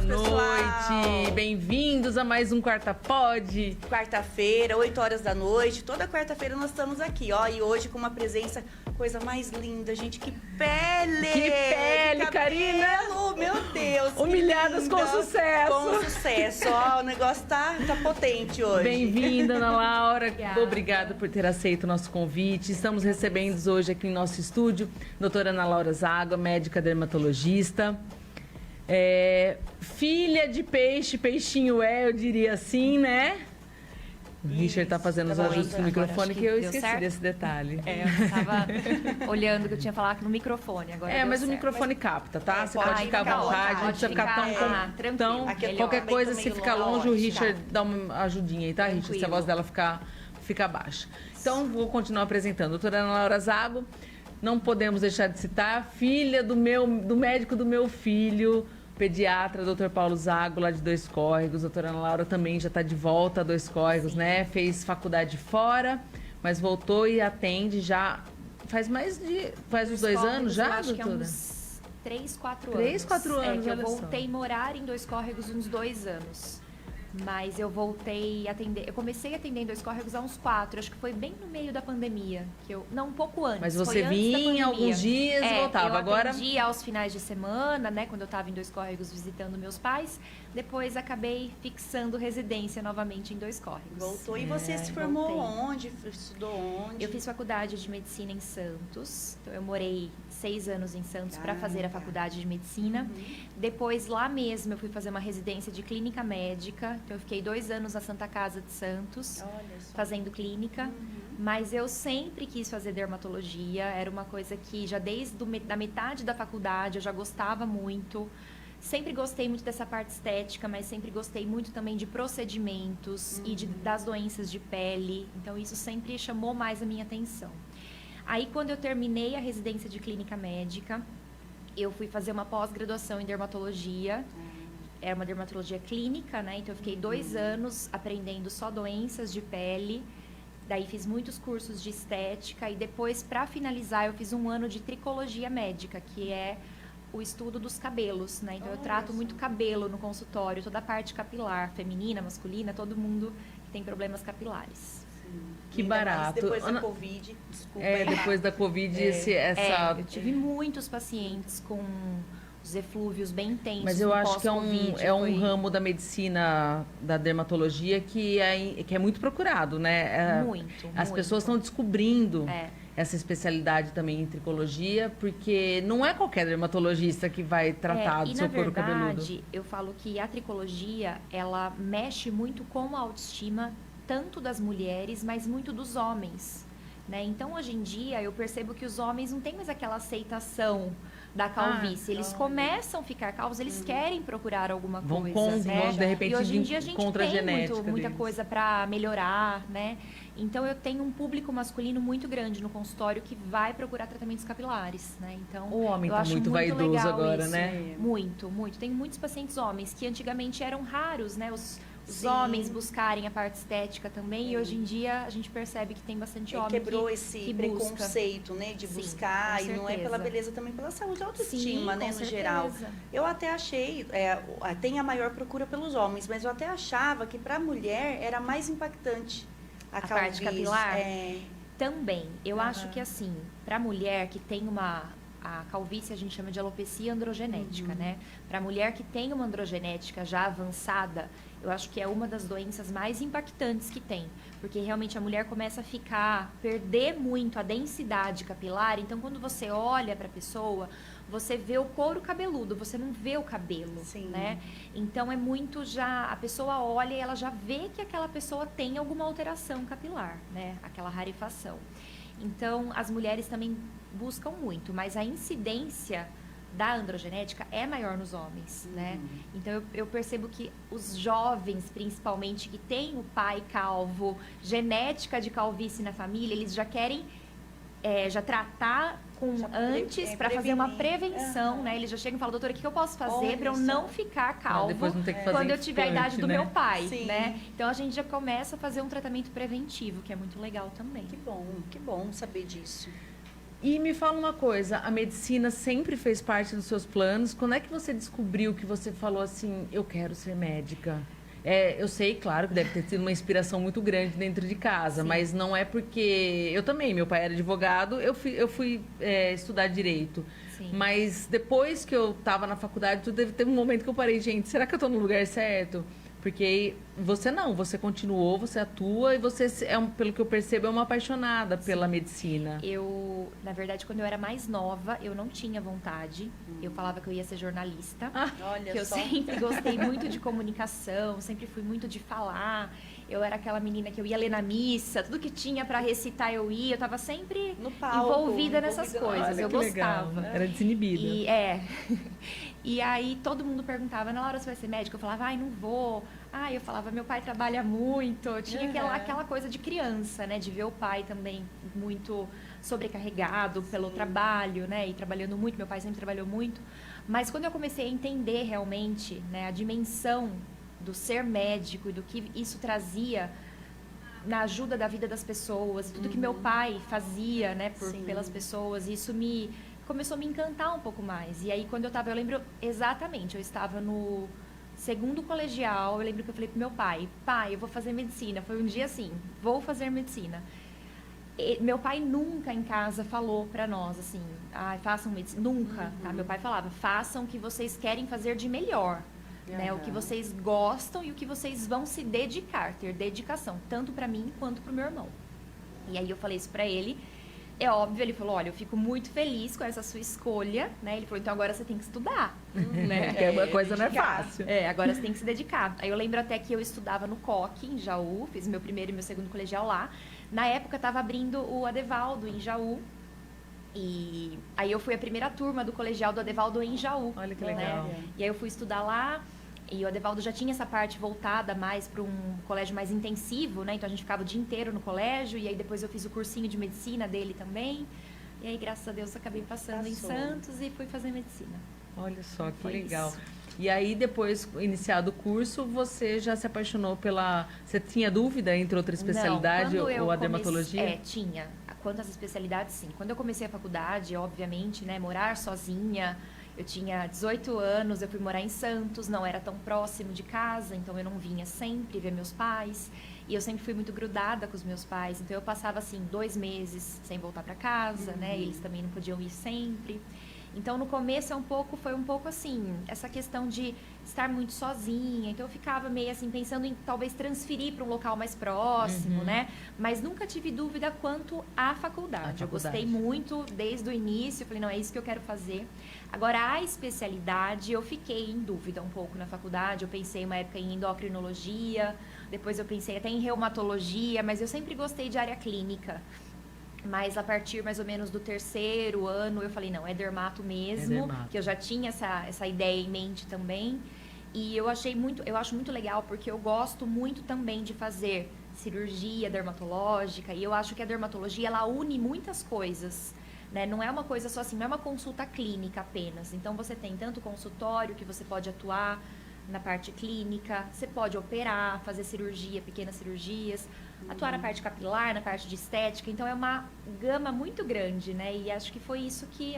noite. Bem-vindos a mais um Quarta Pod. Quarta-feira, 8 horas da noite. Toda quarta-feira nós estamos aqui, ó. E hoje com uma presença, coisa mais linda, gente. Que pele! Que pele, Karina! Meu Deus! Humilhadas com sucesso! Com sucesso, ó. O negócio tá potente hoje. Bem-vinda, Ana Laura. Obrigada por ter aceito o nosso convite. Estamos recebendo hoje aqui em nosso estúdio doutora Ana Laura Zago, médica dermatologista. Filha de peixe, peixinho eu diria assim, né? O Richard tá fazendo os ajustes no microfone que eu esqueci desse detalhe. Eu tava olhando que eu tinha falado no microfone. Agora mas o microfone capta, tá? Você pode ficar à vontade, não precisa ficar tão... Qualquer coisa, se ficar longe, o Richard dá uma ajudinha aí, tá, Richard? Se a voz dela ficar baixa. Então, vou continuar apresentando. Doutora Ana Laura Zago, não podemos deixar de citar, filha do médico do meu filho, pediatra, doutor Paulo Zago, lá de Dois Córregos. Doutora Ana Laura também já está de volta a Dois Córregos, sim, né? Fez faculdade fora, mas voltou e atende já faz uns 2 anos já, acho doutora? Que é uns 3, 4 anos. 3, 4 anos, que eu voltei a morar em Dois Córregos uns 2 anos. Mas eu voltei a atender... Eu comecei a atender em Dois Córregos há uns 4. Acho que foi bem no meio da pandemia. Não, um pouco antes. Mas você vinha alguns dias e voltava. Eu atendia aos finais de semana, né? Quando eu estava em Dois Córregos visitando meus pais. Depois acabei fixando residência novamente em Dois Córregos. Voltou. E você se formou onde? Estudou onde? Eu fiz faculdade de medicina em Santos. Então eu morei 6 anos em Santos para fazer a faculdade de medicina. Depois, lá mesmo, eu fui fazer uma residência de clínica médica. Então, eu fiquei 2 anos na Santa Casa de Santos, fazendo clínica. Mas eu sempre quis fazer dermatologia. Era uma coisa que já desde da metade da faculdade eu já gostava muito. Sempre gostei muito dessa parte estética, mas sempre gostei muito também de procedimentos e das doenças de pele. Então, isso sempre chamou mais a minha atenção. Aí, quando eu terminei a residência de clínica médica, eu fui fazer uma pós-graduação em dermatologia. Era uma dermatologia clínica, né? Então, eu fiquei 2 anos aprendendo só doenças de pele. Daí, fiz muitos cursos de estética. E depois, para finalizar, eu fiz 1 ano de tricologia médica, que é o estudo dos cabelos, né? Então, eu trato muito cabelo no consultório, toda a parte capilar, feminina, masculina, todo mundo que tem problemas capilares. Que barato. Depois da Covid, desculpa. Depois da Covid, eu tive muitos pacientes com os eflúvios bem intensos. Mas eu acho que é um ramo da medicina, da dermatologia, que é muito procurado, né? As pessoas estão descobrindo essa especialidade também em tricologia, porque não é qualquer dermatologista que vai tratar do seu couro cabeludo. Na verdade, eu falo que a tricologia, ela mexe muito com a autoestima, tanto das mulheres, mas muito dos homens, né? Então, hoje em dia, eu percebo que os homens não têm mais aquela aceitação da calvície. Eles começam a ficar calvos, eles querem procurar alguma coisa, né? De repente, e hoje em dia a gente tem muita deles. coisa para melhorar, né? Então, eu tenho um público masculino muito grande no consultório que vai procurar tratamentos capilares, né? Então, o homem eu tá acho muito vaidoso agora, isso, né? Muito, muito. Tem muitos pacientes homens que antigamente eram raros, né? Os homens buscarem a parte estética também, e hoje em dia a gente percebe que tem bastante homem quebrou esse preconceito, né, de buscar, e não é pela beleza, também pela saúde, a autoestima, né, no geral. Eu até achei, tem a maior procura pelos homens, mas eu até achava que para a mulher era mais impactante a parte capilar. Também, eu acho que assim, para a mulher que tem a calvície a gente chama de alopecia androgenética, né? Para a mulher que tem uma androgenética já avançada, eu acho que é uma das doenças mais impactantes que tem. Porque realmente a mulher começa a perder muito a densidade capilar. Então, quando você olha para a pessoa, você vê o couro cabeludo, você não vê o cabelo, né? Então, é muito a pessoa olha e ela já vê que aquela pessoa tem alguma alteração capilar, né? Aquela rarefação. Então, as mulheres também buscam muito, mas a incidência da androgenética é maior nos homens, né? Então, eu percebo que os jovens, principalmente, que têm o pai calvo, genética de calvície na família, eles já querem já tratar antes para fazer uma prevenção, né? Eles já chegam e falam, doutora, o que eu posso fazer para eu não ficar calvo depois não ter que fazer quando eu tiver a idade do meu pai, Sim. né? Então, a gente já começa a fazer um tratamento preventivo, que é muito legal também. Que bom saber disso. E me fala uma coisa, a medicina sempre fez parte dos seus planos. Quando é que você descobriu que você falou assim, eu quero ser médica? Eu sei, claro, que deve ter sido uma inspiração muito grande dentro de casa, sim, mas não é porque... Eu também, meu pai era advogado, eu fui estudar direito. Sim. Mas depois que eu estava na faculdade, teve um momento que eu parei, gente, será que eu estou no lugar certo? Porque você não, você continuou, você atua e você, pelo que eu percebo, é uma apaixonada pela medicina. Na verdade, quando eu era mais nova, eu não tinha vontade. Eu falava que eu ia ser jornalista. Olha que eu só. sempre gostei muito de comunicação, sempre fui muito de falar. Eu era aquela menina que eu ia ler na missa, tudo que tinha para recitar eu ia. Eu estava sempre no palco, envolvida nessas coisas. Olha, eu gostava. Legal. Era desinibida. E aí todo mundo perguntava, na hora você vai ser médica? Eu falava, ai, não vou. Eu falava, meu pai trabalha muito. Eu tinha aquela coisa de criança, né? De ver o pai também muito sobrecarregado pelo trabalho, né? E trabalhando muito, meu pai sempre trabalhou muito. Mas quando eu comecei a entender realmente, né, a dimensão do ser médico e do que isso trazia na ajuda da vida das pessoas, tudo que meu pai fazia, né, pelas pessoas, isso começou a me encantar um pouco mais. E aí, quando eu lembro exatamente, eu estava no segundo colegial, eu lembro que eu falei pro meu pai, eu vou fazer medicina. Foi um dia assim, vou fazer medicina. Meu pai nunca em casa falou pra nós assim, façam medicina. Nunca, tá? Meu pai falava, façam o que vocês querem fazer de melhor. Né? O que vocês gostam e o que vocês vão se dedicar, ter dedicação, tanto pra mim quanto pro meu irmão. E aí eu falei isso pra ele. É óbvio, ele falou, olha, eu fico muito feliz com essa sua escolha, né? Ele falou, então agora você tem que estudar, né? Porque a coisa não é fácil. Agora você tem que se dedicar. Aí eu lembro até que eu estudava no COC, em Jaú, fiz meu primeiro e meu segundo colegial lá. Na época, estava abrindo o Adevaldo, em Jaú. E aí eu fui a primeira turma do colegial do Adevaldo em Jaú. Olha que legal. Né? E aí eu fui estudar lá. E o Adevaldo já tinha essa parte voltada mais para um colégio mais intensivo, né? Então a gente ficava o dia inteiro no colégio. E aí depois eu fiz o cursinho de medicina dele também. E aí, graças a Deus, acabei passando em Santos e fui fazer medicina. Olha só, que Foi legal. isso. E aí, depois, iniciado o curso, você já se apaixonou pela... Você tinha dúvida entre outra especialidade ou a dermatologia? Tinha. Quanto às especialidades, sim. Quando eu comecei a faculdade, obviamente, né? Morar sozinha... Eu tinha 18 anos, eu fui morar em Santos, não era tão próximo de casa, então eu não vinha sempre ver meus pais. E eu sempre fui muito grudada com os meus pais, então eu passava, assim, 2 meses sem voltar para casa, né? Eles também não podiam ir sempre. Então, no começo, foi um pouco assim, essa questão de estar muito sozinha. Então, eu ficava meio assim, pensando em talvez transferir para um local mais próximo, né? Mas nunca tive dúvida quanto à faculdade. Eu gostei muito desde o início. Eu falei, não, é isso que eu quero fazer. Agora, a especialidade, eu fiquei em dúvida um pouco na faculdade. Eu pensei uma época em endocrinologia, depois eu pensei até em reumatologia, mas eu sempre gostei de área clínica. Mas a partir mais ou menos do 3º ano, eu falei, não, é dermato mesmo, que eu já tinha essa ideia em mente também. E eu acho muito legal, porque eu gosto muito também de fazer cirurgia dermatológica, e eu acho que a dermatologia, ela une muitas coisas, né? Não é uma coisa só assim, não é uma consulta clínica apenas. Então, você tem tanto consultório que você pode atuar na parte clínica, você pode operar, fazer cirurgia, pequenas cirurgias, atuar na parte capilar, na parte de estética. Então, é uma gama muito grande, né? E acho que foi isso que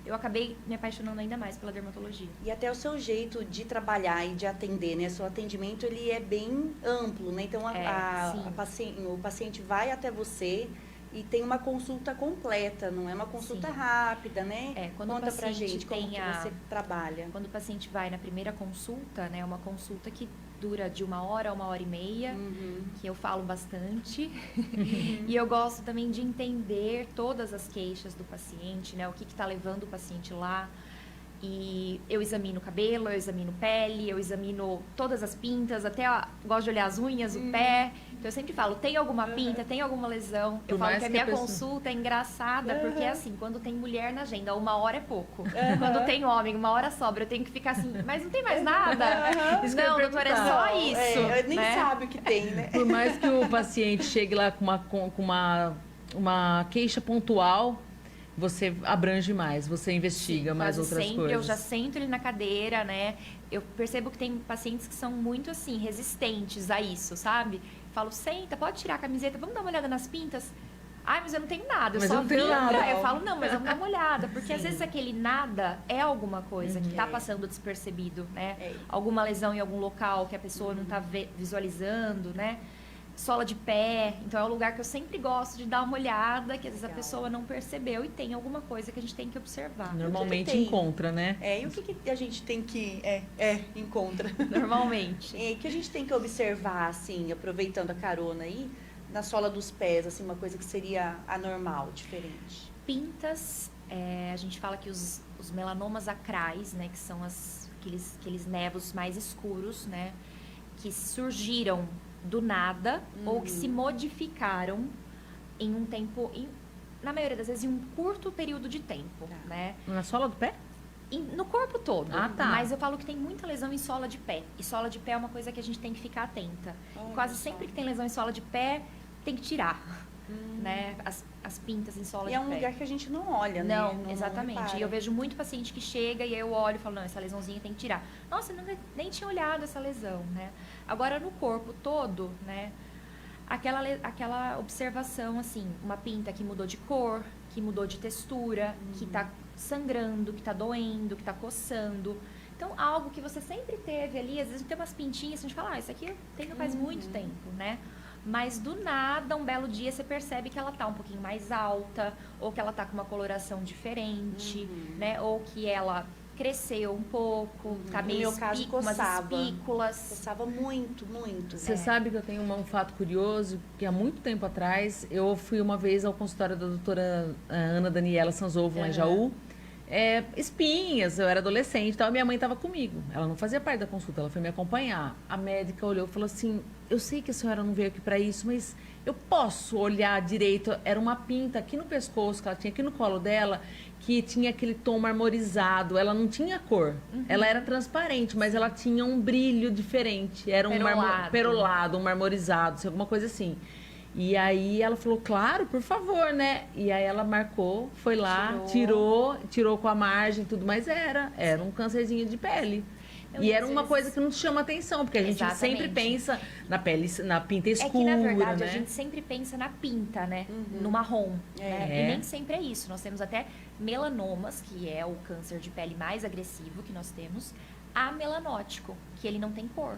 eu acabei me apaixonando ainda mais pela dermatologia. E até o seu jeito de trabalhar e de atender, né? Seu atendimento, ele é bem amplo, né? Então, o paciente vai até você e tem uma consulta completa, não é uma consulta rápida, né? Conta pra gente como que você trabalha. Quando o paciente vai na primeira consulta, né? É uma consulta que dura de 1 hora a 1h30, que eu falo bastante. E eu gosto também de entender todas as queixas do paciente, né? O que está levando o paciente lá. E eu examino cabelo, eu examino pele, eu examino todas as pintas, gosto de olhar as unhas, o pé. Então, eu sempre falo, tem alguma pinta, tem alguma lesão? Eu falo que a minha consulta é engraçada, porque assim, quando tem mulher na agenda, 1 hora é pouco. Quando tem homem, 1 hora sobra. Eu tenho que ficar assim, mas não tem mais nada? Não, doutora, é só isso. Nem sabe o que tem, né? Por mais que o paciente chegue lá com uma queixa pontual, você abrange mais, você investiga mais outras coisas. Eu já sento ele na cadeira, né? Eu percebo que tem pacientes que são muito, assim, resistentes a isso, sabe? Falo, senta, pode tirar a camiseta, vamos dar uma olhada nas pintas. Ai, mas eu não tenho nada, Mas eu não tenho nada. Eu falo, não, mas vamos dar uma olhada. Porque às vezes aquele nada é alguma coisa que tá passando despercebido, né? Alguma lesão em algum local que a pessoa não tá visualizando, né? Sola de pé. Então é um lugar que eu sempre gosto de dar uma olhada, que às vezes a pessoa não percebeu e tem alguma coisa que a gente tem que observar. Normalmente encontra, né? E o que a gente tem que... encontra. Normalmente. Que a gente tem que observar, assim, aproveitando a carona aí, na sola dos pés, assim, uma coisa que seria anormal, diferente. Pintas, a gente fala que os melanomas acrais, né, que são aqueles névoos mais escuros, né, que surgiram do nada ou que se modificaram em um tempo, na maioria das vezes, em um curto período de tempo, né? Na sola do pé? No corpo todo. Ah, tá. Mas eu falo que tem muita lesão em sola de pé. E sola de pé é uma coisa que a gente tem que ficar atenta. Quase sempre que tem lesão em sola de pé, tem que tirar, né? As pintas em sola de pé. E é um lugar que a gente não olha, né? Não, exatamente. E eu vejo muito paciente que chega e aí eu olho e falo, não, essa lesãozinha tem que tirar. Nossa, eu nem tinha olhado essa lesão, né? Agora, no corpo todo, né? Aquela observação, assim, uma pinta que mudou de cor, que mudou de textura, que tá sangrando, que tá doendo, que tá coçando. Então, algo que você sempre teve ali, às vezes tem umas pintinhas, a gente fala, isso aqui eu tenho faz muito tempo, né? Mas do nada, um belo dia, você percebe que ela tá um pouquinho mais alta, ou que ela tá com uma coloração diferente, né? Ou que ela cresceu um pouco, tá meio no meu caso, coçava. umas espículas. Coçava muito, muito. Você sabe que eu tenho um fato curioso, que há muito tempo atrás, eu fui uma vez ao consultório da doutora Ana Daniela Sanzovo, lá em Jaú. Espinhas, eu era adolescente, então a minha mãe estava comigo. Ela não fazia parte da consulta, ela foi me acompanhar. A médica olhou e falou assim, eu sei que a senhora não veio aqui para isso, mas eu posso olhar direito? Era uma pinta aqui no pescoço, que ela tinha aqui no colo dela, que tinha aquele tom marmorizado, ela não tinha cor. Ela era transparente, mas ela tinha um brilho diferente. Era um perolado, um marmorizado, alguma coisa assim. E aí ela falou, claro, por favor, né? E aí ela marcou, foi lá, tirou com a margem e tudo, mas era um câncerzinho de pele. E era uma coisa que não chama atenção, porque a gente sempre pensa na pele, na pinta escura, que, na verdade, né? a gente sempre pensa na pinta, né? No marrom. Né? E nem sempre é isso. Nós temos até melanomas, que é o câncer de pele mais agressivo que nós temos, amelanótico, que ele não tem cor,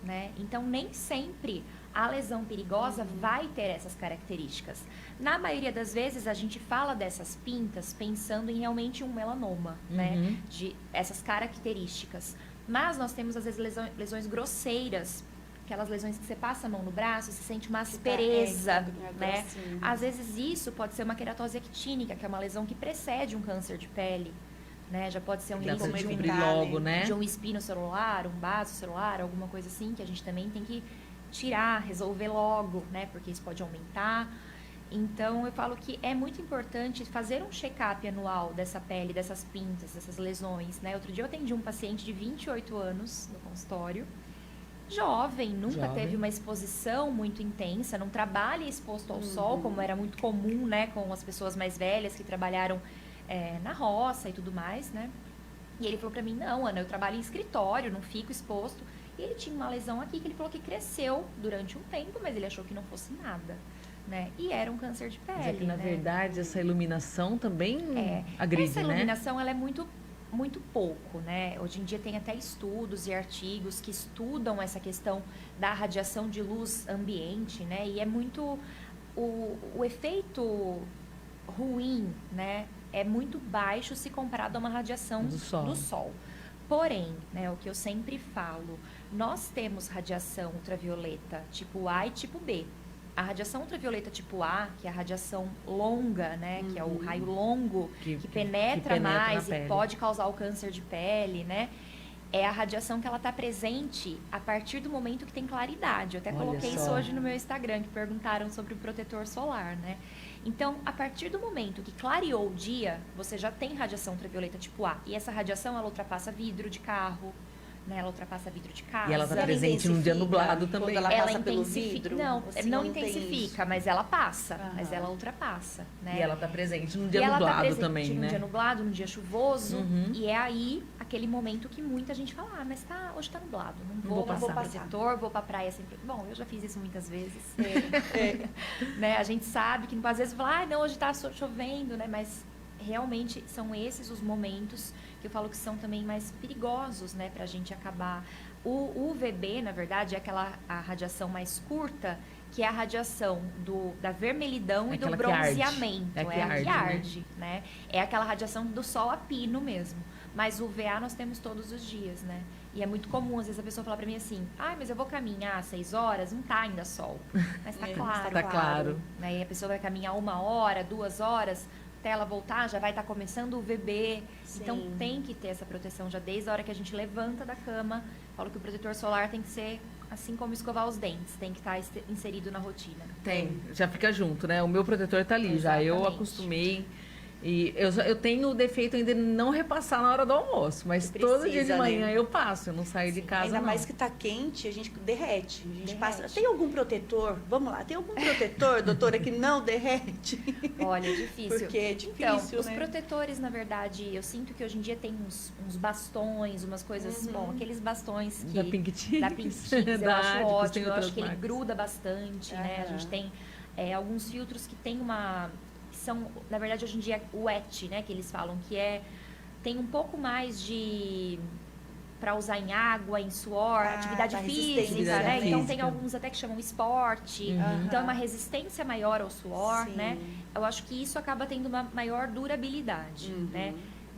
né? Então, nem sempre a lesão perigosa vai ter essas características. Na maioria das vezes, a gente fala dessas pintas pensando em realmente um melanoma, né? De essas características. Mas nós temos, às vezes, lesões grosseiras, aquelas lesões que você passa a mão no braço, você sente uma aspereza, né? Às vezes isso pode ser uma queratose actínica, que é uma lesão que precede um câncer de pele, né? Já pode ser um início de um espino celular, um baço celular, alguma coisa assim, que a gente também tem que tirar, resolver logo, né? Porque isso pode aumentar. Então, eu falo que é muito importante fazer um check-up anual dessa pele, dessas pintas, dessas lesões, né? Outro dia eu atendi um paciente de 28 anos no consultório, jovem, nunca teve uma exposição muito intensa, não trabalha exposto ao sol, como era muito comum, né? Com as pessoas mais velhas que trabalharam na roça e tudo mais, né? E ele falou pra mim, não, Ana, eu trabalho em escritório, não fico exposto. E ele tinha uma lesão aqui que ele falou que cresceu durante um tempo, mas ele achou que não fosse nada, né? E era um câncer de pele, mas é que, na verdade, essa iluminação também agride, essa iluminação, ela é muito, muito pouco, né? Hoje em dia tem até estudos e artigos que estudam essa questão da radiação de luz ambiente, né? E é muito... O efeito ruim, né? É muito baixo se comparado a uma radiação do sol. Porém, né, o que eu sempre falo, nós temos radiação ultravioleta tipo A e tipo B. A radiação ultravioleta tipo A, que é a radiação longa, né, que é o raio longo, que penetra mais e pode causar o câncer de pele, né, é a radiação que ela está presente a partir do momento que tem claridade. Eu até coloquei isso hoje no meu Instagram, que perguntaram sobre o protetor solar, né. Então, a partir do momento que clareou o dia, você já tem radiação ultravioleta tipo A. E essa radiação, ela ultrapassa vidro de carro, né? Ela ultrapassa vidro de casa. E ela tá presente num dia nublado também. Ela passa pelo intensifica. vidro? Não intensifica, mas ela passa. Mas ela ultrapassa, né? E ela tá presente num dia nublado também, né? Num dia nublado, num dia chuvoso. E é aí aquele momento que muita gente fala, mas hoje tá nublado, não vou passar protetor, vou pra praia sempre. Bom, eu já fiz isso muitas vezes. Né? A gente sabe que às vezes fala, não, hoje tá chovendo, né? Mas realmente são esses os momentos que eu falo que são também mais perigosos, né, pra gente acabar. O UVB, na verdade, é a radiação mais curta, que é a radiação da vermelhidão e do bronzeamento. É a que arde, né? É aquela radiação do sol a pino mesmo. Mas o UVA nós temos todos os dias, né? E é muito comum, às vezes, a pessoa falar pra mim assim, mas eu vou caminhar 6 horas, não tá ainda sol. Mas tá claro. Tá claro. Né? E a pessoa vai caminhar 1 hora, 2 horas, até ela voltar, já vai estar começando o VB. Sim. Então, tem que ter essa proteção já desde a hora que a gente levanta da cama. Falo que o protetor solar tem que ser assim como escovar os dentes, tem que estar inserido na rotina. Tem, já fica junto, né? O meu protetor tá ali, já eu acostumei. E eu tenho o defeito ainda de não repassar na hora do almoço, mas todo dia de manhã eu passo, eu não saio de casa. Ainda mais que tá quente, a gente derrete. A gente passa. Tem algum protetor? Vamos lá, tem algum protetor, doutora, que não derrete? Olha, é difícil. Porque é difícil, então, os protetores, na verdade, eu sinto que hoje em dia tem uns bastões, umas coisas, bom, aqueles bastões que... Da Pink Chicks, eu acho ótimo, eu acho que ele gruda bastante, né? A gente tem alguns filtros que tem são, na verdade, hoje em dia, o wet, né, que eles falam, que tem um pouco mais de para usar em água, em suor, atividade física, né? Então tem alguns até que chamam esporte, então é uma resistência maior ao suor, né? Eu acho que isso acaba tendo uma maior durabilidade, né?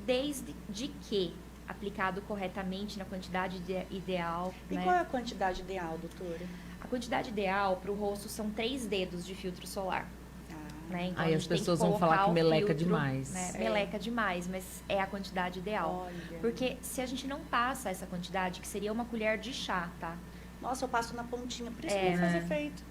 Desde que aplicado corretamente na quantidade ideal. E qual é a quantidade ideal, doutora? A quantidade ideal para o rosto são 3 dedos de filtro solar. Né? Então, aí as pessoas vão falar que meleca demais. Né? Meleca demais, mas é a quantidade ideal. Olha. Porque se a gente não passa essa quantidade, que seria uma colher de chá, tá? Nossa, eu passo na pontinha, por isso que não faz efeito.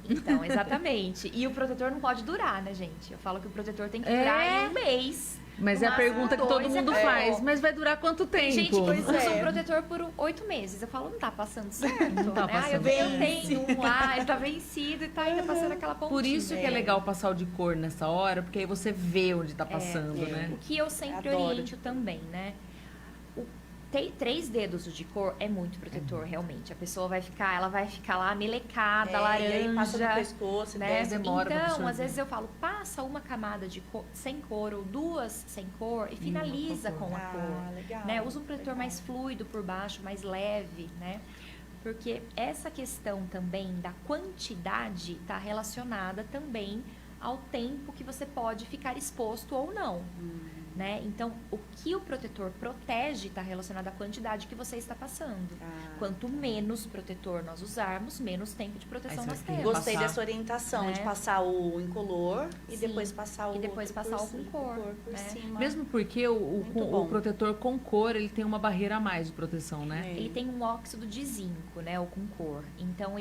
Então, exatamente. E o protetor não pode durar, né, gente? Eu falo que o protetor tem que durar em 1 mês. Mas é a pergunta que todo mundo faz. Mas vai durar quanto tempo? Gente, que usa um protetor por 8 meses. Eu falo, não tá passando certo. Não tá passando certo. Eu tenho um lá, ele tá vencido e tá ainda passando aquela pontinha. Por isso que é legal passar o de cor nessa hora, porque aí você vê onde tá passando, né? O que eu sempre oriento também, né? 3 dedos de cor é muito protetor, realmente. A pessoa vai ficar lá melecada, laranja. E aí passa no pescoço, né? Demora. Então, às vezes eu falo, passa uma camada de cor, sem cor ou 2 sem cor e finaliza com a cor. Legal, né? Usa um protetor mais fluido por baixo, mais leve, né? Porque essa questão também da quantidade está relacionada também ao tempo que você pode ficar exposto ou não. Né? Então, o que o protetor protege está relacionado à quantidade que você está passando. Quanto menos protetor nós usarmos, menos tempo de proteção nós temos. Gostei dessa orientação, de passar o incolor e depois passar o com cor por cima. Mesmo porque o protetor com cor, ele tem uma barreira a mais de proteção, né? Ele tem um óxido de zinco, né? Ou com cor. Então,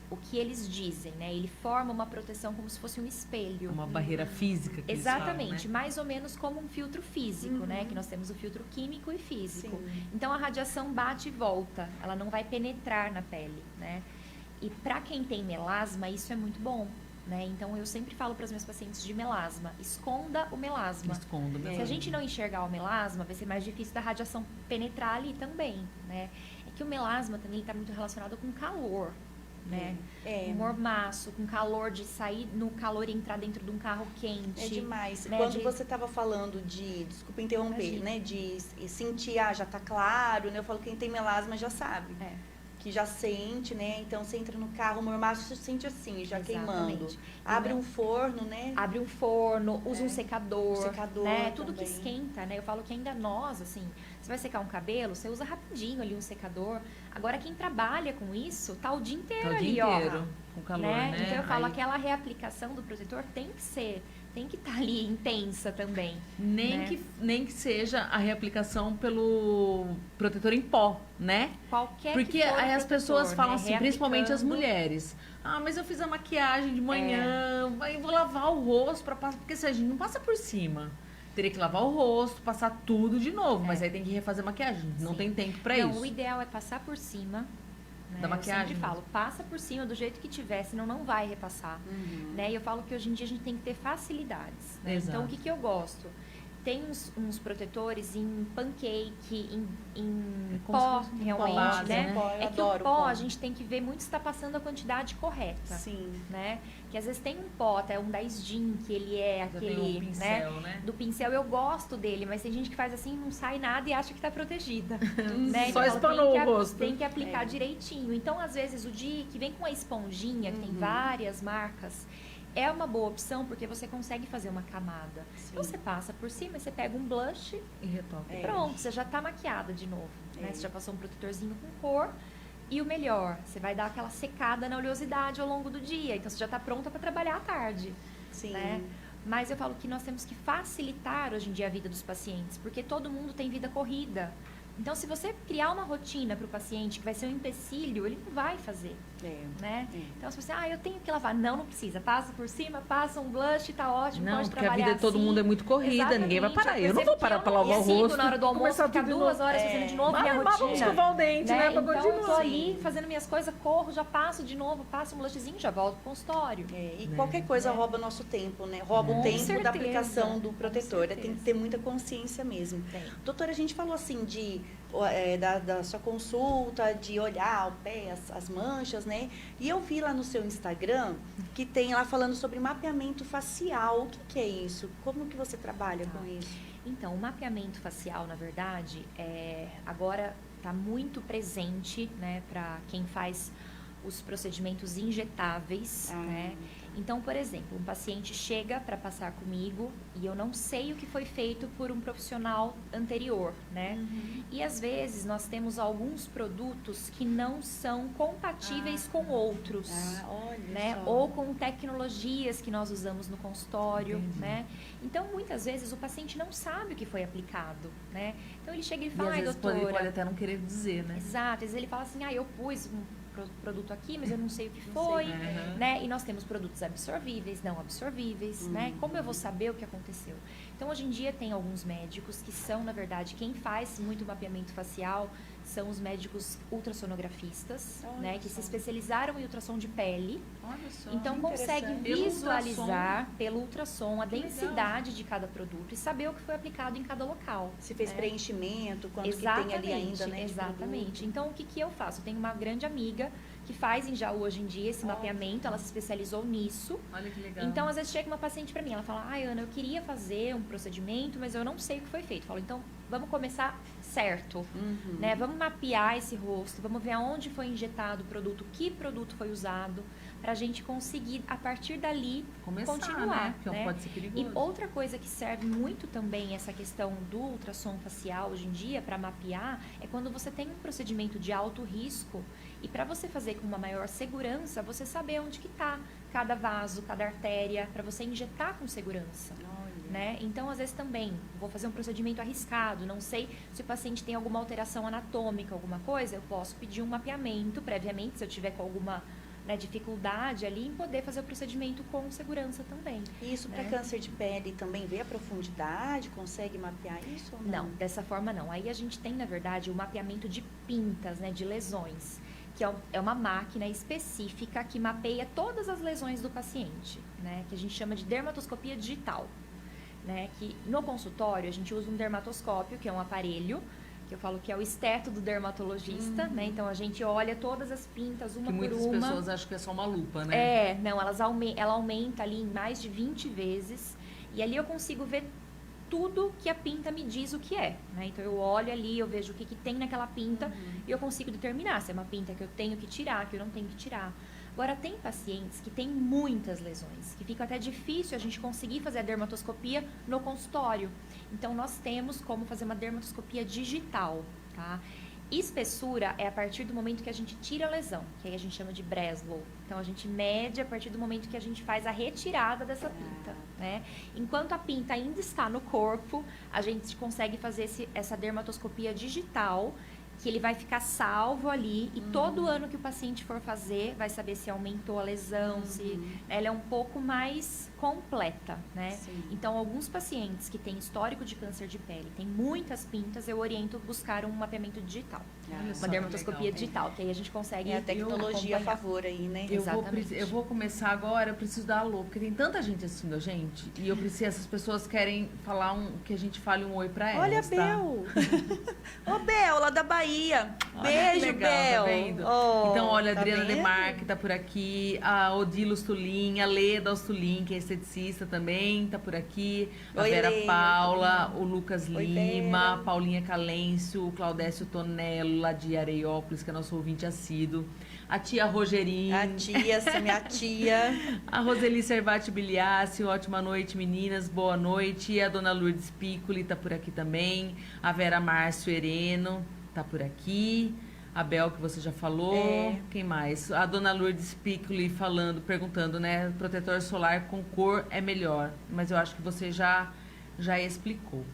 o que eles dizem, né? Ele forma uma proteção como se fosse um espelho. Uma barreira física. Que exatamente, eles falam, né? Mais ou menos como um filtro físico, né? Que nós temos o filtro químico e físico. Então a radiação bate e volta, ela não vai penetrar na pele, né? E para quem tem melasma, isso é muito bom. Né? Então eu sempre falo para os meus pacientes de melasma, esconda o melasma. Esconda mesmo. Se a gente não enxergar o melasma, vai ser mais difícil da radiação penetrar ali também, né? É que o melasma também está muito relacionado com calor. Né? Um mormaço, com calor de sair no calor e entrar dentro de um carro quente. É demais. Né? Quando você estava falando desculpa interromper, né? De sentir, já tá claro, né? Eu falo que quem tem melasma já sabe. Que já sente, né? Então você entra no carro, o mormaço você sente assim, já queimando. Abre um forno, né? Abre um forno, usa um secador. Né? Tudo também. Que esquenta, né? Eu falo que ainda nós, assim, você vai secar um cabelo, você usa rapidinho ali um secador. Agora, quem trabalha com isso, tá o dia inteiro ali, com calor, né? Então eu falo, aquela reaplicação do protetor tem que estar ali intensa também. Nem que seja a reaplicação pelo protetor em pó, né? Porque aí as pessoas falam assim, principalmente as mulheres. Mas eu fiz a maquiagem de manhã, aí vou lavar o rosto para passar, porque se a gente não passa por cima. teria que lavar o rosto, passar tudo de novo. Mas aí tem que refazer a maquiagem. Não tem tempo pra isso. Não, o ideal é passar por cima. Da maquiagem. Eu sempre falo, passa por cima do jeito que tiver, senão não vai repassar. Né? E eu falo que hoje em dia a gente tem que ter facilidades. Né? Então, o que eu gosto? Tem uns protetores em pancake, em pó, realmente, né? É que o pó, a gente tem que ver muito se está passando a quantidade correta. Sim. Né? Que às vezes tem um pó, até um da Skin, que ele é aquele, um pincel, né? Do pincel, eu gosto dele, mas tem gente que faz assim, não sai nada e acha que está protegida. Né? Só espanou o rosto. Tem que aplicar direitinho. Então, às vezes, o que vem com a esponjinha, que tem várias marcas, é uma boa opção porque você consegue fazer uma camada. Então, você passa por cima, você pega um blush e retoca. Pronto, você já tá maquiada de novo. Né? Você já passou um protetorzinho com cor. E o melhor, você vai dar aquela secada na oleosidade ao longo do dia. Então, você já tá pronta para trabalhar à tarde. Sim. Né? Mas eu falo que nós temos que facilitar hoje em dia a vida dos pacientes, porque todo mundo tem vida corrida. Então, se você criar uma rotina para o paciente que vai ser um empecilho, ele não vai fazer, né? Então, se você, eu tenho que lavar. Não, não precisa. Passa por cima, passa um blush, tá ótimo, não, pode porque trabalhar a vida de todo mundo é muito corrida, ninguém vai parar. Eu não vou parar para lavar o rosto. Na hora do almoço, ficar 2 horas fazendo de novo minha rotina. Vamos escovar o dente, né? Então, eu tô ali fazendo minhas coisas, corro, já passo de novo, passo um blushzinho, já volto pro consultório. E qualquer coisa rouba nosso tempo, né? Rouba o tempo da aplicação do protetor. Tem que ter muita consciência mesmo. Doutora, a gente falou assim da sua consulta, de olhar o pé, as manchas, né? E eu vi lá no seu Instagram que tem lá falando sobre mapeamento facial. O que é isso? Como que você trabalha com isso? Então, o mapeamento facial, na verdade, agora está muito presente, né, para quem faz os procedimentos injetáveis, né? Então, por exemplo, um paciente chega para passar comigo e eu não sei o que foi feito por um profissional anterior, né? E às vezes nós temos alguns produtos que não são compatíveis com outros, né? Ou com tecnologias que nós usamos no consultório, né? Então, muitas vezes o paciente não sabe o que foi aplicado, né? Então, ele chega e fala, às vezes doutora... Ele pode até não querer dizer, né? Exato, às vezes ele fala assim, eu pus produto aqui, mas eu não sei o que foi, né? E nós temos produtos absorvíveis, não absorvíveis, né? Como eu vou saber o que aconteceu? Então, hoje em dia, tem alguns médicos que são, na verdade, quem faz muito mapeamento facial são os médicos ultrassonografistas, né? Que se especializaram em ultrassom de pele. Olha só, então, consegue visualizar pelo ultrassom a densidade de cada produto e saber o que foi aplicado em cada local. Se fez preenchimento, quanto que tem ali ainda, né? Exatamente. Então, o que eu faço? Eu tenho uma grande amiga que faz em Jaú hoje em dia esse mapeamento, ela se especializou nisso. Olha que legal. Então, às vezes chega uma paciente para mim, ela fala, Ana, eu queria fazer um procedimento, mas eu não sei o que foi feito. Eu falo, então, vamos começar certo, né? Vamos mapear esse rosto, vamos ver aonde foi injetado o produto, que produto foi usado, para a gente conseguir, a partir dali, continuar. Né? Porque pode ser perigoso. E outra coisa que serve muito também, essa questão do ultrassom facial hoje em dia, para mapear, é quando você tem um procedimento de alto risco, e para você fazer com uma maior segurança, você saber onde que está cada vaso, cada artéria, para você injetar com segurança. Né? Então, às vezes também, vou fazer um procedimento arriscado, não sei se o paciente tem alguma alteração anatômica, alguma coisa, eu posso pedir um mapeamento previamente, se eu tiver com alguma dificuldade ali, em poder fazer o procedimento com segurança também. E isso para câncer de pele também vê a profundidade? Consegue mapear isso ou não? Não, dessa forma não. Aí a gente tem, na verdade, o mapeamento de pintas, né, de lesões, que é uma máquina específica que mapeia todas as lesões do paciente, né, que a gente chama de dermatoscopia digital. Né, que no consultório a gente usa um dermatoscópio, que é um aparelho, que eu falo que é o esteto do dermatologista, né? Então a gente olha todas as pintas uma por uma. Muitas pessoas acham que é só uma lupa, né? Não, ela aumenta ali em mais de 20 vezes, e ali eu consigo ver tudo que a pinta me diz o que é, né? Então eu olho ali, eu vejo o que tem naquela pinta e eu consigo determinar se é uma pinta que eu tenho que tirar, que eu não tenho que tirar. Agora, tem pacientes que têm muitas lesões, que fica até difícil a gente conseguir fazer a dermatoscopia no consultório. Então, nós temos como fazer uma dermatoscopia digital, tá? Espessura é a partir do momento que a gente tira a lesão, que aí a gente chama de Breslow. Então, a gente mede a partir do momento que a gente faz a retirada dessa pinta, né? Enquanto a pinta ainda está no corpo, a gente consegue fazer essa dermatoscopia digital, que ele vai ficar salvo ali e todo ano que o paciente for fazer vai saber se aumentou a lesão, se ela é um pouco mais completa, né? Sim. Então, alguns pacientes que têm histórico de câncer de pele, tem muitas pintas, eu oriento buscar um mapeamento digital, uma dermatoscopia digital, que aí a gente consegue a tecnologia a favor aí, né? Eu vou começar agora, eu preciso dar alô, porque tem tanta gente assistindo a gente, e eu preciso, essas pessoas querem falar que a gente fale um oi pra elas, olha, tá? Bel! Ô, Bel, lá da Bahia! Beijo, legal, Bel! Tá vendo? Então, olha, a Adriana Demarque tá por aqui, a Odila Ostulin, a Leda Ostulin, que é esteticista também, tá por aqui, a Oi, Vera Leda. Paula, o Lucas Oi, Lima, Vera. Paulinha Calêncio, o Claudécio Tonello, lá de Areiópolis, que é nosso ouvinte assíduo, a tia Rogerinho. A tia, essa minha tia. A Roseli Servati Biliassi, ótima noite, meninas, boa noite. A dona Lourdes Piccoli tá por aqui também. A Vera Márcio Hereno tá por aqui. A Bel, que você já falou. Quem mais? A dona Lourdes Piccoli perguntando, né? Protetor solar com cor é melhor. Mas eu acho que você já explicou.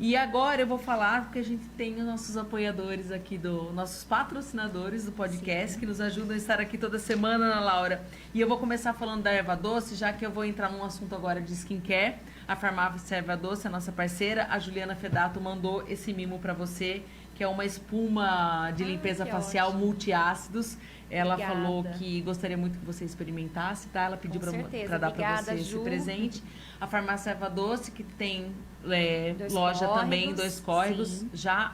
E agora eu vou falar, porque a gente tem os nossos apoiadores aqui, nossos patrocinadores do podcast, que nos ajudam a estar aqui toda semana, Ana Laura. E eu vou começar falando da Erva Doce, já que eu vou entrar num assunto agora de skincare. A farmácia Erva Doce, a nossa parceira, a Juliana Fedato, mandou esse mimo para você, que é uma espuma de limpeza facial ótimo. Multiácidos. Ela Obrigada. falou que gostaria muito que você experimentasse, tá? Ela pediu para dar para você Ju. esse presente. A farmácia Erva Doce, que tem Dois loja Córregos, também em Dois Córregos, sim. já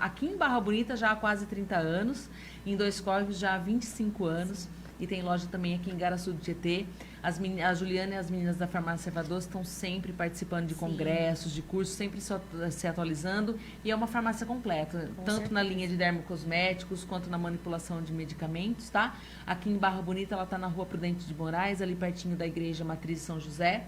aqui em Barra Bonita já há quase 30 anos, em Dois Córregos já há 25 anos, e tem loja também aqui em Garaçu do Tietê. A Juliana e as meninas da farmácia Erva Doce estão sempre participando de congressos, de cursos, sempre se atualizando, e é uma farmácia completa, tanto na linha de dermocosméticos quanto na manipulação de medicamentos, tá? Aqui em Barra Bonita, ela está na Rua Prudente de Moraes, ali pertinho da Igreja Matriz de São José.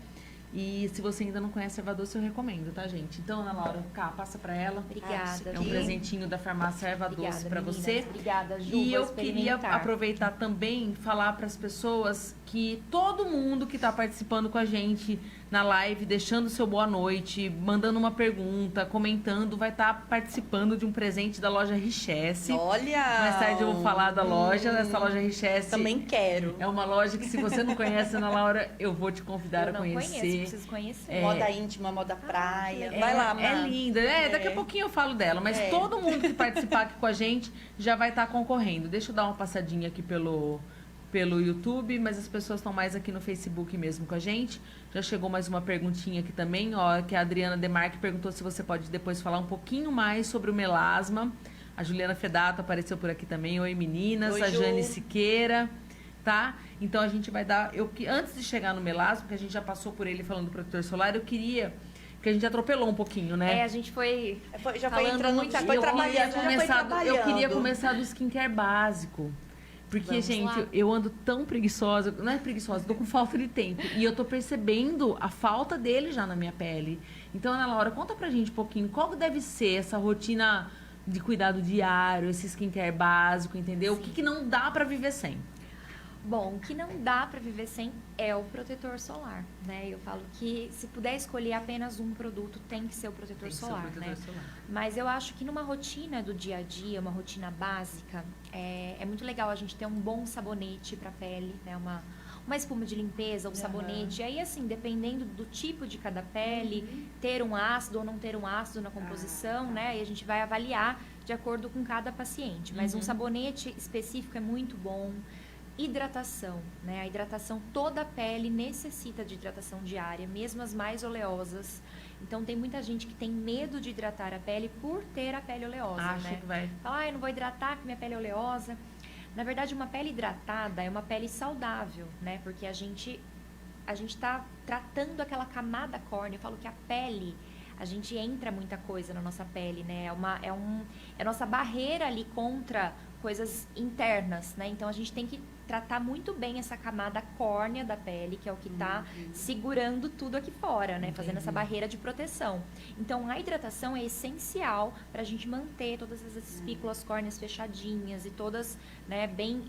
E se você ainda não conhece a Erva Doce, eu recomendo, tá, gente? Então, Ana Laura, cá, passa pra ela. Obrigada, É um Ju. presentinho da farmácia Erva Doce pra meninas. você. Obrigada, Ju. E vou eu queria experimentar. aproveitar também falar para as pessoas que todo mundo que está participando com a gente na live, deixando seu boa noite, mandando uma pergunta, comentando, vai estar participando de um presente da loja Richesse. Olha! Mais tarde eu vou falar da loja, dessa loja Richesse. Também quero. É uma loja que, se você não conhece, Ana Laura, eu vou te convidar Eu a não conhecer. conheço, preciso conhecer. Moda íntima, moda praia. legal. Vai lá, É Má. linda. Daqui a pouquinho eu falo dela, mas todo mundo que participar aqui com a gente já vai estar concorrendo. Deixa eu dar uma passadinha aqui pelo YouTube, mas as pessoas estão mais aqui no Facebook mesmo com a gente. Já chegou mais uma perguntinha aqui também, ó, que a Adriana Demarque perguntou se você pode depois falar um pouquinho mais sobre o melasma. A Juliana Fedato apareceu por aqui também. Oi, meninas. Oi, a Ju. Jane Siqueira, tá? Então a gente vai dar... Antes de chegar no melasma, que a gente já passou por ele falando do protetor solar, eu queria... que a gente atropelou um pouquinho, né? A gente foi Já foi falando entrando, muita foi coisa. trabalhando, já foi trabalhando. Eu queria começar do skincare básico. Porque, Vamos gente, lá. eu ando tão preguiçosa. Não é preguiçosa, tô com falta de tempo. E eu tô percebendo a falta dele já na minha pele. Então, Ana Laura, conta pra gente um pouquinho. Qual deve ser essa rotina de cuidado diário, esse skincare básico, entendeu? O que não dá pra viver sem? Bom, o que não dá para viver sem é o protetor solar, né? Eu falo que se puder escolher apenas um produto, tem que ser o protetor solar, né? Mas eu acho que numa rotina do dia a dia, uma rotina básica, é muito legal a gente ter um bom sabonete para pele, né? Uma espuma de limpeza, um sabonete. Aí, assim, dependendo do tipo de cada pele, ter um ácido ou não ter um ácido na composição, né? E a gente vai avaliar de acordo com cada paciente. Mas um sabonete específico é muito bom. Hidratação, né? A hidratação, toda a pele necessita de hidratação diária, mesmo as mais oleosas. Então, tem muita gente que tem medo de hidratar a pele por ter a pele oleosa, Acha né? que vai... Fala, eu não vou hidratar porque minha pele é oleosa. Na verdade, uma pele hidratada é uma pele saudável, né? Porque a gente tá tratando aquela camada córnea. Eu falo que a pele, a gente entra muita coisa na nossa pele, né? É a nossa barreira ali contra coisas internas, né? Então, a gente tem que tratar muito bem essa camada córnea da pele, que é o que está segurando tudo aqui fora, né? Fazendo essa barreira de proteção. Então, a hidratação é essencial para a gente manter todas essas espículas córneas fechadinhas e todas, né, bem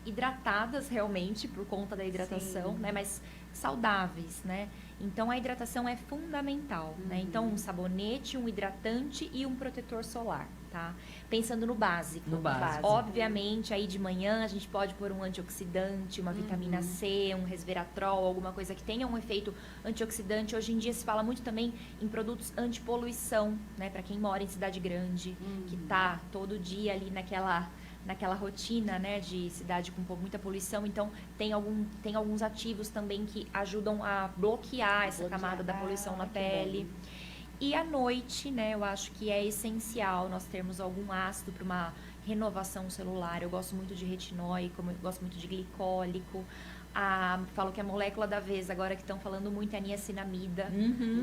hidratadas realmente por conta da hidratação, né? Mas saudáveis, né? Então, a hidratação é fundamental, né? Então, um sabonete, um hidratante e um protetor solar, tá? Pensando no básico. No básico. Obviamente, aí de manhã a gente pode pôr um antioxidante, uma vitamina C, um resveratrol, alguma coisa que tenha um efeito antioxidante. Hoje em dia se fala muito também em produtos antipoluição, né? Para quem mora em cidade grande, que tá todo dia ali naquela rotina, né, de cidade com muita poluição. Então, tem alguns ativos também que ajudam a bloquear essa camada da poluição na pele. E à noite, né, eu acho que é essencial nós termos algum ácido para uma renovação celular. Eu gosto muito de retinóico, eu gosto muito de glicólico. Falo que a molécula da vez, agora que estão falando muito, é a niacinamida,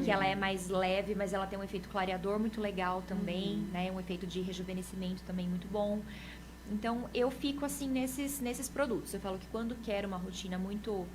que ela é mais leve, mas ela tem um efeito clareador muito legal também, né, um efeito de rejuvenescimento também muito bom. Então, eu fico assim nesses produtos. Eu falo que quando quero uma rotina muito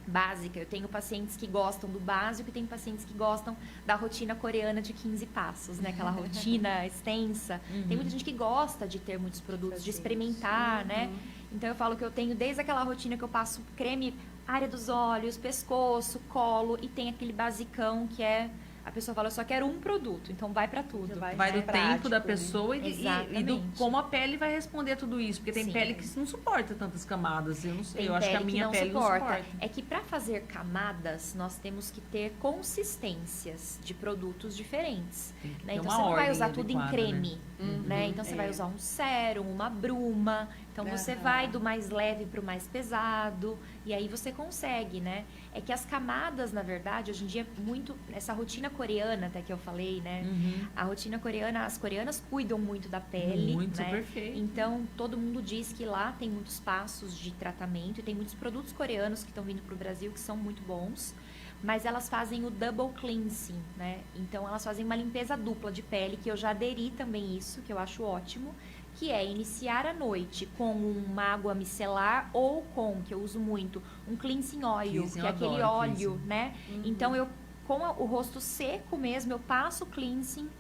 básica, eu tenho pacientes que gostam do básico e tenho pacientes que gostam da rotina coreana de 15 passos, né? Aquela rotina extensa. Tem muita gente que gosta de ter muitos produtos, de experimentar, né? Então, eu falo que eu tenho desde aquela rotina que eu passo creme, área dos olhos, pescoço, colo, e tem aquele basicão que é... A pessoa fala, eu só quero um produto, então vai pra tudo. Vai do tempo da pessoa e do como a pele vai responder a tudo isso. Porque tem pele que não suporta tantas camadas. Eu não sei, eu acho que a minha pele não suporta. É que pra fazer camadas, nós temos que ter consistências de produtos diferentes. Né? Então, você não vai usar tudo em creme. Né? Então, você vai usar um sérum, uma bruma. Então, você vai do mais leve pro mais pesado. E aí, você consegue, né? É que as camadas, na verdade, hoje em dia, muito... Essa rotina coreana, até que eu falei, né? A rotina coreana, as coreanas cuidam muito da pele. Muito, né? perfeito. Então, todo mundo diz que lá tem muitos passos de tratamento. E tem muitos produtos coreanos que estão vindo pro Brasil que são muito bons. Mas elas fazem o double cleansing, né? Então, elas fazem uma limpeza dupla de pele, que eu já aderi também isso, que eu acho ótimo. Que é iniciar a noite com uma água micelar ou com, que eu uso muito, um cleansing oil, que é aquele óleo, né? Então, eu com o rosto seco mesmo, eu passo o cleansing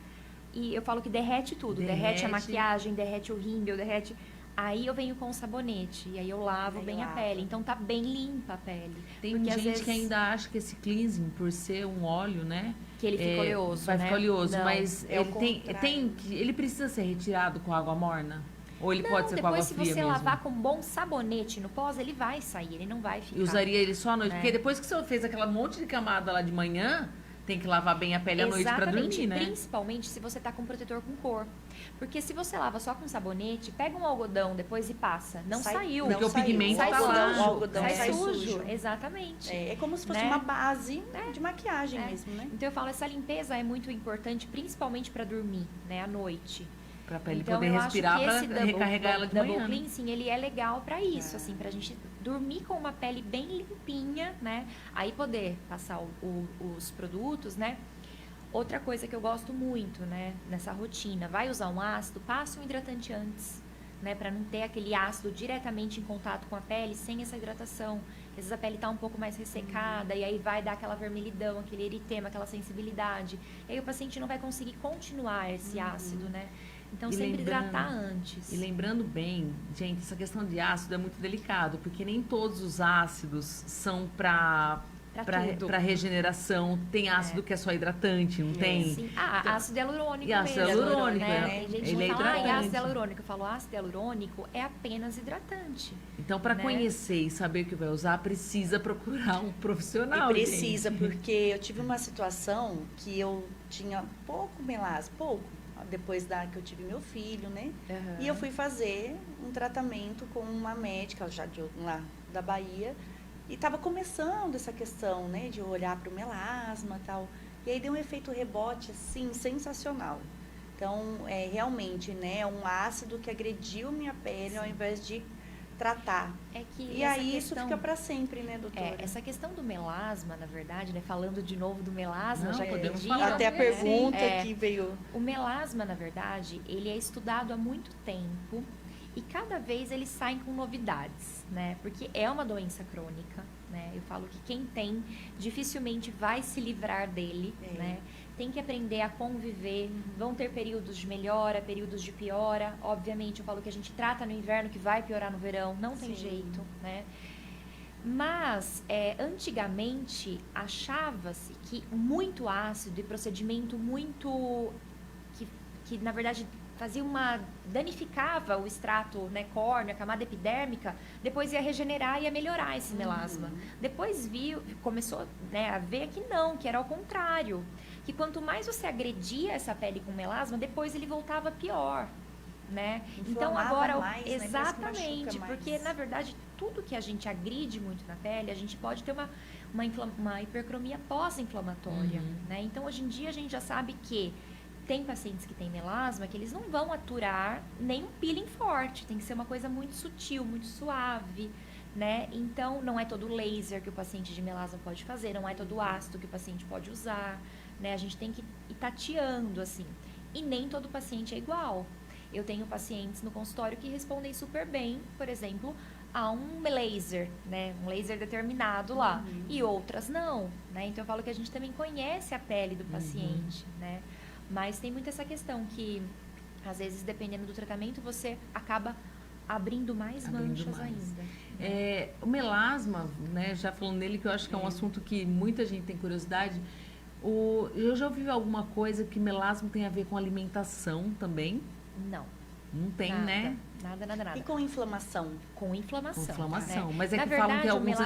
e eu falo que derrete tudo. Derrete a maquiagem, derrete o rímel, derrete... Aí eu venho com o sabonete e aí eu lavo bem a pele. Então tá bem limpa a pele. Tem gente que ainda acha que esse cleansing, por ser um óleo, né? Que ele fica oleoso, vai né? ficar oleoso, Não, mas ele precisa ser retirado com água morna? Ou ele pode ser com água fria mesmo? Depois, se você lavar com bom sabonete no pós, ele vai sair, ele não vai ficar. E usaria ele só à noite? Porque depois que você fez aquela monte de camada lá de manhã, tem que lavar bem a pele à noite para dormir, né? Principalmente se você tá com protetor com cor. Porque se você lava só com sabonete, pega um algodão depois e passa. Não saiu. Porque o pigmento sai tá lá. sujo. O algodão sai sujo. Exatamente. É como se fosse uma base de maquiagem mesmo, né? Então eu falo, essa limpeza é muito importante, principalmente para dormir, né, à noite. Pra pele Então, poder respirar, para recarregar ela de manhã. O double cleansing, ele é legal para isso, assim, pra gente dormir com uma pele bem limpinha, né? Aí poder passar os produtos, né? Outra coisa que eu gosto muito, né, nessa rotina, vai usar um ácido, passa um hidratante antes, né, para não ter aquele ácido diretamente em contato com a pele sem essa hidratação. Às vezes a pele tá um pouco mais ressecada e aí vai dar aquela vermelhidão, aquele eritema, aquela sensibilidade. E aí o paciente não vai conseguir continuar esse ácido, né? Então, sempre hidratar antes. E lembrando bem, gente, essa questão de ácido é muito delicado, porque nem todos os ácidos são para regeneração. Tem ácido que é só hidratante, não tem? Sim. Ácido hialurônico mesmo. Ácido hialurônico, né? Tem gente ele que fala, hidratante. ácido hialurônico. Eu falo, ácido hialurônico é apenas hidratante. Então, para conhecer e saber o que vai usar, precisa procurar um profissional. E precisa, porque eu tive uma situação que eu tinha pouco melasma, depois que eu tive meu filho, né? E eu fui fazer um tratamento com uma médica já lá da Bahia. E estava começando essa questão, né, de olhar para o melasma e tal. E aí deu um efeito rebote, assim, sensacional. Então, realmente, né, um ácido que agrediu minha pele ao invés de tratar. E aí isso fica para sempre, né, doutora? Essa questão do melasma, na verdade, né, falando de novo do melasma, já podemos falar. Até a pergunta que veio. O melasma, na verdade, ele é estudado há muito tempo. E cada vez eles saem com novidades, né? Porque é uma doença crônica, né? Eu falo que quem tem dificilmente vai se livrar dele, né? Tem que aprender a conviver. Vão ter períodos de melhora, períodos de piora. Obviamente, eu falo que a gente trata no inverno, que vai piorar no verão. Não tem jeito, né? Mas, antigamente, achava-se que muito ácido e procedimento muito... que na verdade, danificava o extrato, né, córneo, a camada epidérmica, depois ia regenerar e ia melhorar esse melasma. Depois começou, né, a ver que não, que era ao contrário. Que quanto mais você agredia essa pele com melasma, depois ele voltava pior. Né? Então agora mais, exatamente, né? porque na verdade tudo que a gente agride muito na pele, a gente pode ter uma hipercromia pós-inflamatória, né? Então hoje em dia a gente já sabe que tem pacientes que têm melasma que eles não vão aturar nem um peeling forte, tem que ser uma coisa muito sutil, muito suave, né? Então não é todo laser que o paciente de melasma pode fazer, não é todo ácido que o paciente pode usar, né? A gente tem que ir tateando assim, e nem todo paciente é igual. Eu tenho pacientes no consultório que respondem super bem, por exemplo, a um laser, né? Um laser determinado lá. E outras não, né? Então, eu falo que a gente também conhece a pele do paciente, né? Mas tem muito essa questão que, às vezes, dependendo do tratamento, você acaba abrindo mais manchas ainda. O melasma, né? Já falando nele, que eu acho que é um assunto que muita gente tem curiosidade. Eu já ouvi alguma coisa que melasma tem a ver com alimentação também? Não. Não tem, nada, né? Nada. E com inflamação? Com inflamação. Com inflamação. Né? Mas é Na que verdade, falam que alguns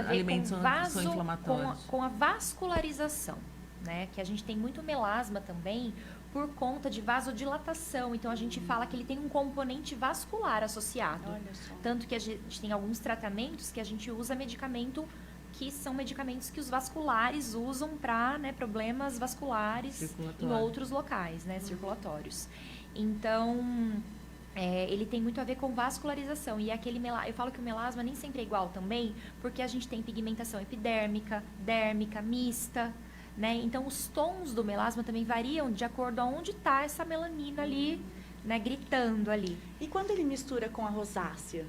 alimentos são inflamatórios. Com a vascularização, né? Que a gente tem muito melasma também por conta de vasodilatação. Então, a gente fala que ele tem um componente vascular associado. Olha só. Tanto que a gente tem alguns tratamentos que a gente usa medicamento que são medicamentos que os vasculares usam para, né, problemas vasculares em outros locais, né, circulatórios. Então, ele tem muito a ver com vascularização. E eu falo que o melasma nem sempre é igual também, porque a gente tem pigmentação epidérmica, dérmica, mista, né? Então, os tons do melasma também variam de acordo a onde está essa melanina ali, né, gritando ali. E quando ele mistura com a rosácea?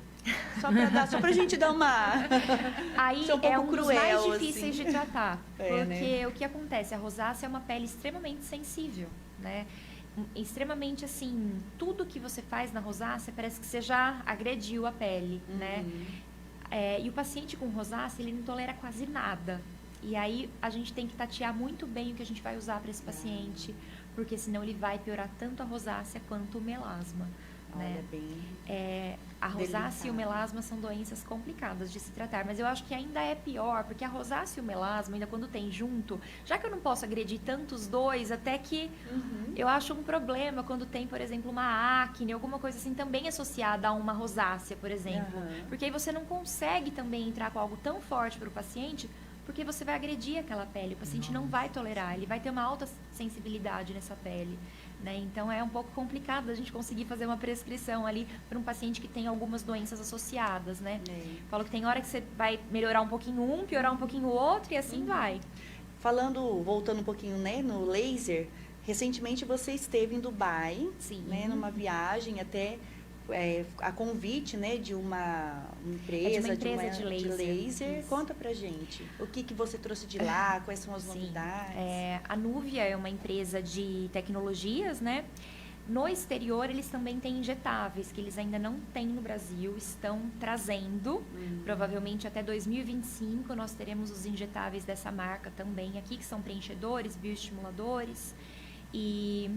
Só pra gente dar uma... Aí é um dos mais difíceis assim de tratar. Porque né? o que acontece? A rosácea é uma pele extremamente sensível, né? Extremamente, assim, tudo que você faz na rosácea parece que você já agrediu a pele, né? E o paciente com rosácea, ele não tolera quase nada. E aí, a gente tem que tatear muito bem o que a gente vai usar para esse paciente, porque senão ele vai piorar tanto a rosácea quanto o melasma. Né? A rosácea e o melasma são doenças complicadas de se tratar, mas eu acho que ainda é pior, porque a rosácea e o melasma, ainda quando tem junto, já que eu não posso agredir tanto os dois, até que eu acho um problema quando tem, por exemplo, uma acne, alguma coisa assim, também associada a uma rosácea, por exemplo. Porque aí você não consegue também entrar com algo tão forte para o paciente, porque você vai agredir aquela pele, o paciente não vai tolerar, ele vai ter uma alta sensibilidade nessa pele. Né? Então, é um pouco complicado a gente conseguir fazer uma prescrição ali para um paciente que tem algumas doenças associadas, né? Falo que tem hora que você vai melhorar um pouquinho um, piorar um pouquinho o outro e assim vai. Voltando um pouquinho, né, no laser, recentemente você esteve em Dubai, né, numa viagem até a convite, né, de uma empresa, de laser. Conta pra gente, o que você trouxe de lá, quais são as novidades? A Núvia é uma empresa de tecnologias, né? No exterior, eles também têm injetáveis, que eles ainda não têm no Brasil, estão trazendo. Provavelmente até 2025 nós teremos os injetáveis dessa marca também aqui, que são preenchedores, bioestimuladores. E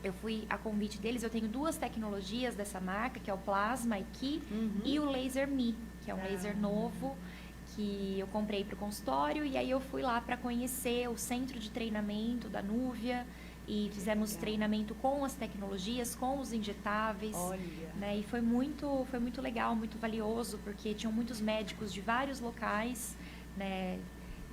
eu fui a convite deles, eu tenho 2 tecnologias dessa marca, que é o Plasma Ki e o Laser Me, que é um laser novo que eu comprei para o consultório. E aí eu fui lá para conhecer o centro de treinamento da Núvia e fizemos treinamento com as tecnologias, com os injetáveis. Né? E foi muito legal, muito valioso, porque tinham muitos médicos de vários locais, né,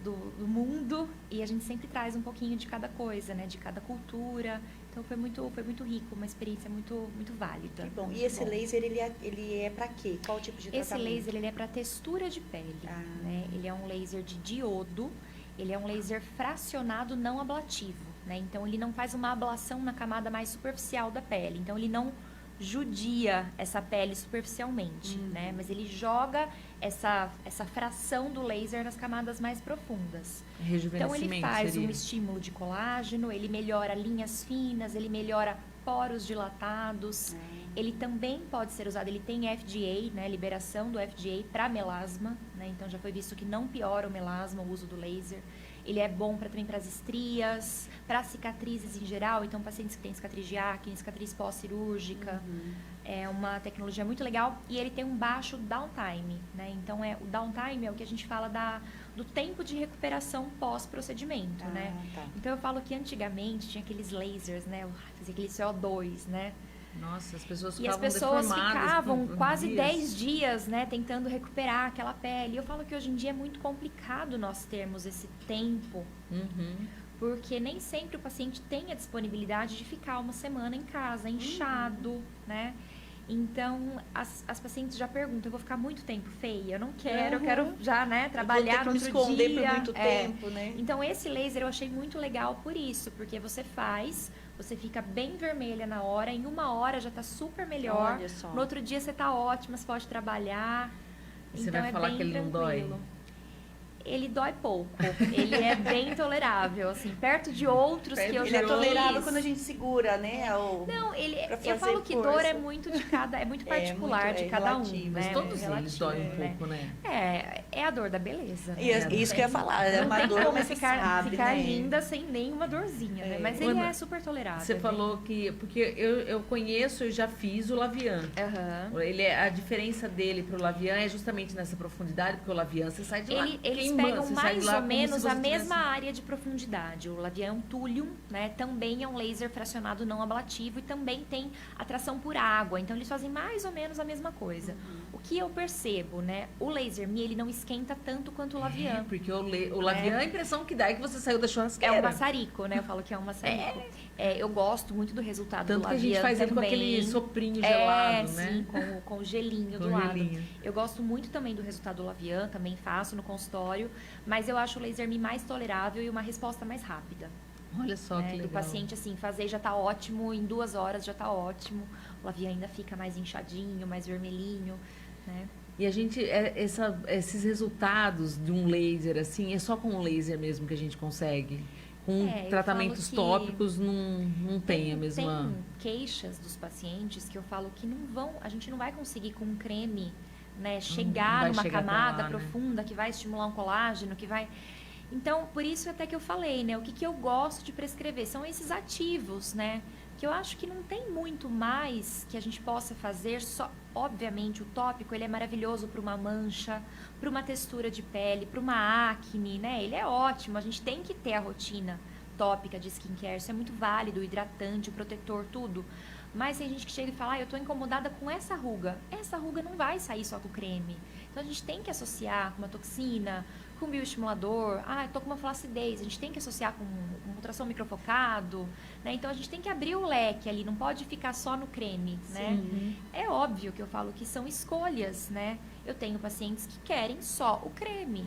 do mundo, e a gente sempre traz um pouquinho de cada coisa, né, de cada cultura. Então foi muito rico, uma experiência muito válida. Que bom. E esse laser, ele é para quê? Qual tipo de tratamento? Esse laser, ele é para textura de pele, né? Ele é um laser de diodo, ele é um laser fracionado não ablativo, né? Então ele não faz uma ablação na camada mais superficial da pele. Então ele não judia essa pele superficialmente, né? Mas ele joga essa fração do laser nas camadas mais profundas. Então ele faz um estímulo de colágeno, ele melhora linhas finas, ele melhora poros dilatados. Ele também pode ser usado, ele tem FDA, né, liberação do FDA para melasma, né, então já foi visto que não piora o melasma o uso do laser. Ele é bom também para as estrias, para cicatrizes em geral, então pacientes que têm cicatriz de acne, cicatriz pós-cirúrgica. É uma tecnologia muito legal e ele tem um baixo downtime, né? Então, o downtime é o que a gente fala do tempo de recuperação pós-procedimento, né? Tá. Então, eu falo que antigamente tinha aqueles lasers, né? Fazia aquele CO2, né? Nossa, as pessoas ficavam deformadas. E as pessoas ficavam quase 10 dias, né? Tentando recuperar aquela pele. E eu falo que hoje em dia é muito complicado nós termos esse tempo. Porque nem sempre o paciente tem a disponibilidade de ficar uma semana em casa, inchado, né? Então, as pacientes já perguntam, eu vou ficar muito tempo feia? Eu não quero, eu quero já, né, trabalhar no outro dia. Vou ter que me esconder por muito tempo, né? Então, esse laser eu achei muito legal por isso, porque você fica bem vermelha na hora, em 1 hora já tá super melhor. Olha só. No outro dia você tá ótima, você pode trabalhar. Você então, vai falar bem que ele tranquilo. não dói? Ele dói pouco. Ele é bem tolerável, assim, perto de outros que eu já fiz. Ele é tolerável quando a gente segura, né? Não, eu falo que dor é muito particular de cada um, né? Mas todos eles doem um pouco, né? É a dor da beleza. Né? Isso que eu ia falar, é uma dor, mas ficar linda sem nenhuma dorzinha, né? Mas ele é super tolerável. Você falou que... Porque eu conheço, eu já fiz o Lavian. A diferença dele pro Lavian é justamente nessa profundidade, porque o Lavian você sai de lá. Eles pegam mais ou menos a mesma área de profundidade. O Lavian é um thulium, né? Também é um laser fracionado não ablativo e também tem atração por água. Então, eles fazem mais ou menos a mesma coisa. O que eu percebo, né? O Laser Me, ele não esquenta tanto quanto o Lavian. Porque o Lavian, a impressão que dá é que você saiu da churrasqueira. É um maçarico, né? Eu falo que é um maçarico. Eu gosto muito do resultado tanto do Lavian. Tanto que a gente faz ele com aquele soprinho gelado, né? Sim, com o gelinho do lado. Eu gosto muito também do resultado do Lavian, também faço no consultório. Mas eu acho o Laser Me mais tolerável e uma resposta mais rápida. Olha só que legal. Do paciente, assim, fazer já tá ótimo, em 2 horas já tá ótimo. O Lavian ainda fica mais inchadinho, mais vermelhinho, né? E a gente, esses resultados de um laser, assim, é só com o laser mesmo que a gente consegue? Com tratamentos tópicos não tem a mesma... Tem queixas dos pacientes que eu falo que a gente não vai conseguir com um creme, né, chegar numa camada profunda, né? Que vai estimular um colágeno, que vai... Então, por isso até que eu falei, né? O que eu gosto de prescrever são esses ativos, né? Que eu acho que não tem muito mais que a gente possa fazer. Só, obviamente, o tópico, ele é maravilhoso para uma mancha, para uma textura de pele, para uma acne, né? Ele é ótimo, a gente tem que ter a rotina tópica de skincare. Isso é muito válido, o hidratante, o protetor, tudo. Mas tem gente que chega e fala, eu tô incomodada com essa ruga. Essa ruga não vai sair só com creme. Então, a gente tem que associar com uma toxina, com um bioestimulador. Eu tô com uma flacidez. A gente tem que associar com um ultrassom microfocado, né? Então, a gente tem que abrir o leque ali. Não pode ficar só no creme, né? É óbvio que eu falo que são escolhas, né? Eu tenho pacientes que querem só o creme.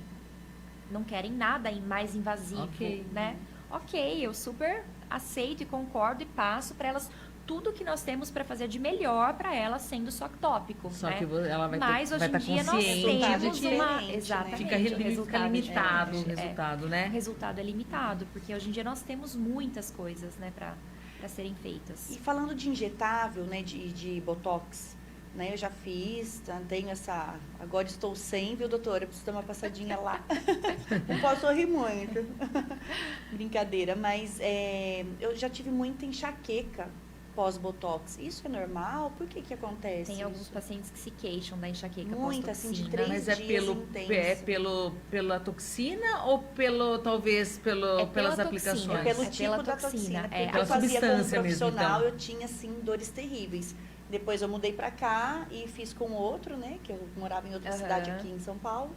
Não querem nada mais invasivo, né? Ok, eu super aceito e concordo e passo para elas tudo que nós temos para fazer de melhor para ela, sendo só tópico. Só né? que ela vai Mas hoje em dia nós temos exatamente, fica limitado o resultado, né? O resultado é limitado, porque hoje em dia nós temos muitas coisas, né, para serem feitas. E falando de injetável, né, de botox, né, eu já fiz, tenho essa... Agora estou sem, viu, doutora? Eu preciso dar uma passadinha lá. Não posso rir muito. Brincadeira, mas eu já tive muita enxaqueca pós-botox. Isso é normal? Por que acontece? Tem alguns pacientes que se queixam da enxaqueca muita, assim, de 3 Mas dias pela toxina ou talvez pelas aplicações? É pelo tipo da toxina. Porque eu fazia como profissional, eu tinha, assim, dores terríveis. Depois eu mudei pra cá e fiz com outro, né? Que eu morava em outra cidade aqui em São Paulo.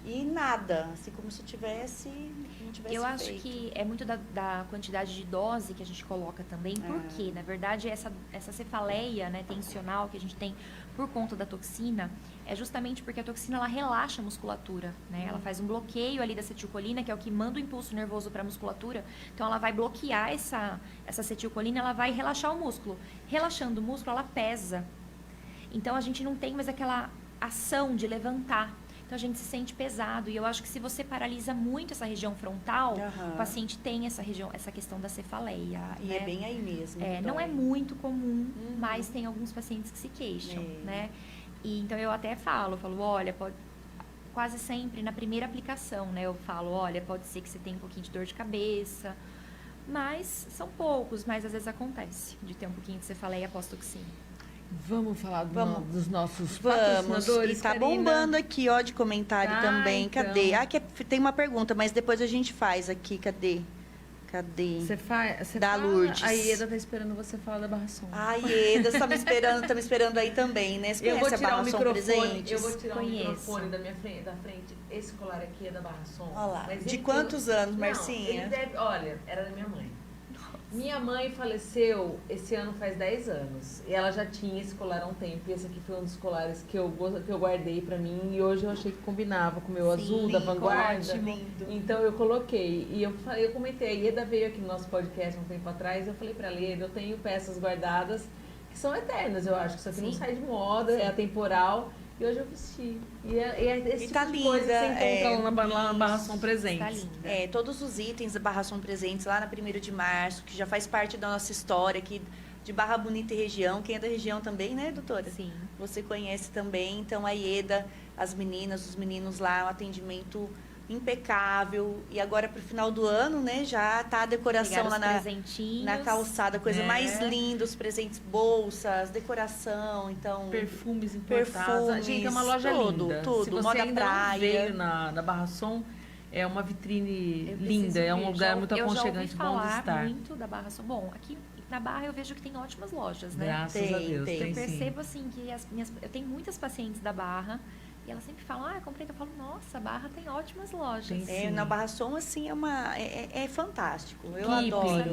E nada, assim como se não tivesse eu acho feito. Que é muito da quantidade de dose que a gente coloca também, porque, na verdade, essa cefaleia, né, tensional que a gente tem por conta da toxina, é justamente porque a toxina, ela relaxa a musculatura, né? Ela faz um bloqueio ali da acetilcolina, que é o que manda o impulso nervoso para a musculatura. Então, ela vai bloquear essa acetilcolina, ela vai relaxar o músculo. Relaxando o músculo, ela pesa. Então, a gente não tem mais aquela ação de levantar. Então, a gente se sente pesado. E eu acho que se você paralisa muito essa região frontal, o paciente tem essa questão da cefaleia. E é bem aí mesmo. Não é muito comum, mas tem alguns pacientes que se queixam, né? E, então, eu até falo, olha, quase sempre na primeira aplicação, né? Eu falo, olha, pode ser que você tenha um pouquinho de dor de cabeça, mas são poucos, mas às vezes acontece de ter um pouquinho de cefaleia pós-toxina. Vamos falar dos nossos patrocinadores, e tá bombando aqui, ó, de comentário também. Então. Cadê? Tem uma pergunta, mas depois a gente faz aqui. Cadê? Você da Lourdes. A Ieda tá esperando você falar da Barra Som. A Ieda tá me esperando aí também, né? Você conhece a Barra Som Presentes? Eu vou tirar o microfone da frente. Esse colar aqui é da Barra Som. Olha lá. De quantos anos, Marcinha? Olha, era da minha mãe. Minha mãe faleceu esse ano faz 10 anos. E ela já tinha esse colar há um tempo. E esse aqui foi um dos colares que eu guardei pra mim. E hoje eu achei que combinava com o meu azul da Vanguarda. Lindo. Então eu coloquei. E eu comentei. A Ieda veio aqui no nosso podcast um tempo atrás. Eu falei pra ela, Ieda, eu tenho peças guardadas que são eternas, eu acho. Isso aqui não sai de moda, é atemporal. E hoje eu vesti. E esse tá tipo de coisa que você encontra lá na Barra Som Tá Presentes. linda. Todos os itens da Barra Som Presentes lá na 1º de março, que já faz parte da nossa história aqui de Barra Bonita e região. Quem é da região também, né, doutora? Sim. Você conhece também. Então, a Ieda, as meninas, os meninos lá, um atendimento impecável. E agora, para o final do ano, né, já tá a decoração lá na calçada. Coisa mais linda, os presentes, bolsas, decoração, então... Perfumes importados. Gente, é uma loja linda. Se você ainda não veio na Barra Som, é uma vitrine linda, é um lugar muito aconchegante, bom de estar. Eu já ouvi falar muito da Barra Som. Bom, aqui na Barra eu vejo que tem ótimas lojas, né? Graças a Deus, tem Eu percebo, assim, que eu tenho muitas pacientes da Barra. E elas sempre falam, eu comprei. Eu falo, nossa, a Barra tem ótimas lojas. Na Barra Som, assim, é fantástico. Eu Keeping, adoro.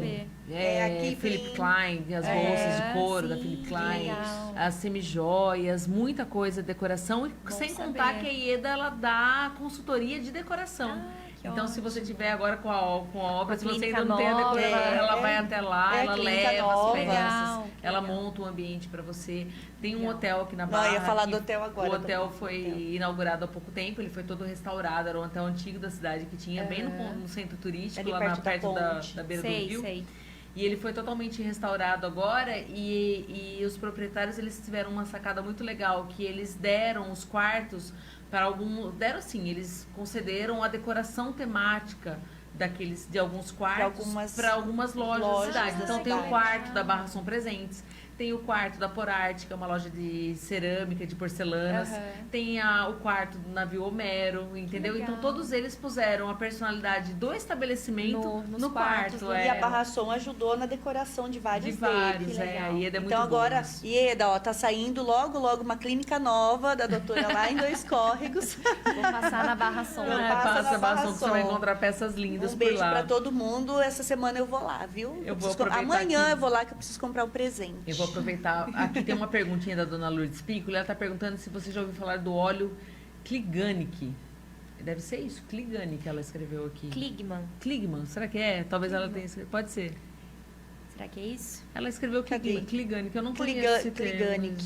Aqui Philip Klein, as bolsas de couro da Philip Klein, as semijoias, muita coisa, decoração. E sem contar que a Ieda, ela dá consultoria de decoração. Então, se você tiver agora com a obra, se você ainda não tem a decoração, ela vai até lá, ela leva as peças, ela monta um ambiente para você. Tem um hotel aqui na Barra. Eu ia falar do hotel agora. O hotel foi inaugurado há pouco tempo, ele foi todo restaurado, era um hotel antigo da cidade que tinha, bem no centro turístico, lá perto da beira do rio. Sei. E ele foi totalmente restaurado agora e os proprietários, eles tiveram uma sacada muito legal, que eles deram os quartos para eles concederam a decoração temática de alguns quartos para algumas lojas da cidade. Então tem o quarto da Barra Som Presentes, tem o quarto da Porarte, que é uma loja de cerâmica, de porcelanas. Tem o quarto do navio Homero, entendeu? Então todos eles puseram a personalidade do estabelecimento no quarto. E a Barra Som ajudou na decoração de vários deles. A Ieda é muito então agora, bom. Ieda, tá saindo logo uma clínica nova da doutora lá em Dois Córregos. Vou passar na Barra Som. Passa na Barra Som, que você vai encontrar peças lindas por lá. Um beijo pra todo mundo. mundo. Essa semana eu vou lá, viu? Amanhã eu vou lá que eu preciso comprar um presente. Eu vou aproveitar. Aqui tem uma perguntinha da dona Lourdes Piccoli. Ela está perguntando se você já ouviu falar do óleo Kliganic. Deve ser isso, Kliganic, ela escreveu aqui. Kligman, será que é? Talvez ela tenha escrito. Pode ser. Será que é isso? Ela escreveu Kliganic, eu não conheço esse termo.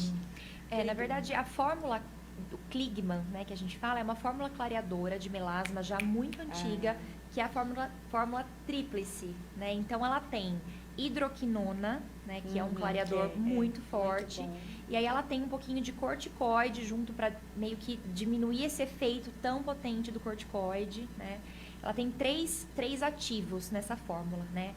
Na verdade, a fórmula do Kligman, né, que a gente fala, é uma fórmula clareadora de melasma já muito antiga, que é a fórmula tríplice, né? Então, ela tem hidroquinona, né, que é um clareador muito forte. Muito e aí ela tem um pouquinho de corticoide junto para meio que diminuir esse efeito tão potente do corticoide, né? Ela tem três ativos nessa fórmula, né?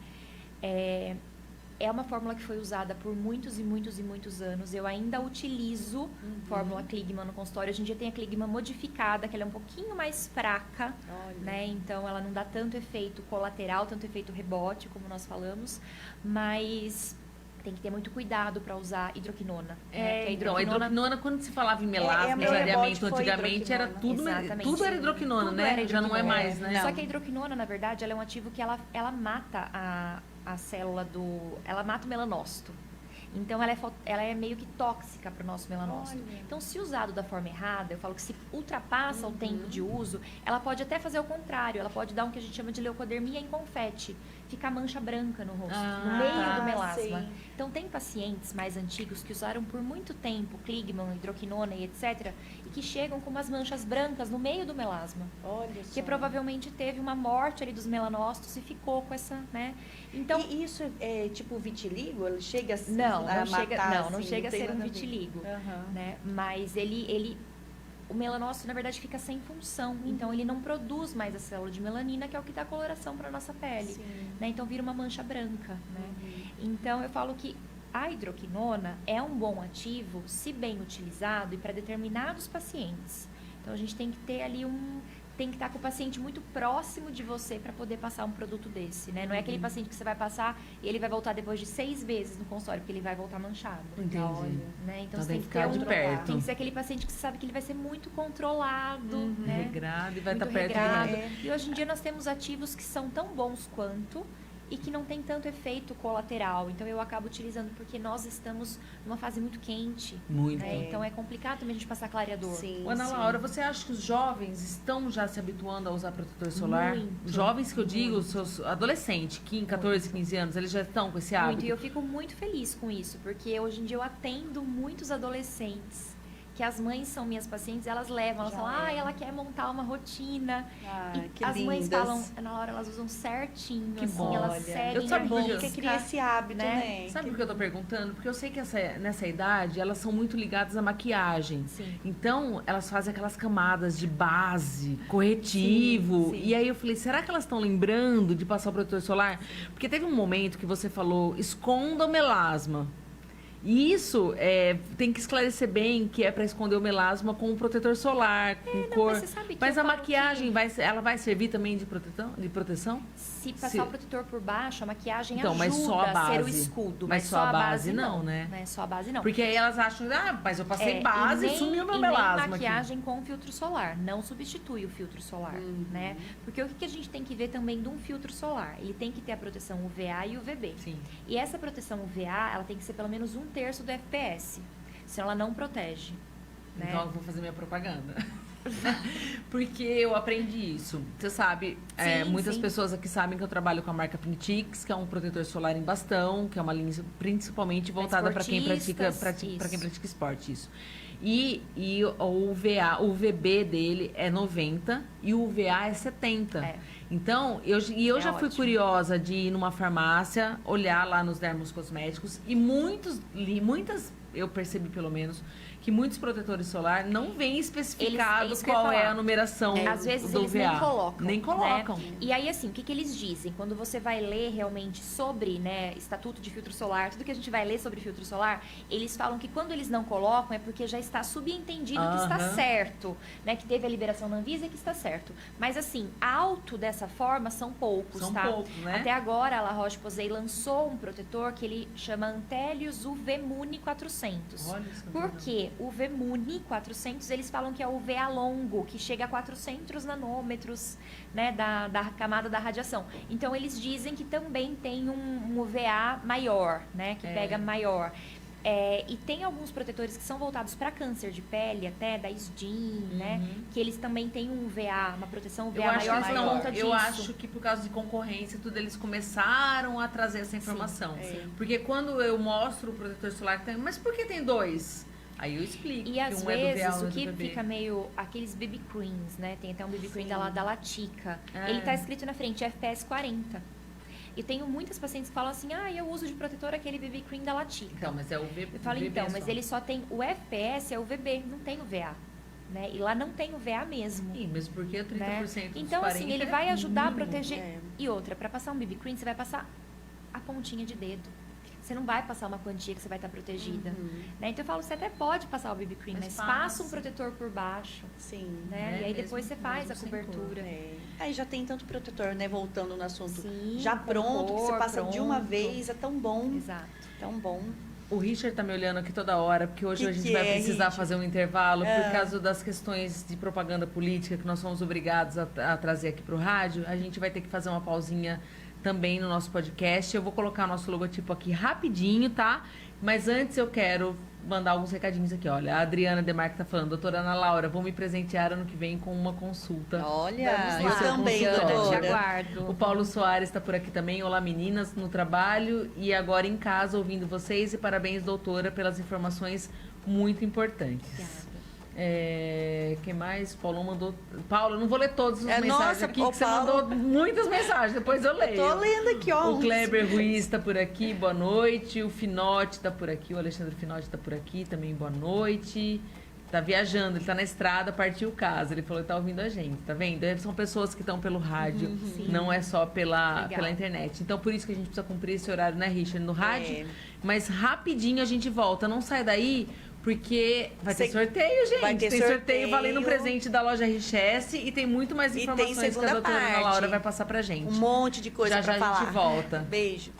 É uma fórmula que foi usada por muitos e muitos e muitos anos. Eu ainda utilizo fórmula Kligman no consultório. Hoje em dia tem a Kligman modificada, que ela é um pouquinho mais fraca, né? Então, ela não dá tanto efeito colateral, tanto efeito rebote, como nós falamos. Mas tem que ter muito cuidado para usar hidroquinona. A hidroquinona, quando se falava em melasma, clareamento, antigamente era tudo era hidroquinona, tudo, né? Já não é mais, né? Só que a hidroquinona, na verdade, ela é um ativo que ela mata a célula ela mata o melanócito. Então, ela é meio que tóxica para o nosso melanócito. Então, se usado da forma errada, eu falo que se ultrapassa o tempo de uso, ela pode até fazer o contrário. Ela pode dar um que a gente chama de leucodermia em confete, fica mancha branca no rosto, no meio do melasma. Sim. Então, tem pacientes mais antigos que usaram por muito tempo Kligman, hidroquinona e etc. E que chegam com umas manchas brancas no meio do melasma. Olha só. Que provavelmente teve uma morte ali dos melanócitos e ficou com essa, né? Então, e isso é tipo vitiligo? Ele chega assim, não chega a ser um vitiligo. Né? Mas o melanócito, na verdade, fica sem função. Então, ele não produz mais a célula de melanina, que é o que dá coloração para a nossa pele. Né? Então, vira uma mancha branca. Né? Então, eu falo que a hidroquinona é um bom ativo, se bem utilizado, e para determinados pacientes. Então, a gente tem que ter ali tem que estar com o paciente muito próximo de você para poder passar um produto desse, né? Não é aquele paciente que você vai passar e ele vai voltar depois de 6 vezes no consultório, porque ele vai voltar manchado. Entendi. Né? Então, você tem que ficar de perto. Tem que ser aquele paciente que você sabe que ele vai ser muito controlado, né? Regrado, e vai muito estar perto E hoje em dia nós temos ativos que são tão bons quanto e que não tem tanto efeito colateral. Então, eu acabo utilizando porque nós estamos numa fase muito quente. Muito. Né? Então, é complicado também a gente passar clareador. Sim, Ana Laura, você acha que os jovens estão já se habituando a usar protetor solar? Muito. Jovens que eu digo, seus adolescentes, 14, 15 anos, eles já estão com esse hábito? Muito, e eu fico muito feliz com isso, porque hoje em dia eu atendo muitos adolescentes que as mães são minhas pacientes, elas levam, elas falam, ela quer montar uma rotina. E que as mães lindas. falam, na hora elas usam certinho, que assim, bom. elas seguem. Eu sabe porque cria esse hábito, né? Sabe por que eu tô perguntando? Porque eu sei que nessa idade, elas são muito ligadas à maquiagem. Sim. Então, elas fazem aquelas camadas de base, corretivo. Sim. E aí eu falei, será que elas estão lembrando de passar o protetor solar? Porque teve um momento que você falou, esconda o melasma. E isso tem que esclarecer bem que é para esconder o melasma com um protetor solar, com cor. Mas, você sabe que mas a maquiagem ela vai servir também de proteção? Se passar o protetor por baixo, a maquiagem então, ajuda mas só a base. A ser o escudo. Mas só a base não, né? Não é só a base não. Porque aí elas acham, mas eu passei base e sumiu meu melasma. Nem maquiagem com filtro solar. Não substitui o filtro solar, né? Porque o que a gente tem que ver também de um filtro solar? Ele tem que ter a proteção UVA e UVB. Sim. E essa proteção UVA, ela tem que ser pelo menos 1/3 do FPS. Senão ela não protege. Né? Então eu vou fazer minha propaganda. Porque eu aprendi isso. Você sabe, muitas pessoas aqui sabem que eu trabalho com a marca Pintix, que é um protetor solar em bastão, que é uma linha principalmente voltada para quem pratica esporte. Isso. E o UVB dele é 90 e o UVA é 70. Então, eu já fui curiosa de ir numa farmácia, olhar lá nos dermocosméticos e muitas, eu percebi pelo menos, que muitos protetores solar não vêm especificado qual é a numeração às vezes do eles UVA. Nem colocam. Né? E aí, assim, o que eles dizem? Quando você vai ler realmente sobre, né, estatuto de filtro solar, tudo que a gente vai ler sobre filtro solar, eles falam que quando eles não colocam é porque já está subentendido que está certo, né? Que teve a liberação na Anvisa e que está certo. Mas, assim, alto dessa forma são poucos, são tá? poucos, né? Até agora, a La Roche-Posay lançou um protetor que ele chama Antelius UV-Muni 400. Olha isso. Por quê? O UV-Muni 400, eles falam que é o UVA longo, que chega a 400 nanômetros, né, da camada da radiação. Então, eles dizem que também tem um UVA maior, né, que pega maior. E tem alguns protetores que são voltados para câncer de pele, até da SDIN, né? Que eles também têm um UVA, uma proteção UVA maior por conta disso. Eu acho que por causa de concorrência, tudo, eles começaram a trazer essa informação. Sim. Porque quando eu mostro o protetor solar, mas por que tem 2? Aí eu explico. E às vezes o que fica meio... Aqueles BB Creams, né? Tem até um BB Cream da Latica. Ele tá escrito na frente, FPS 40. E tenho muitas pacientes que falam assim, eu uso de protetor aquele BB Cream da Latica. Então, mas é o VB. Eu falo, mas ele só tem... O FPS é o VB, não tem o VA. Né? E lá não tem o VA mesmo. Sim, mesmo porque 30% né? dos Então, 40 assim, ele vai ajudar a proteger. E outra, para passar um BB Cream, você vai passar a pontinha de dedo. Você não vai passar uma quantia que você vai estar protegida. Né? Então eu falo, você até pode passar o BB Cream, mas passa um protetor por baixo. Sim. Né? E aí depois você faz a cobertura. Aí já tem tanto protetor, né? Voltando no assunto. Sim, já pronto, que você passa de uma vez, é tão bom. Exato. Tão bom. O Richard tá me olhando aqui toda hora, porque hoje a gente vai precisar fazer um intervalo por causa das questões de propaganda política que nós fomos obrigados a trazer aqui pro rádio. A gente vai ter que fazer uma pausinha também no nosso podcast. Eu vou colocar o nosso logotipo aqui rapidinho, tá? Mas antes eu quero mandar alguns recadinhos aqui. Olha, a Adriana Demarque tá falando, doutora Ana Laura, vou me presentear ano que vem com uma consulta. Olha, eu também, doutora. Te aguardo. O Paulo Soares está por aqui também. Olá, meninas, no trabalho e agora em casa ouvindo vocês. E parabéns, doutora, pelas informações muito importantes. Obrigada. Quem mais? Paulo mandou. Paulo, eu não vou ler todas as mensagens nossa, aqui, que você Paulo... mandou muitas mensagens, depois eu leio. Eu tô lendo aqui, ó. O Kleber Ruiz está por aqui, boa noite. O Finote está por aqui, o Alexandre Finote está por aqui também, boa noite. Tá viajando, ele tá na estrada, partiu casa. Ele falou que tá ouvindo a gente, tá vendo? São pessoas que estão pelo rádio, não é só pela internet. Então, por isso que a gente precisa cumprir esse horário, né, Richard? No rádio. Mas rapidinho a gente volta. Não sai daí, porque vai ter sorteio, gente. Vai ter tem sorteio valendo um presente da loja RX e tem muito mais informações que a doutora Ana Laura vai passar pra gente. Um monte de coisa pra falar. Já a gente volta. Beijo.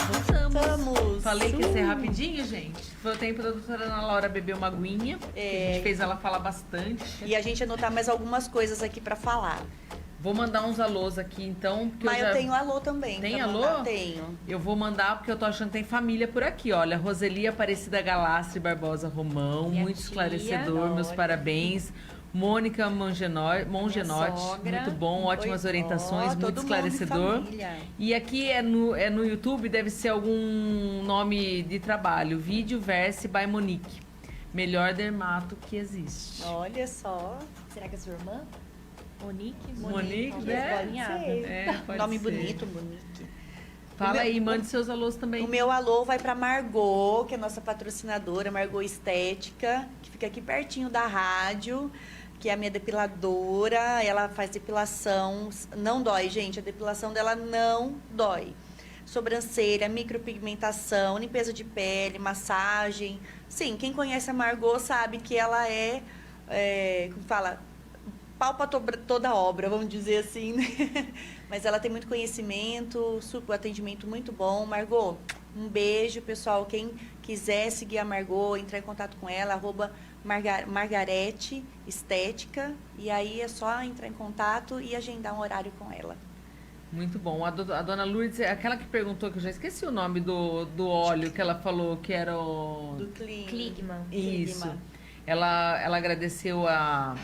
Voltamos. Falei que ia ser rapidinho, gente. Foi o tempo da doutora Ana Laura beber uma aguinha. A gente fez ela falar bastante. E a gente anotar mais algumas coisas aqui pra falar. Vou mandar uns alôs aqui, então. Mas eu tenho alô também. Tem alô? Tenho. Eu vou mandar, porque eu tô achando que tem família por aqui. Olha, Roseli Aparecida Galastre Barbosa Romão. Muito esclarecedor, meus parabéns. Mônica Mongenotti, muito bom, ótimas orientações, muito esclarecedor. E aqui é no YouTube, deve ser algum nome de trabalho. Vídeo Verse by Monique. Melhor dermato que existe. Olha só. Será que é sua irmã? Monique, né? Pode nome ser. Bonito, Monique. Fala aí, mande seus alôs também. O meu alô vai para Margot, que é nossa patrocinadora, Margot Estética, que fica aqui pertinho da rádio, que é a minha depiladora. Ela faz depilação, não dói, gente, a depilação dela não dói. Sobrancelha, micropigmentação, limpeza de pele, massagem, Sim, quem conhece a Margot sabe que ela como fala, pau para toda obra, vamos dizer assim, né? Mas ela tem muito conhecimento, atendimento muito bom. Margot, um beijo, pessoal. Quem quiser seguir a Margot, entrar em contato com ela, @Margarete Estética. E aí é só entrar em contato e agendar um horário com ela. Muito bom. A dona Lourdes, aquela que perguntou, que eu já esqueci o nome do óleo, que ela falou que era o... Do Kligman. Isso. Ela agradeceu a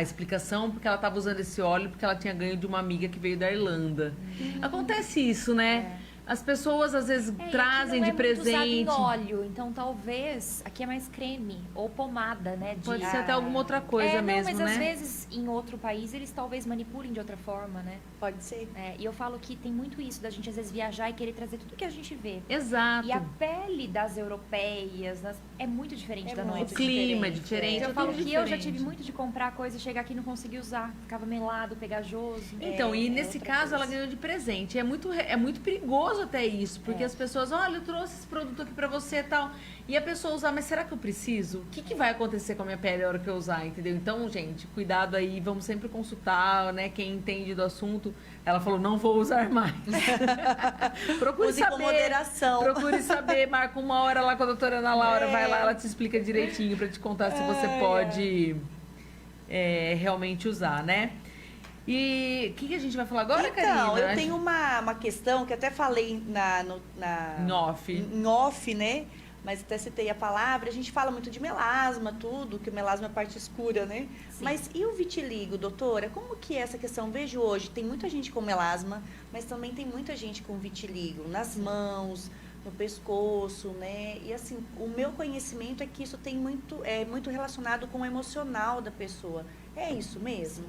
explicação, porque ela estava usando esse óleo porque ela tinha ganho de uma amiga que veio da Irlanda. Acontece isso, né? As pessoas às vezes trazem de presente. Muito usado em óleo, então talvez aqui é mais creme ou pomada, né? Pode ser até alguma outra coisa mesmo, mas né? às vezes em outro país eles talvez manipulem de outra forma, né? Pode ser. E eu falo que tem muito isso da gente às vezes viajar e querer trazer tudo que a gente vê. Exato. E a pele das europeias é muito diferente da nossa. O clima é diferente. Eu falo que eu já tive muito de comprar coisa, chegar aqui e não conseguir usar, ficava melado, pegajoso. Então, e nesse caso ela ganhou de presente. É muito perigoso até isso, porque as pessoas, olha, eu trouxe esse produto aqui pra você e tal. E a pessoa usar, mas será que eu preciso? O que vai acontecer com a minha pele na hora que eu usar, entendeu? Então, gente, cuidado aí, vamos sempre consultar, né, quem entende do assunto. Ela falou, não vou usar mais. Procure Use saber. com moderação. Procure saber, marca uma hora lá com a doutora Ana Laura, vai lá, ela te explica direitinho pra te contar se você pode realmente usar, né? E o que a gente vai falar agora, Karina? Então, eu tenho uma questão que até falei em off, né? Mas até citei a palavra. A gente fala muito de melasma, tudo, que o melasma é a parte escura, né? Sim. Mas e o vitiligo, doutora? Como que é essa questão? Vejo hoje, tem muita gente com melasma, mas também tem muita gente com vitiligo nas mãos, no pescoço, né? E assim, o meu conhecimento é que isso tem muito relacionado com o emocional da pessoa. É isso mesmo?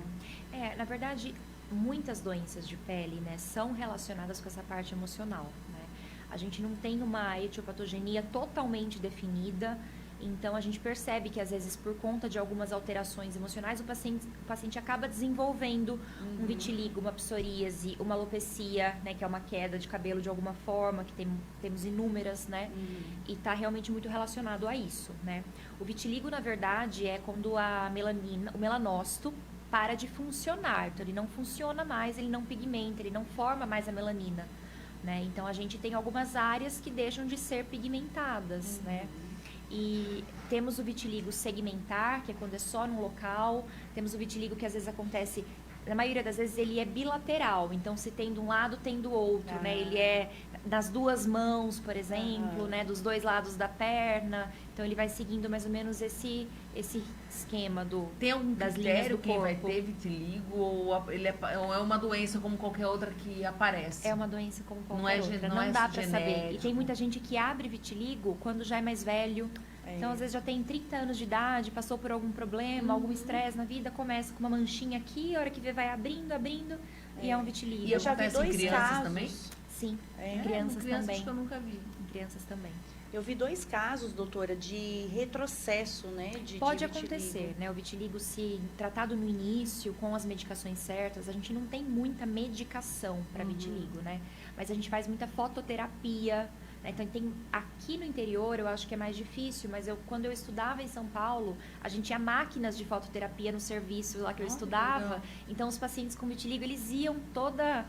Na verdade, muitas doenças de pele, né, são relacionadas com essa parte emocional, né? A gente não tem uma etiopatogenia totalmente definida, então a gente percebe que às vezes por conta de algumas alterações emocionais o paciente acaba desenvolvendo um vitiligo, uma psoríase, uma alopecia, né, que é uma queda de cabelo de alguma forma, que temos inúmeras, né? E está realmente muito relacionado a isso, né? O vitiligo, na verdade, é quando o melanócito para de funcionar, então ele não funciona mais, ele não pigmenta, ele não forma mais a melanina, né? Então a gente tem algumas áreas que deixam de ser pigmentadas, né? E temos o vitiligo segmentar, que é quando é só num local, temos o vitiligo que às vezes acontece, na maioria das vezes ele é bilateral, então se tem de um lado, tem do outro, né? Ele é das duas mãos, por exemplo, né? Dos dois lados da perna, então ele vai seguindo mais ou menos esse esquema tem algum das linhas critério do quem corpo. vai ter vitiligo ou ele é uma doença como qualquer outra que aparece? É uma doença como qualquer não é, outra, não dá genético. pra saber. E tem muita gente que abre vitiligo quando já é mais velho. Então, às vezes, já tem 30 anos de idade, passou por algum problema, algum estresse na vida, começa com uma manchinha aqui, a hora que vê vai abrindo, e é um vitiligo. E eu já vi acontece em crianças casos também? Sim, em crianças também. Acho que eu nunca vi. Em crianças também. Eu vi 2 casos, doutora, de retrocesso, né? Pode de acontecer, né? O vitiligo, se tratado no início, com as medicações certas, a gente não tem muita medicação para vitiligo, né? Mas a gente faz muita fototerapia, né? Então, aqui no interior, eu acho que é mais difícil, mas quando eu estudava em São Paulo, a gente tinha máquinas de fototerapia no serviço lá que eu estudava. Legal. Então, os pacientes com vitiligo, eles iam toda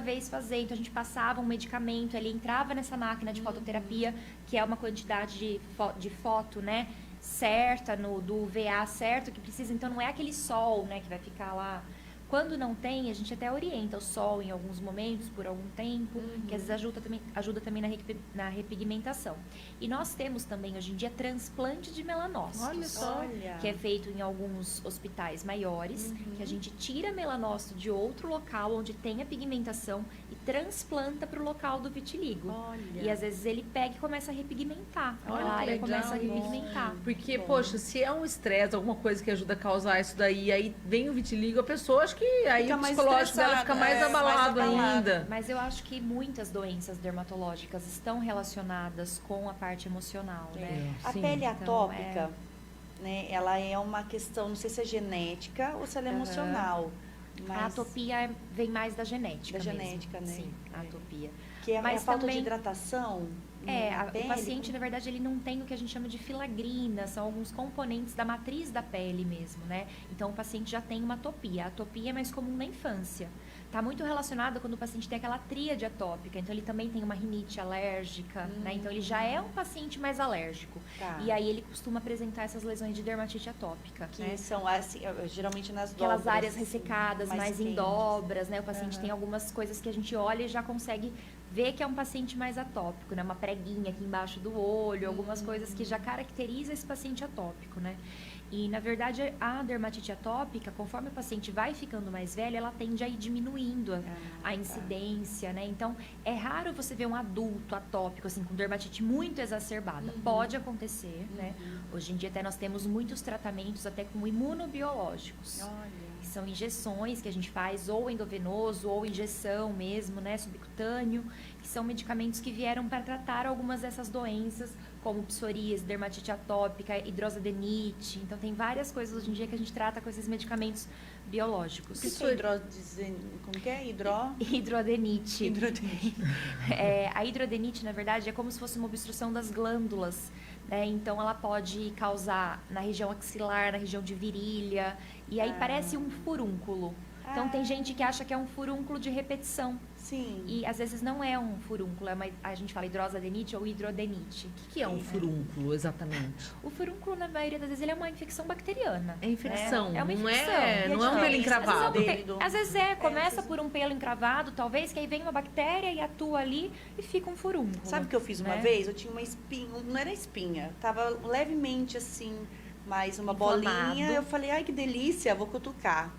vez fazer. Então, a gente passava um medicamento, ele entrava nessa máquina de fototerapia, que é uma quantidade de foto, né, certa, do UVA certo que precisa. Então, não é aquele sol, né, que vai ficar lá. Quando não tem, a gente até orienta o sol em alguns momentos, por algum tempo, que às vezes ajuda também na repigmentação. E nós temos também, hoje em dia, transplante de melanócitos. Olha só. Que é feito em alguns hospitais maiores, que a gente tira melanócito de outro local onde tem a pigmentação e transplanta para o local do vitiligo. Olha. E às vezes ele pega e começa a repigmentar. Olha a área que legal. começa a repigmentar. Porque, poxa, se é um estresse, alguma coisa que ajuda a causar isso daí, aí vem o vitiligo, a pessoa, acho que aí Fica o mais psicológico dela estressada, fica mais abalado ainda. Mas eu acho que muitas doenças dermatológicas estão relacionadas com a parte emocional, né? A Sim. pele Então, atópica, né? Ela é uma questão, não sei se é genética ou se ela é emocional. Mas A atopia vem mais da genética Da mesmo. genética, né? Sim, a atopia. que é mas a falta também- de hidratação. O paciente, na verdade, ele não tem o que a gente chama de filagrina, são alguns componentes da matriz da pele mesmo, né? Então, o paciente já tem uma atopia. A atopia é mais comum na infância. Está muito relacionado quando o paciente tem aquela tríade atópica. Então, ele também tem uma rinite alérgica, né? Então, ele já é um paciente mais alérgico. Tá. E aí, ele costuma apresentar essas lesões de dermatite atópica. Que são, assim, geralmente nas aquelas áreas ressecadas, mais em dobras, né? O paciente tem algumas coisas que a gente olha e já consegue ver que é um paciente mais atópico, né? Uma preguinha aqui embaixo do olho, algumas coisas que já caracteriza esse paciente atópico, né? E, na verdade, a dermatite atópica, conforme o paciente vai ficando mais velho, ela tende a ir diminuindo a incidência, né? Então, é raro você ver um adulto atópico, assim, com dermatite muito exacerbada. Pode acontecer, né? Hoje em dia, até nós temos muitos tratamentos, até com imunobiológicos. Que são injeções que a gente faz, ou endovenoso, ou injeção mesmo, né? Subcutâneo, que são medicamentos que vieram para tratar algumas dessas doenças, como psoríase, dermatite atópica, hidrosadenite. Então, tem várias coisas hoje em dia que a gente trata com esses medicamentos biológicos. O que é como que é? Hidroadenite. A hidroadenite, na verdade, é como se fosse uma obstrução das glândulas, né? Então, ela pode causar na região axilar, na região de virilha, e aí parece um furúnculo. Então, tem gente que acha que é um furúnculo de repetição. Sim. E, às vezes, não é um furúnculo. A gente fala hidrosadenite ou hidroadenite. O que é um furúnculo, exatamente? O furúnculo, na maioria das vezes, ele é uma infecção bacteriana. É infecção. É uma infecção. Não é um pelo encravado. Às vezes começa por um pelo encravado, talvez, que aí vem uma bactéria e atua ali e fica um furúnculo. Sabe o que eu fiz uma vez? Eu tinha uma espinha, não era espinha, tava levemente assim, mais uma bolinha. Eu falei, ai que delícia, vou cutucar.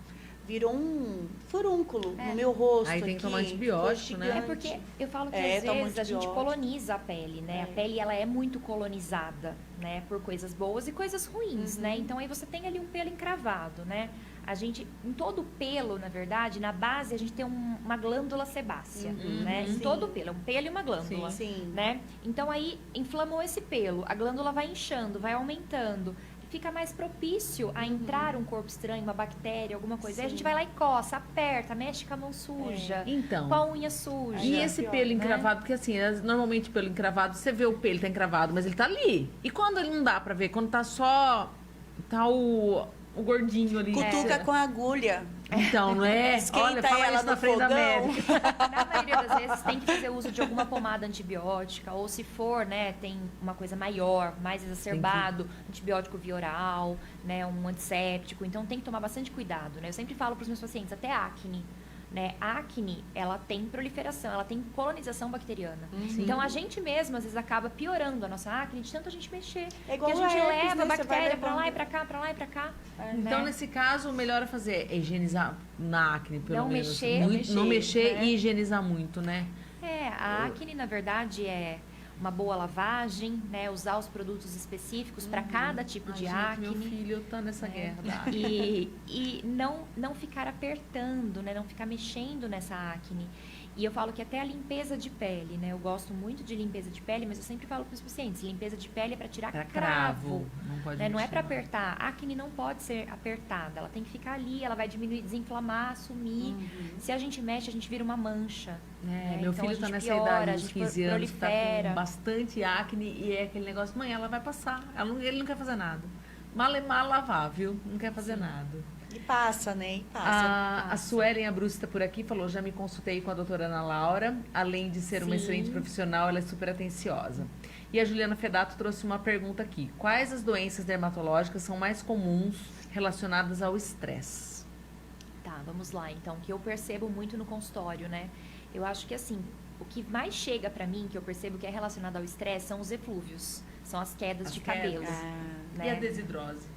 Virou um furúnculo no meu rosto. Aí tem que tomar antibiótico, né? É porque eu falo que às vezes a gente coloniza a pele, né? A pele, ela é muito colonizada, né? Por coisas boas e coisas ruins, né? Então, aí você tem ali um pelo encravado, né? A gente, em todo o pelo, na verdade, na base, a gente tem uma glândula sebácea, né? Em todo o pelo, um pelo e uma glândula, né? Então, aí, inflamou esse pelo, a glândula vai inchando, vai aumentando, fica mais propício a entrar um corpo estranho, uma bactéria, alguma coisa. Aí a gente vai lá e coça, aperta, mexe com a mão suja, então, com a unha suja. E esse pelo encravado, porque assim, normalmente pelo encravado, você vê o pelo tá encravado, mas ele tá ali. E quando ele não dá pra ver, quando tá só... tá o gordinho ali. Cutuca com a agulha. Então, não é? Olha, fala ela isso na frente da médica. Na maioria das vezes tem que fazer uso de alguma pomada antibiótica, ou se for, né, tem uma coisa maior, mais exacerbado, antibiótico via oral, né, um antisséptico. Então tem que tomar bastante cuidado, né? Eu sempre falo para os meus pacientes, até acne. Né? A acne, ela tem proliferação, ela tem colonização bacteriana. Então, a gente mesmo, às vezes, acaba piorando a nossa acne de tanto a gente mexer. Porque a gente leva a bactéria pra lá e pra cá, pra lá e pra cá. Então, nesse caso, o melhor a fazer é higienizar na acne, pelo menos. Não mexer e higienizar muito, né? A acne, na verdade, é uma boa lavagem, né? Usar os produtos específicos para cada tipo de acne. Meu filho tá nessa guerra da acne. E não ficar apertando, né? Não ficar mexendo nessa acne. E eu falo que até a limpeza de pele, né? Eu gosto muito de limpeza de pele, mas eu sempre falo para os pacientes, limpeza de pele é para tirar cravo. Não pode né? Não é para apertar. A acne não pode ser apertada. Ela tem que ficar ali, ela vai diminuir, desinflamar, sumir. Se a gente mexe, a gente vira uma mancha. Meu filho tá nessa idade, uns 15 anos, tá com bastante acne e é aquele negócio, mãe, ela vai passar. Ele não quer fazer nada. Mal lavar, viu? Não quer fazer nada. E passa, né? E passa. A Suelen Abruzzi está por aqui, falou, já me consultei com a doutora Ana Laura. Além de ser uma excelente profissional, ela é super atenciosa. E a Juliana Fedato trouxe uma pergunta aqui. Quais as doenças dermatológicas são mais comuns relacionadas ao estresse? Tá, vamos lá. Então, o que eu percebo muito no consultório, né? Eu acho que, assim, o que mais chega pra mim, que eu percebo que é relacionado ao estresse, são os eflúvios. São as quedas de cabelo. Né? E a desidrose?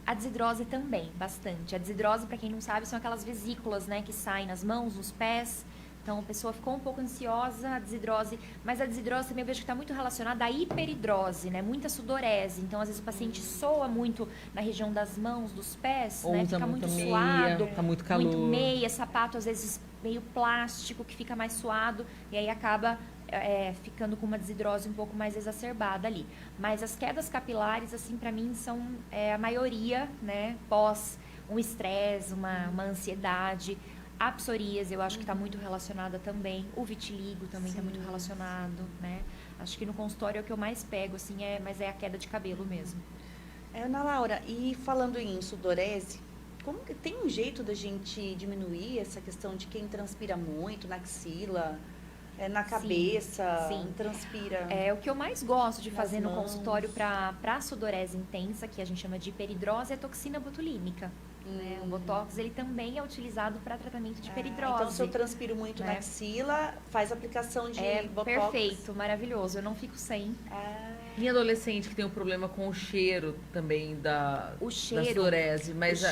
A desidrose também, bastante. A desidrose, para quem não sabe, são aquelas vesículas, né, que saem nas mãos, nos pés. Então, a pessoa ficou um pouco ansiosa, a desidrose. Mas a desidrose também eu vejo que está muito relacionada à hiperidrose, né? Muita sudorese. Então, às vezes, o paciente soa muito na região das mãos, dos pés, ou né? Fica muito suado. Tá muito calor. Muito meia, sapato, às vezes, meio plástico, que fica mais suado. E aí, acaba ficando com uma desidrose um pouco mais exacerbada ali. Mas as quedas capilares, assim, para mim, são a maioria, né? Pós um estresse, uma ansiedade. A psoríase, eu acho que está muito relacionada também. O vitiligo também está muito relacionado, né? Acho que no consultório é o que eu mais pego, assim, mas é a queda de cabelo mesmo. Ana Laura, e falando em sudorese, como que tem um jeito da gente diminuir essa questão de quem transpira muito na axila, na cabeça, sim. transpira? O que eu mais gosto de fazer no consultório para sudorese intensa, que a gente chama de hiperidrose, é toxina botulínica. O Botox, ele também é utilizado para tratamento de hiperidrose. Então, se eu transpiro muito na axila, faz aplicação de Botox. Perfeito, maravilhoso. Eu não fico sem. Em adolescente que tem um problema com o cheiro também da sudorese, mas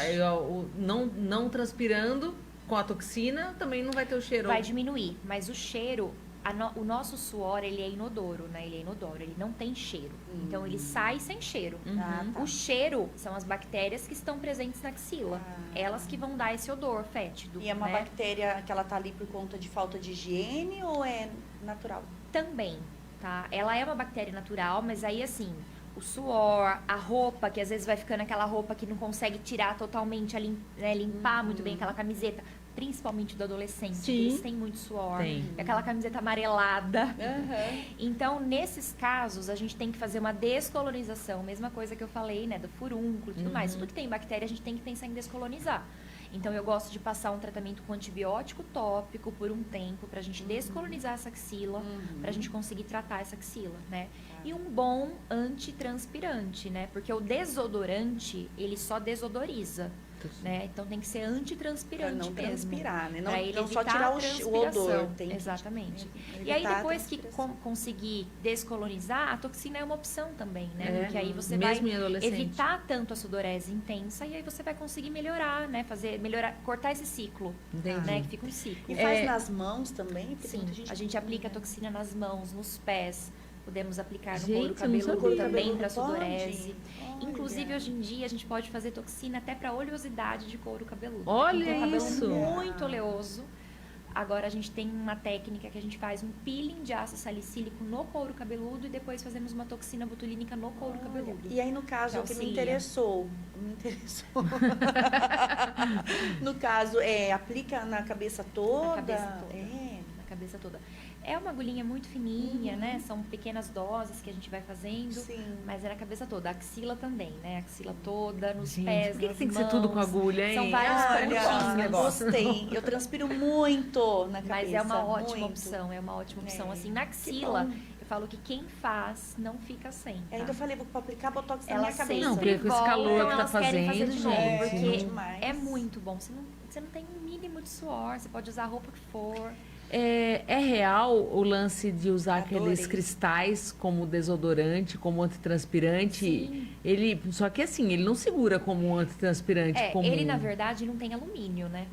não transpirando com a toxina também não vai ter o cheiro. Vai diminuir, mas o cheiro, o nosso suor, ele é inodoro, né? Ele é inodoro, ele não tem cheiro. Então, ele sai sem cheiro. Tá. O cheiro são as bactérias que estão presentes na axila. Elas que vão dar esse odor fétido. E é uma bactéria que ela tá ali por conta de falta de higiene ou é natural? Também, tá? Ela é uma bactéria natural, mas aí, assim, o suor, a roupa, que às vezes vai ficando aquela roupa que não consegue tirar totalmente, limpar muito bem aquela camiseta, principalmente do adolescente, eles têm muito suor, aquela camiseta amarelada. Então, nesses casos, a gente tem que fazer uma descolonização, mesma coisa que eu falei, né, do furúnculo e tudo mais. Tudo que tem bactéria, a gente tem que pensar em descolonizar. Então, eu gosto de passar um tratamento com antibiótico tópico por um tempo, pra gente descolonizar essa axila, pra gente conseguir tratar essa axila, né? E um bom antitranspirante, né? Porque o desodorante, ele só desodoriza. Né? Então tem que ser antitranspirante mesmo. Pra não transpirar, né? Não só tirar o odor. Exatamente. E aí depois que conseguir descolonizar, a toxina é uma opção também, né? Porque aí você vai evitar tanto a sudorese intensa e aí você vai conseguir melhorar, né? Cortar esse ciclo, né? Que fica um ciclo. E faz nas mãos também? Sim, a gente aplica a toxina nas mãos, nos pés. Podemos aplicar no couro cabeludo também para sudorese. Inclusive, hoje em dia, a gente pode fazer toxina até para oleosidade de couro cabeludo. Olha isso! Cabelo muito oleoso. Agora, a gente tem uma técnica que a gente faz um peeling de ácido salicílico no couro cabeludo e depois fazemos uma toxina botulínica no couro cabeludo. E aí, no caso, o que me interessou. No caso, aplica na cabeça toda? Na cabeça toda. Na cabeça toda. É uma agulhinha muito fininha, né? São pequenas doses que a gente vai fazendo. Sim. Mas é na cabeça toda. A axila também, né? A axila toda, nos pés, por que nas tem que mãos. ser tudo com agulha, hein? São vários pontinhos. Gostei. Eu transpiro muito na cabeça. Mas é uma ótima opção. É uma ótima opção. Assim, na axila, eu falo que quem faz não fica sem. Tá? Ainda falei, vou aplicar Botox na minha cabeça. Não, porque com esse calor que tá fazendo, gente. Porque é muito bom. Você não tem um mínimo de suor. Você pode usar a roupa que for. É real o lance de usar aqueles cristais como desodorante, como antitranspirante? Sim. Só que assim, ele não segura como um antitranspirante comum. Ele, na verdade, não tem alumínio, né?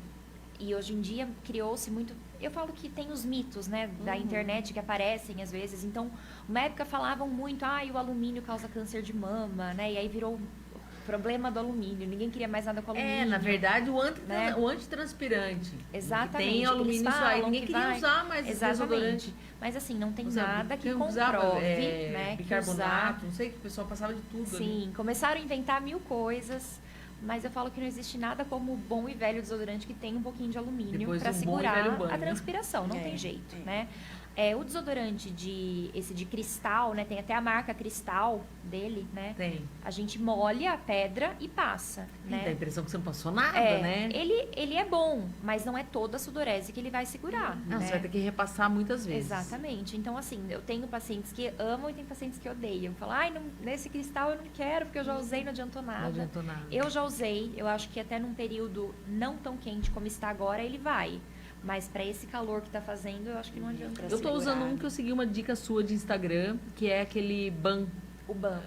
E hoje em dia criou-se muito... Eu falo que tem os mitos, né? Da internet que aparecem às vezes. Então, uma época falavam muito, o alumínio causa câncer de mama, né? E aí virou... problema do alumínio, ninguém queria mais nada com alumínio. Na verdade, o antitranspirante. Exatamente. Tem alumínio isso aí, ninguém queria usar mais desodorante. Mas assim, não tem nada que comprove, né? Bicarbonato, não sei, que o pessoal passava de tudo. Sim, começaram a inventar 1000 coisas, mas eu falo que não existe nada como o bom e velho desodorante que tem um pouquinho de alumínio para segurar a transpiração, não tem jeito, né? O desodorante esse de cristal, né? Tem até a marca Cristal dele, né? Tem. A gente molha a pedra e passa, né? Dá a impressão que você não passou nada, né? Ele é bom, mas não é toda a sudorese que ele vai segurar. Não, né? você vai ter que repassar muitas vezes. Exatamente. Então, assim, eu tenho pacientes que amam e tem pacientes que odeiam. Falam, nesse cristal eu não quero, porque eu já usei, não adiantou nada. Não adiantou nada. Eu já usei, eu acho que até num período não tão quente como está agora, ele vai. Mas para esse calor que tá fazendo, eu acho que não adianta. Eu tô usando um que eu segui uma dica sua de Instagram, que é aquele Ban. O Ban.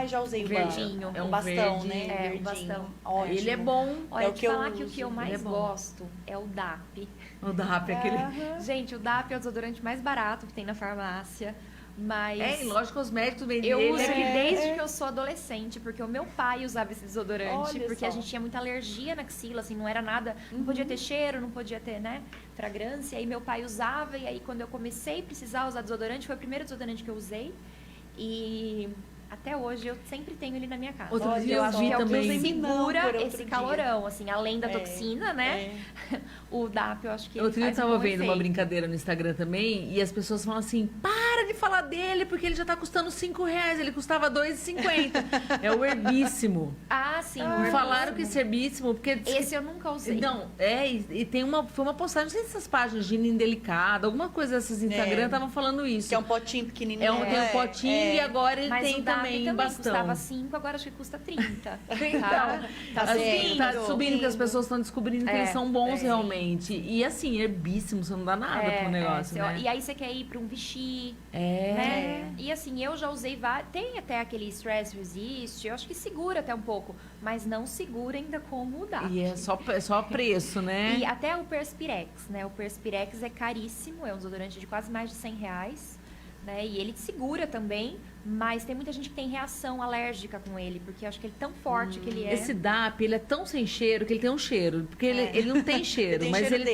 Já usei o verdinho. É um bastão, verde, né? Um bastão. Ótimo. Ele é bom. Olha, eu te falar que o que eu mais gosto é o DAP. O DAP, aquele... Gente, o DAP é o desodorante mais barato que tem na farmácia. Mas em loja cosmética vende eu ele. uso ele desde que eu sou adolescente, porque o meu pai usava esse desodorante, porque a gente tinha muita alergia na axila, assim, não era nada, não podia ter cheiro, não podia ter, né, fragrância, e aí meu pai usava, e aí quando eu comecei a precisar usar desodorante, foi o primeiro desodorante que eu usei, e até hoje eu sempre tenho ele na minha casa. Outro dia eu vi também. Segura esse calorão, assim, além da toxina, né? O DAP, eu acho que outro dia eu tava vendo uma brincadeira no Instagram também, e as pessoas falam assim, para de falar dele, porque ele já tá custando R$5. Ele custava R$2,50. É o Herbíssimo. Ah, sim. Falaram que esse Herbíssimo, porque... Esse eu nunca usei. Não, e tem foi uma postagem, não sei se essas páginas de Indelicada, alguma coisa dessas Instagram estavam falando isso. Que é um potinho pequenininho. Tem um potinho e agora ele mas tem também bastão. Custava 5, agora acho que custa 30. Então, tá subindo, porque as pessoas estão descobrindo que eles são bons realmente. E assim, Herbíssimo, você não dá nada pro negócio, né? E aí você quer ir pra um Vichy, né? E assim, eu já usei vários. Tem até aquele Stress Resist, eu acho que segura até um pouco, mas não segura ainda como o DAP. E é só preço, né? E até o Perspirex, né? O Perspirex é caríssimo, é um desodorante de quase mais de R$100, né? E ele te segura também, mas tem muita gente que tem reação alérgica com ele, porque eu acho que ele é tão forte que ele é. Esse DAP, ele é tão sem cheiro que ele tem um cheiro. Porque ele não tem cheiro, mas ele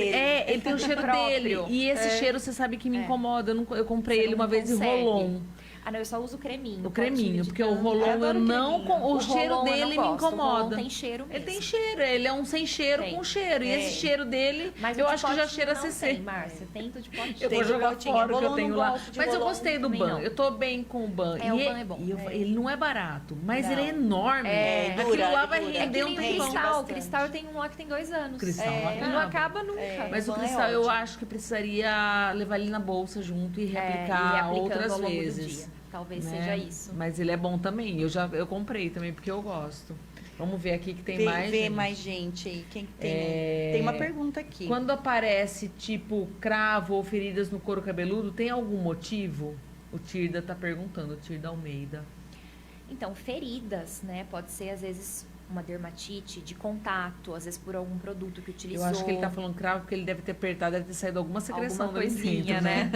tem o cheiro dele. E esse cheiro, você sabe que me incomoda. Eu comprei ele uma vez em Rolon. Ah, não, eu só uso o creminho. O creminho, porque o Rolon eu não... O cheiro dele me incomoda. O Rolon tem cheiro mesmo. Ele tem cheiro, ele é um sem cheiro com cheiro. E esse cheiro dele, eu acho que já cheira a CC. Márcia, tem de potinho. Eu vou jogar fora o que eu tenho lá. Mas eu gostei do Ban. Eu tô bem com o Ban. O Ban é bom. Ele não é barato, mas ele é enorme. Aquilo lá vai render um tempão. Cristal, eu tenho um lá que tem 2 anos. Cristal não acaba nunca. Mas o Cristal eu acho que precisaria levar ele na bolsa junto e reaplicar outras vezes. Talvez seja isso. Mas ele é bom também. Eu comprei também, porque eu gosto. Vamos ver aqui que tem mais gente. Mais gente aí. Quem tem? Tem uma pergunta aqui. Quando aparece, tipo, cravo ou feridas no couro cabeludo, tem algum motivo? O Tirda tá perguntando, o Tirda Almeida. Então, feridas, né? Pode ser, às vezes, uma dermatite de contato, às vezes por algum produto que utilizou. Eu acho que ele tá falando cravo porque ele deve ter apertado, deve ter saído alguma secreção. Alguma coisinha, né?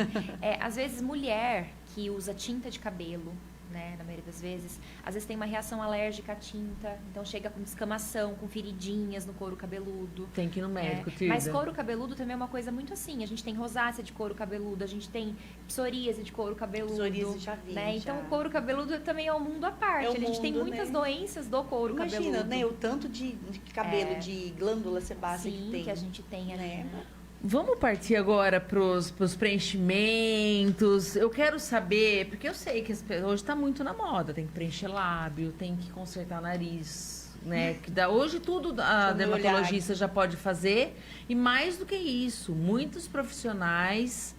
Às vezes, mulher que usa tinta de cabelo, né, na maioria das vezes, às vezes tem uma reação alérgica à tinta, então chega com descamação, com feridinhas no couro cabeludo. Tem que ir no médico, Tirda. Mas couro cabeludo também é uma coisa muito assim, a gente tem rosácea de couro cabeludo, a gente tem psoríase de couro cabeludo. Psoríase já vi, né? Então o couro cabeludo também é um mundo à parte, a gente tem muitas doenças do couro cabeludo. Imagina, né, o tanto de cabelo, de glândula sebácea que tem. Que a gente tem ali, né? Vamos partir agora pros preenchimentos. Eu quero saber, porque eu sei que hoje está muito na moda. Tem que preencher lábio, tem que consertar nariz, né? Hoje tudo a dermatologista já pode fazer. E mais do que isso, muitos profissionais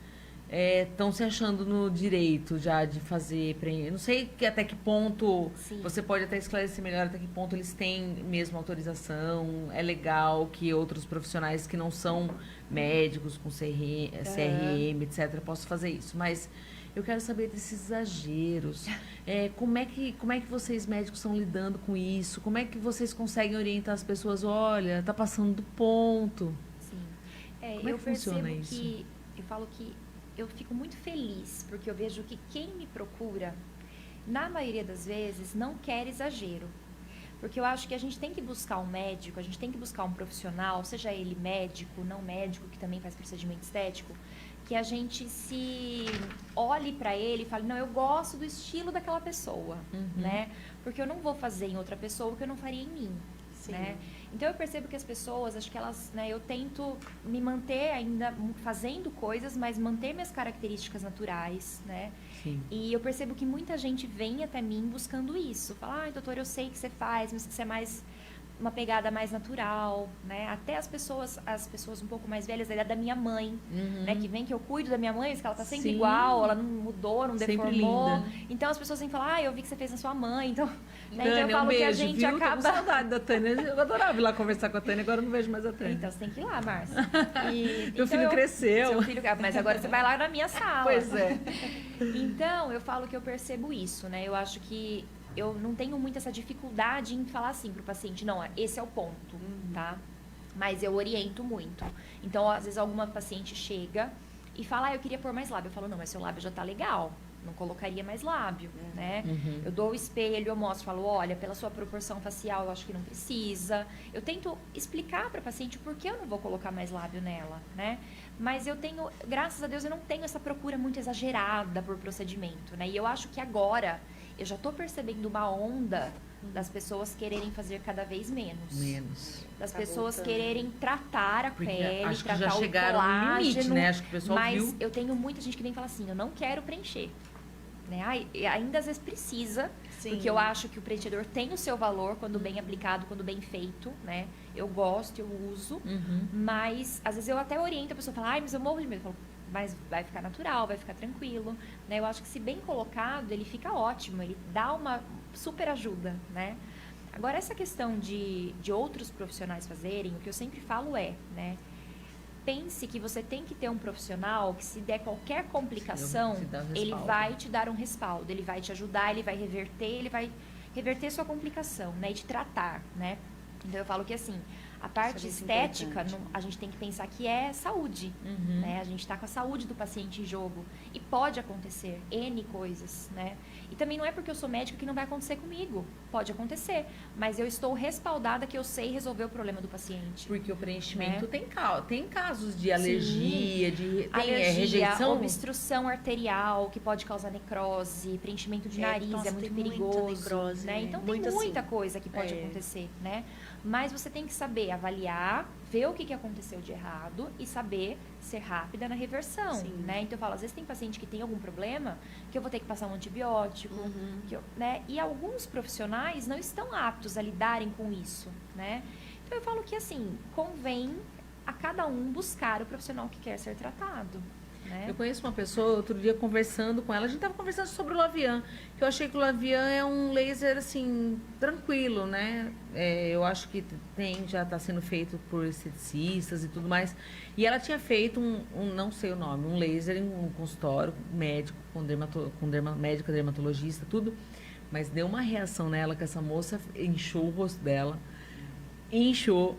estão se achando no direito já de fazer preencher. Não sei até que ponto, você pode até esclarecer melhor até que ponto eles têm mesmo autorização. É legal que outros profissionais que não são médicos com CRM, etc., possam fazer isso. Mas eu quero saber desses exageros. Como é que vocês médicos estão lidando com isso? Como é que vocês conseguem orientar as pessoas? Olha, tá passando do ponto. Sim. Como é que funciona isso? Eu falo que eu fico muito feliz, porque eu vejo que quem me procura, na maioria das vezes, não quer exagero. Porque eu acho que a gente tem que buscar um médico, a gente tem que buscar um profissional, seja ele médico, não médico, que também faz procedimento estético, que a gente se olhe para ele e fale, não, eu gosto do estilo daquela pessoa, né? Porque eu não vou fazer em outra pessoa o que eu não faria em mim, né? Então eu percebo que as pessoas, acho que elas, né, eu tento me manter ainda fazendo coisas, mas manter minhas características naturais, né? Sim. E eu percebo que muita gente vem até mim buscando isso. Fala, doutor, eu sei que você faz, mas que você é mais uma pegada mais natural, né? Até as pessoas um pouco mais velhas, da idade da minha mãe, né? Que vem que eu cuido da minha mãe, que ela tá sempre igual, ela não mudou, não deformou. Linda. Então as pessoas vêm falar, eu vi que você fez na sua mãe, então... Né? Tânia, então eu falo beijo, que a gente viu? acaba... Tô com saudade da Tânia, eu adorava ir lá conversar com a Tânia, agora eu não vejo mais a Tânia. Então você tem que ir lá, Márcia. Meu filho cresceu. Seu filho, mas agora você vai lá na minha sala. Pois é. Então eu falo que eu percebo isso, né? Eu acho que eu não tenho muito essa dificuldade em falar assim pro paciente, não, esse é o ponto, tá? Mas eu oriento muito. Então, às vezes, alguma paciente chega e fala, eu queria pôr mais lábio. Eu falo, não, mas seu lábio já tá legal, não colocaria mais lábio, né? Eu dou o espelho, eu mostro, falo, olha, pela sua proporção facial, eu acho que não precisa. Eu tento explicar pra paciente por que eu não vou colocar mais lábio nela, né? Mas eu tenho, graças a Deus, eu não tenho essa procura muito exagerada por procedimento, né? E eu acho que agora... Eu já estou percebendo uma onda das pessoas quererem fazer cada vez menos. Das pessoas quererem tratar a pele, acho que tratar já o chegaram colágeno. no limite, né? Acho que o pessoal mas viu. eu tenho muita gente que vem falar assim, eu não quero preencher. né? Ainda às vezes precisa, porque eu acho que o preenchedor tem o seu valor quando bem aplicado, quando bem feito, né? Eu gosto, eu uso, mas às vezes eu até oriento a pessoa, fala, ai, mas eu morro de medo. Eu falo, mas vai ficar natural, vai ficar tranquilo, né? Eu acho que se bem colocado, ele fica ótimo, ele dá uma super ajuda, né? Agora, essa questão de outros profissionais fazerem, o que eu sempre falo é, né? Pense que você tem que ter um profissional que, se der qualquer complicação, ele vai te dar um respaldo, ele vai te ajudar, ele vai reverter sua complicação, né? E te tratar, né? Então, eu falo que, assim, a parte estética, a gente tem que pensar que é saúde, né? A gente está com a saúde do paciente em jogo. E pode acontecer N coisas, né? E também não é porque eu sou médica que não vai acontecer comigo. Pode acontecer. Mas eu estou respaldada que eu sei resolver o problema do paciente. Porque o preenchimento, né? tem casos de alergia, rejeição. Obstrução arterial, que pode causar necrose, preenchimento de nariz, é muito perigoso. Necrose, né? Então tem muita coisa que pode acontecer, né? Mas você tem que saber avaliar, ver o que aconteceu de errado e saber ser rápida na reversão, né? Então eu falo, às vezes tem paciente que tem algum problema, que eu vou ter que passar um antibiótico, né? E alguns profissionais não estão aptos a lidarem com isso, né? Então eu falo que, assim, convém a cada um buscar o profissional que quer ser tratado. Né? Eu conheço uma pessoa, outro dia, conversando com ela, a gente estava conversando sobre o Lavian, que eu achei que o Lavian é um laser, assim, tranquilo, né? Eu acho que já está sendo feito por esteticistas e tudo mais. E ela tinha feito não sei o nome, um laser em um consultório médico, com médica dermatologista, tudo. Mas deu uma reação nela, que essa moça inchou o rosto dela. Inchou,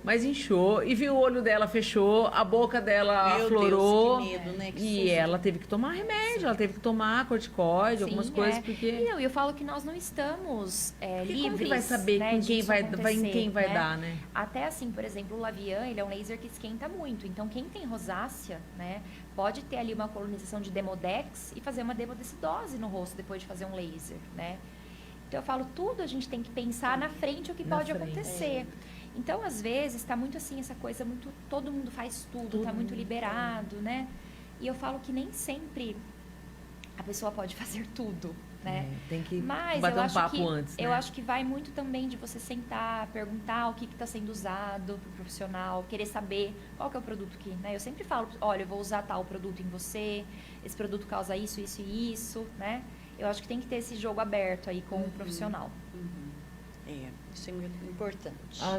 e viu o olho dela fechou, a boca dela aflorou. Deus, que medo, né? Que ela teve que tomar remédio, ela teve que tomar corticoide, algumas coisas, porque... Eu falo que nós não estamos livres. Como que vai saber, né, em quem vai dar, né? Até assim, por exemplo, o Lavian, ele é um laser que esquenta muito. Então, quem tem rosácea, né, pode ter ali uma colonização de Demodex e fazer uma demodecidose no rosto depois de fazer um laser, né? Então, eu falo, tudo a gente tem que pensar na frente o que pode acontecer. Então, às vezes, está muito assim, essa coisa, muito, todo mundo faz tudo, está muito liberado, né? E eu falo que nem sempre a pessoa pode fazer tudo, né? Tem que bater um papo antes, né? Eu acho que vai muito também de você sentar, perguntar o que está sendo usado pro profissional, querer saber qual que é o produto que, né? Eu sempre falo, olha, eu vou usar tal produto em você, esse produto causa isso, isso e isso, né? Eu acho que tem que ter esse jogo aberto aí com o profissional. Isso é muito importante.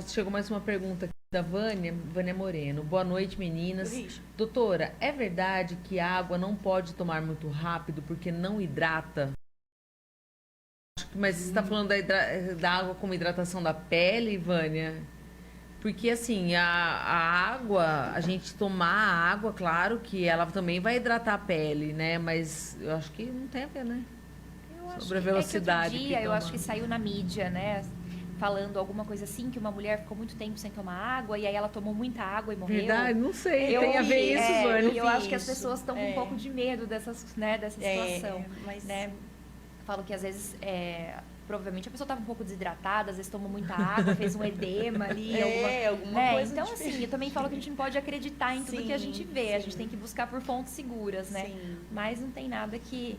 Chegou mais uma pergunta aqui da Vânia Moreno. Boa noite, meninas. Doutora, é verdade que a água não pode tomar muito rápido porque não hidrata? Mas você está falando da água como hidratação da pele, Vânia? Porque, assim, a água, a gente tomar a água, claro que ela também vai hidratar a pele, né? Mas eu acho que não tem a ver, né? Sobre a velocidade. Outro dia, eu acho que saiu na mídia, né? Falando alguma coisa assim, que uma mulher ficou muito tempo sem tomar água e aí ela tomou muita água e morreu. Verdade, não sei. Tem a ver isso, Vânia. Eu acho que as pessoas estão com um pouco de medo dessa situação. Mas... né? Falo que às vezes, provavelmente a pessoa estava um pouco desidratada, às vezes tomou muita água, fez um edema ali. alguma coisa então, assim, eu também falo que a gente não pode acreditar em tudo que a gente vê. A gente tem que buscar por fontes seguras, né? Mas não tem nada que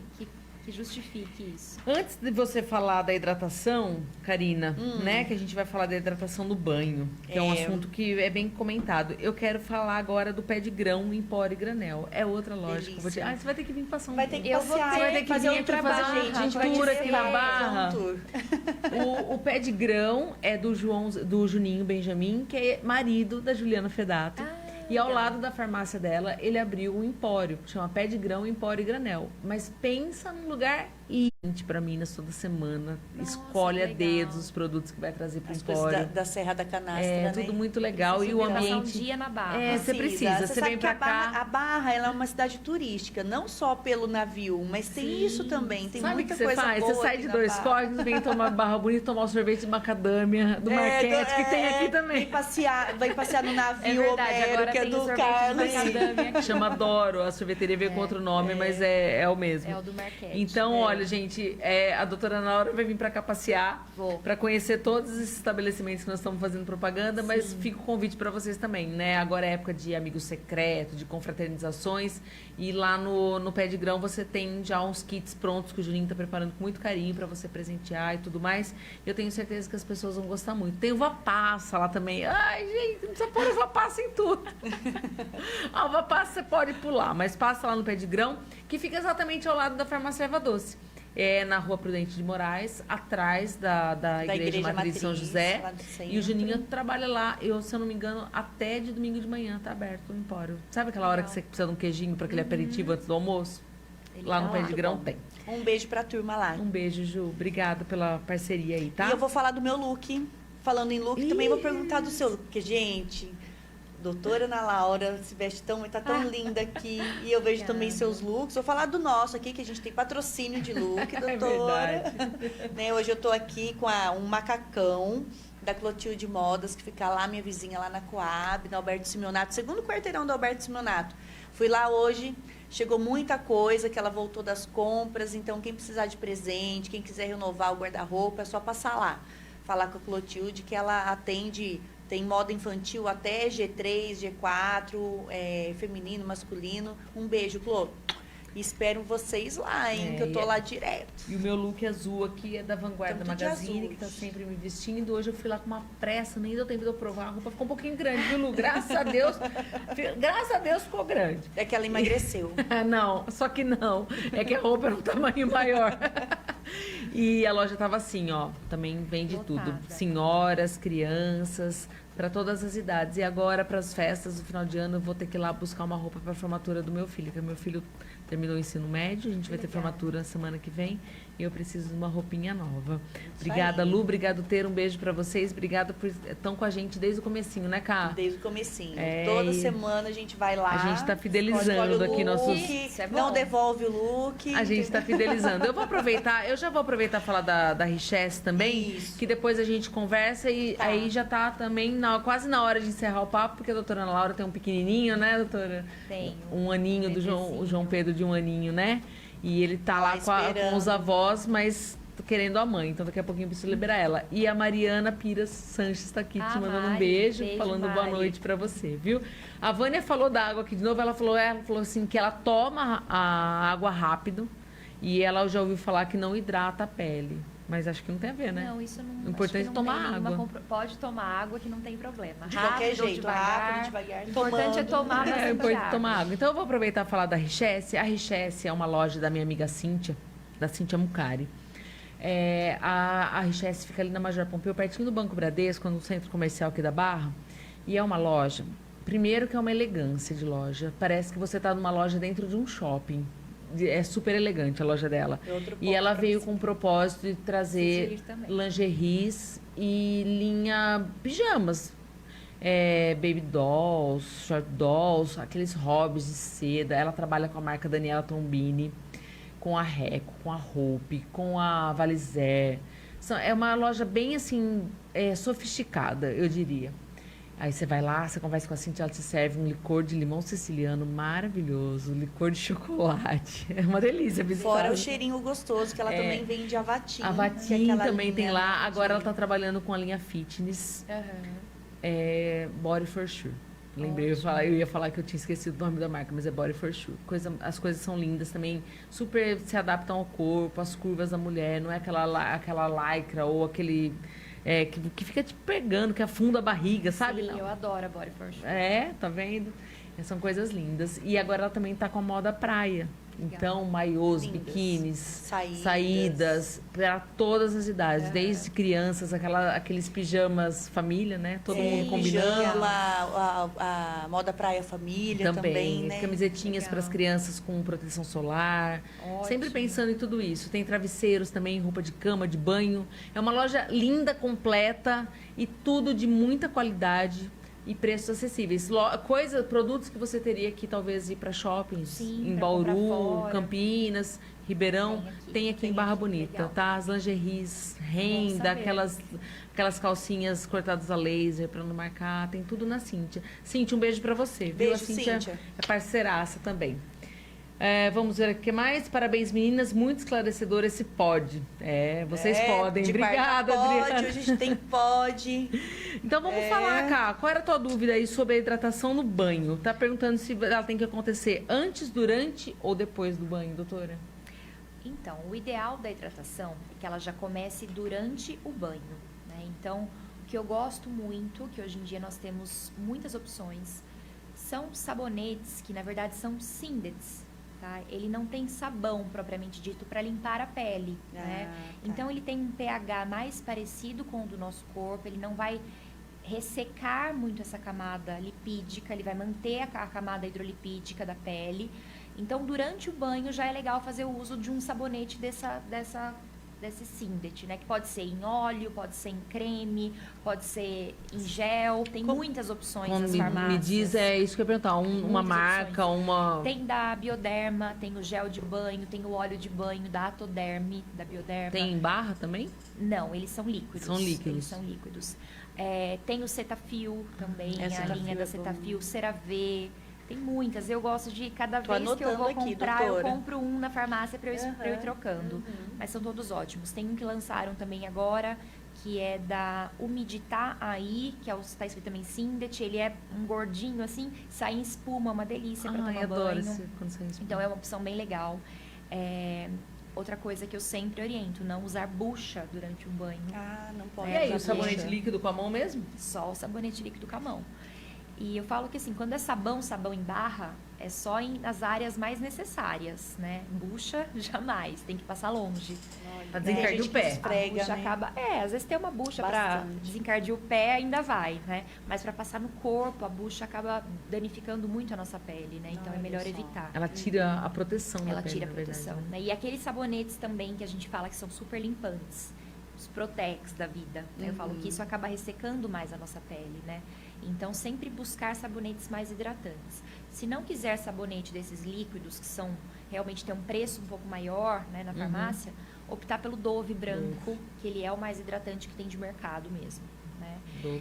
justifique isso. Antes de você falar da hidratação, Karina, né, que a gente vai falar da hidratação do banho, que é um assunto que é bem comentado. Eu quero falar agora do pé de grão em pó e granel. É outra lógica. Você vai ter que vir passar um Vai ter que passear, você vai ter que fazer vir um trabalho, fazer gente. A gente tour aqui na Barra. Um o pé de grão é do Juninho Benjamin, que é marido da Juliana Fedato. E ao lado da farmácia dela, ele abriu um empório, chama Pé de Grão, Empório e Granel. Mas pensa num lugar para Minas toda semana. Escolhe a dedos os produtos que vai trazer para o empório. Da Serra da Canastra, tudo muito legal. E o ambiente... um dia na Barra. Você precisa. Você vem para cá... A Barra, ela é uma cidade turística, não só pelo navio, mas tem isso também. Tem muita coisa boa. Você sai de Dois Córregos, vem tomar Barra Bonita, tomar o sorvete de macadâmia do Marquete, que tem aqui também. Vai passear no navio Homero, que é do Carlos. Chama Doro. A sorveteria veio com outro nome, mas é o mesmo. É o do Marquete. Então, olha, Olha, gente, a doutora Ana Laura vai vir para cá passear, para conhecer todos esses estabelecimentos que nós estamos fazendo propaganda, mas fica o convite para vocês também, né? Agora é época de amigo secreto, de confraternizações, e lá no Pé de Grão você tem já uns kits prontos que o Juninho está preparando com muito carinho para você presentear e tudo mais. Eu tenho certeza que as pessoas vão gostar muito. Tem uva passa lá também. Ai, gente, não precisa pôr uva passa em tudo. A uva passa você pode pular, mas passa lá no Pé de Grão, que fica exatamente ao lado da Farmácia Erva Doce. É na Rua Prudente de Moraes, atrás da Igreja Matriz de São José. E o Juninho trabalha lá, se eu não me engano, até de domingo de manhã tá aberto o empório. Sabe aquela hora que você precisa de um queijinho para aquele aperitivo antes do almoço? Lá no Pé de Grão tem. Um beijo pra turma lá. Um beijo, Ju. Obrigada pela parceria aí, tá? E eu vou falar do meu look. Falando em look, também vou perguntar do seu look. Porque, gente, doutora Ana Laura se veste tá tão linda aqui. E eu vejo também seus looks. Vou falar do nosso aqui, que a gente tem patrocínio de look, doutora. É verdade. Né, hoje eu tô aqui com um macacão da Clotilde Modas, que fica lá, minha vizinha, lá na Coab, no Alberto Simeonato, segundo quarteirão do Alberto Simeonato. Fui lá hoje, chegou muita coisa, que ela voltou das compras, então quem precisar de presente, quem quiser renovar o guarda-roupa, é só passar lá. Falar com a Clotilde, que ela atende, tem moda infantil até G3, G4, feminino, masculino. Um beijo, Clô. E espero vocês lá, hein? Que eu tô lá direto. E o meu look azul aqui é da Vanguarda Magazine, que tá sempre me vestindo. Hoje eu fui lá com uma pressa, nem deu tempo de eu provar. A roupa ficou um pouquinho grande, viu, Lu? Graças a Deus ficou grande. É que ela emagreceu. Não, só que não. É que a roupa era um tamanho maior. E a loja tava assim, ó. Também vende tudo. Senhoras, crianças, para todas as idades. E agora, para as festas do final de ano, eu vou ter que ir lá buscar uma roupa para a formatura do meu filho, que meu filho terminou o ensino médio, a gente vai ter formatura na semana que vem e eu preciso de uma roupinha nova. Obrigada, Lu, obrigado, Ter, um beijo pra vocês, obrigada por estão com a gente desde o comecinho, né, Cá? Desde o comecinho. Toda semana a gente vai lá. A gente tá fidelizando aqui nossos... Não devolve o look. A gente tá fidelizando. Eu já vou aproveitar e falar da Richesse também, que depois a gente conversa e aí já tá também quase na hora de encerrar o papo, porque a doutora Ana Laura tem um pequenininho, né, doutora? Tem. Um aninho o João Pedro de um aninho, né? E ele tá lá com os avós, mas querendo a mãe. Então daqui a pouquinho eu preciso liberar ela. E a Mariana Pires Sanches tá aqui te mandando um beijo, falando boa noite pra você, viu? A Vânia falou da água aqui de novo. Ela falou assim que ela toma a água rápido e ela já ouviu falar que não hidrata a pele. Mas acho que não tem a ver, né? Não, isso não. O importante é tomar água. Pode tomar água que não tem problema. De qualquer jeito, rápido, devagar. O importante é tomar bastante água. É importante tomar água. Então eu vou aproveitar e falar da Richesse. A Richesse é uma loja da minha amiga Cíntia, da Cíntia Mucari. A Richesse fica ali na Major Pompeu, pertinho do Banco Bradesco, no centro comercial aqui da Barra. E é uma loja, primeiro que é uma elegância de loja. Parece que você está numa loja dentro de um shopping. É super elegante a loja dela. E ela veio com o propósito de trazer lingeries e linha pijamas. Baby dolls, short dolls, aqueles hobbies de seda. Ela trabalha com a marca Daniela Tombini, com a Reco, com a Hope, com a Valizer. É uma loja bem assim, sofisticada, eu diria. Aí você vai lá, você conversa com a Cintia, ela te serve um licor de limão siciliano maravilhoso, licor de chocolate. É uma delícia visitar. Fora o cheirinho gostoso, que ela também vende a Vatim. A Vatim também tem lá. Agora ela está trabalhando com a linha fitness. Body for Sure. Lembrei, eu ia falar que eu tinha esquecido o nome da marca, mas é Body for Sure. As coisas são lindas também, super se adaptam ao corpo, às curvas da mulher, não é aquela lycra ou aquele... que fica te pegando, que afunda a barriga, sabe? Sim, eu adoro a Body for Sure. Tá vendo? São coisas lindas. E agora ela também tá com a moda praia. Então, maiôs, biquínis, saídas para todas as idades, desde crianças, aqueles pijamas família, né? Todo mundo combinando. A moda praia família também, né? Camisetinhas para as crianças com proteção solar. Ótimo. Sempre pensando em tudo isso. Tem travesseiros também, roupa de cama, de banho. É uma loja linda, completa e tudo de muita qualidade. E preços acessíveis. Produtos que você teria que talvez ir para shoppings. Sim, em Bauru, Campinas, Ribeirão. Tem aqui em Barra Bonita, legal. tá? As lingeries, renda, aquelas calcinhas cortadas a laser para não marcar. Tem tudo na Cíntia. Cíntia, um beijo para você. Beijo, viu? A Cíntia é parceiraça também. Vamos ver o que mais. Parabéns, meninas. Muito esclarecedor esse pod. Vocês podem. Obrigada, Adriana. A gente tem pod. Então, vamos falar, Cá. Qual era a tua dúvida aí sobre a hidratação no banho? Tá perguntando se ela tem que acontecer antes, durante ou depois do banho, doutora? Então, o ideal da hidratação é que ela já comece durante o banho, né? Então, o que eu gosto muito, que hoje em dia nós temos muitas opções, são sabonetes que, na verdade, são síndets. Tá? Ele não tem sabão propriamente dito para limpar a pele, né? Tá. Então ele tem um pH mais parecido com o do nosso corpo, ele não vai ressecar muito essa camada lipídica, ele vai manter a camada hidrolipídica da pele. Então durante o banho já é legal fazer o uso de um sabonete desse Sindet, né? Que pode ser em óleo, pode ser em creme, pode ser em gel, tem muitas opções nas farmácias. Me diz, isso que eu ia perguntar, uma marca, uma... Tem da Bioderma, tem o gel de banho, tem o óleo de banho da Atoderme, da Bioderma. Tem em barra também? Não, eles são líquidos. São líquidos. Eles são líquidos. Tem o Cetaphil também, a linha da Cetaphil, CeraVe. Tem muitas. Eu gosto de, cada vez que eu vou comprar, doutora, eu compro um na farmácia para eu ir trocando. Mas são todos ótimos. Tem um que lançaram também agora, que é da Umidita AI, que está escrito também Sindet. Ele é um gordinho assim, sai em espuma, uma delícia para tomar banho. Quando sai em espuma. Então é uma opção bem legal. Outra coisa que eu sempre oriento, não usar bucha durante um banho. Não pode. E aí, o sabonete líquido com a mão mesmo? Só o sabonete líquido com a mão. E eu falo que assim, quando é sabão em barra, é só nas áreas mais necessárias, né? Bucha, jamais, tem que passar longe. Pra desencardir o pé. Esfrega, a bucha acaba, às vezes tem uma bucha para desencardir o pé, ainda vai, né? Mas para passar no corpo, a bucha acaba danificando muito a nossa pele, né? Então é melhor evitar. Ela tira a proteção da pele. Ela tira a proteção, né? E aqueles sabonetes também que a gente fala que são super limpantes, os Protex da vida. Eu falo que isso acaba ressecando mais a nossa pele, né? Então, sempre buscar sabonetes mais hidratantes. Se não quiser sabonete desses líquidos, que são realmente tem um preço um pouco maior, né, na farmácia, optar pelo Dove branco, que ele é o mais hidratante que tem de mercado mesmo, né?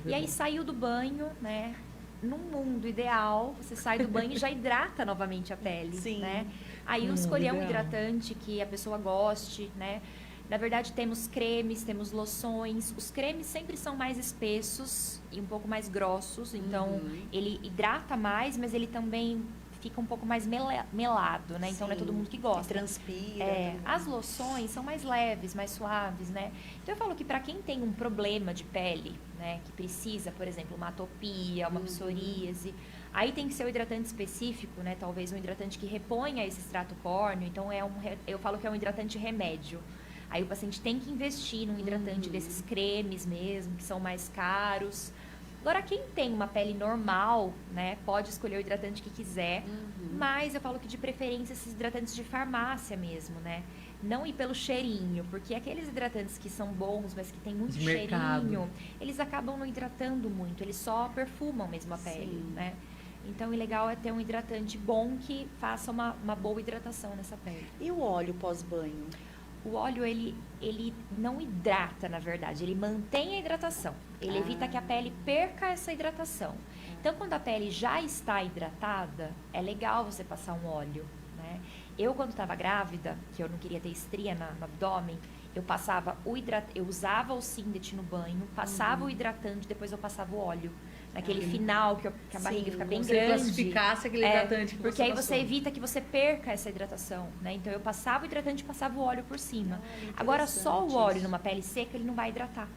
E aí, saiu do banho, né? Num mundo ideal, você sai do banho e já hidrata novamente a pele, né? Aí, escolher um hidratante que a pessoa goste, né? Na verdade, temos cremes, temos loções. Os cremes sempre são mais espessos e um pouco mais grossos. Então, ele hidrata mais, mas ele também fica um pouco mais melado, né? Então, não é todo mundo que gosta. E transpira. As loções são mais leves, mais suaves, né? Então, eu falo que para quem tem um problema de pele, né? Que precisa, por exemplo, uma atopia, uma psoríase... Aí tem que ser um hidratante específico, né? Talvez um hidratante que reponha esse extrato córneo. Então, eu falo que é um hidratante remédio. Aí o paciente tem que investir num hidratante desses cremes mesmo, que são mais caros. Agora, quem tem uma pele normal, né, pode escolher o hidratante que quiser, mas eu falo que de preferência esses hidratantes de farmácia mesmo, né? Não ir pelo cheirinho, porque aqueles hidratantes que são bons, mas que tem muito cheirinho, eles acabam não hidratando muito, eles só perfumam mesmo a pele, né? Então, o legal é ter um hidratante bom que faça uma boa hidratação nessa pele. E o óleo pós-banho? O óleo, ele não hidrata, na verdade, ele mantém a hidratação. Ele evita que a pele perca essa hidratação. Então, quando a pele já está hidratada, é legal você passar um óleo, né? Eu, quando estava grávida, que eu não queria ter estria no abdômen, eu passava eu usava o Sindet no banho, passava o hidratante, depois eu passava o óleo. Naquele final que a barriga fica bem grande. Você classificasse aquele hidratante que porque aí você evita que você perca essa hidratação, né? Então eu passava o hidratante e passava o óleo por cima. Agora só o óleo numa pele seca, ele não vai hidratar.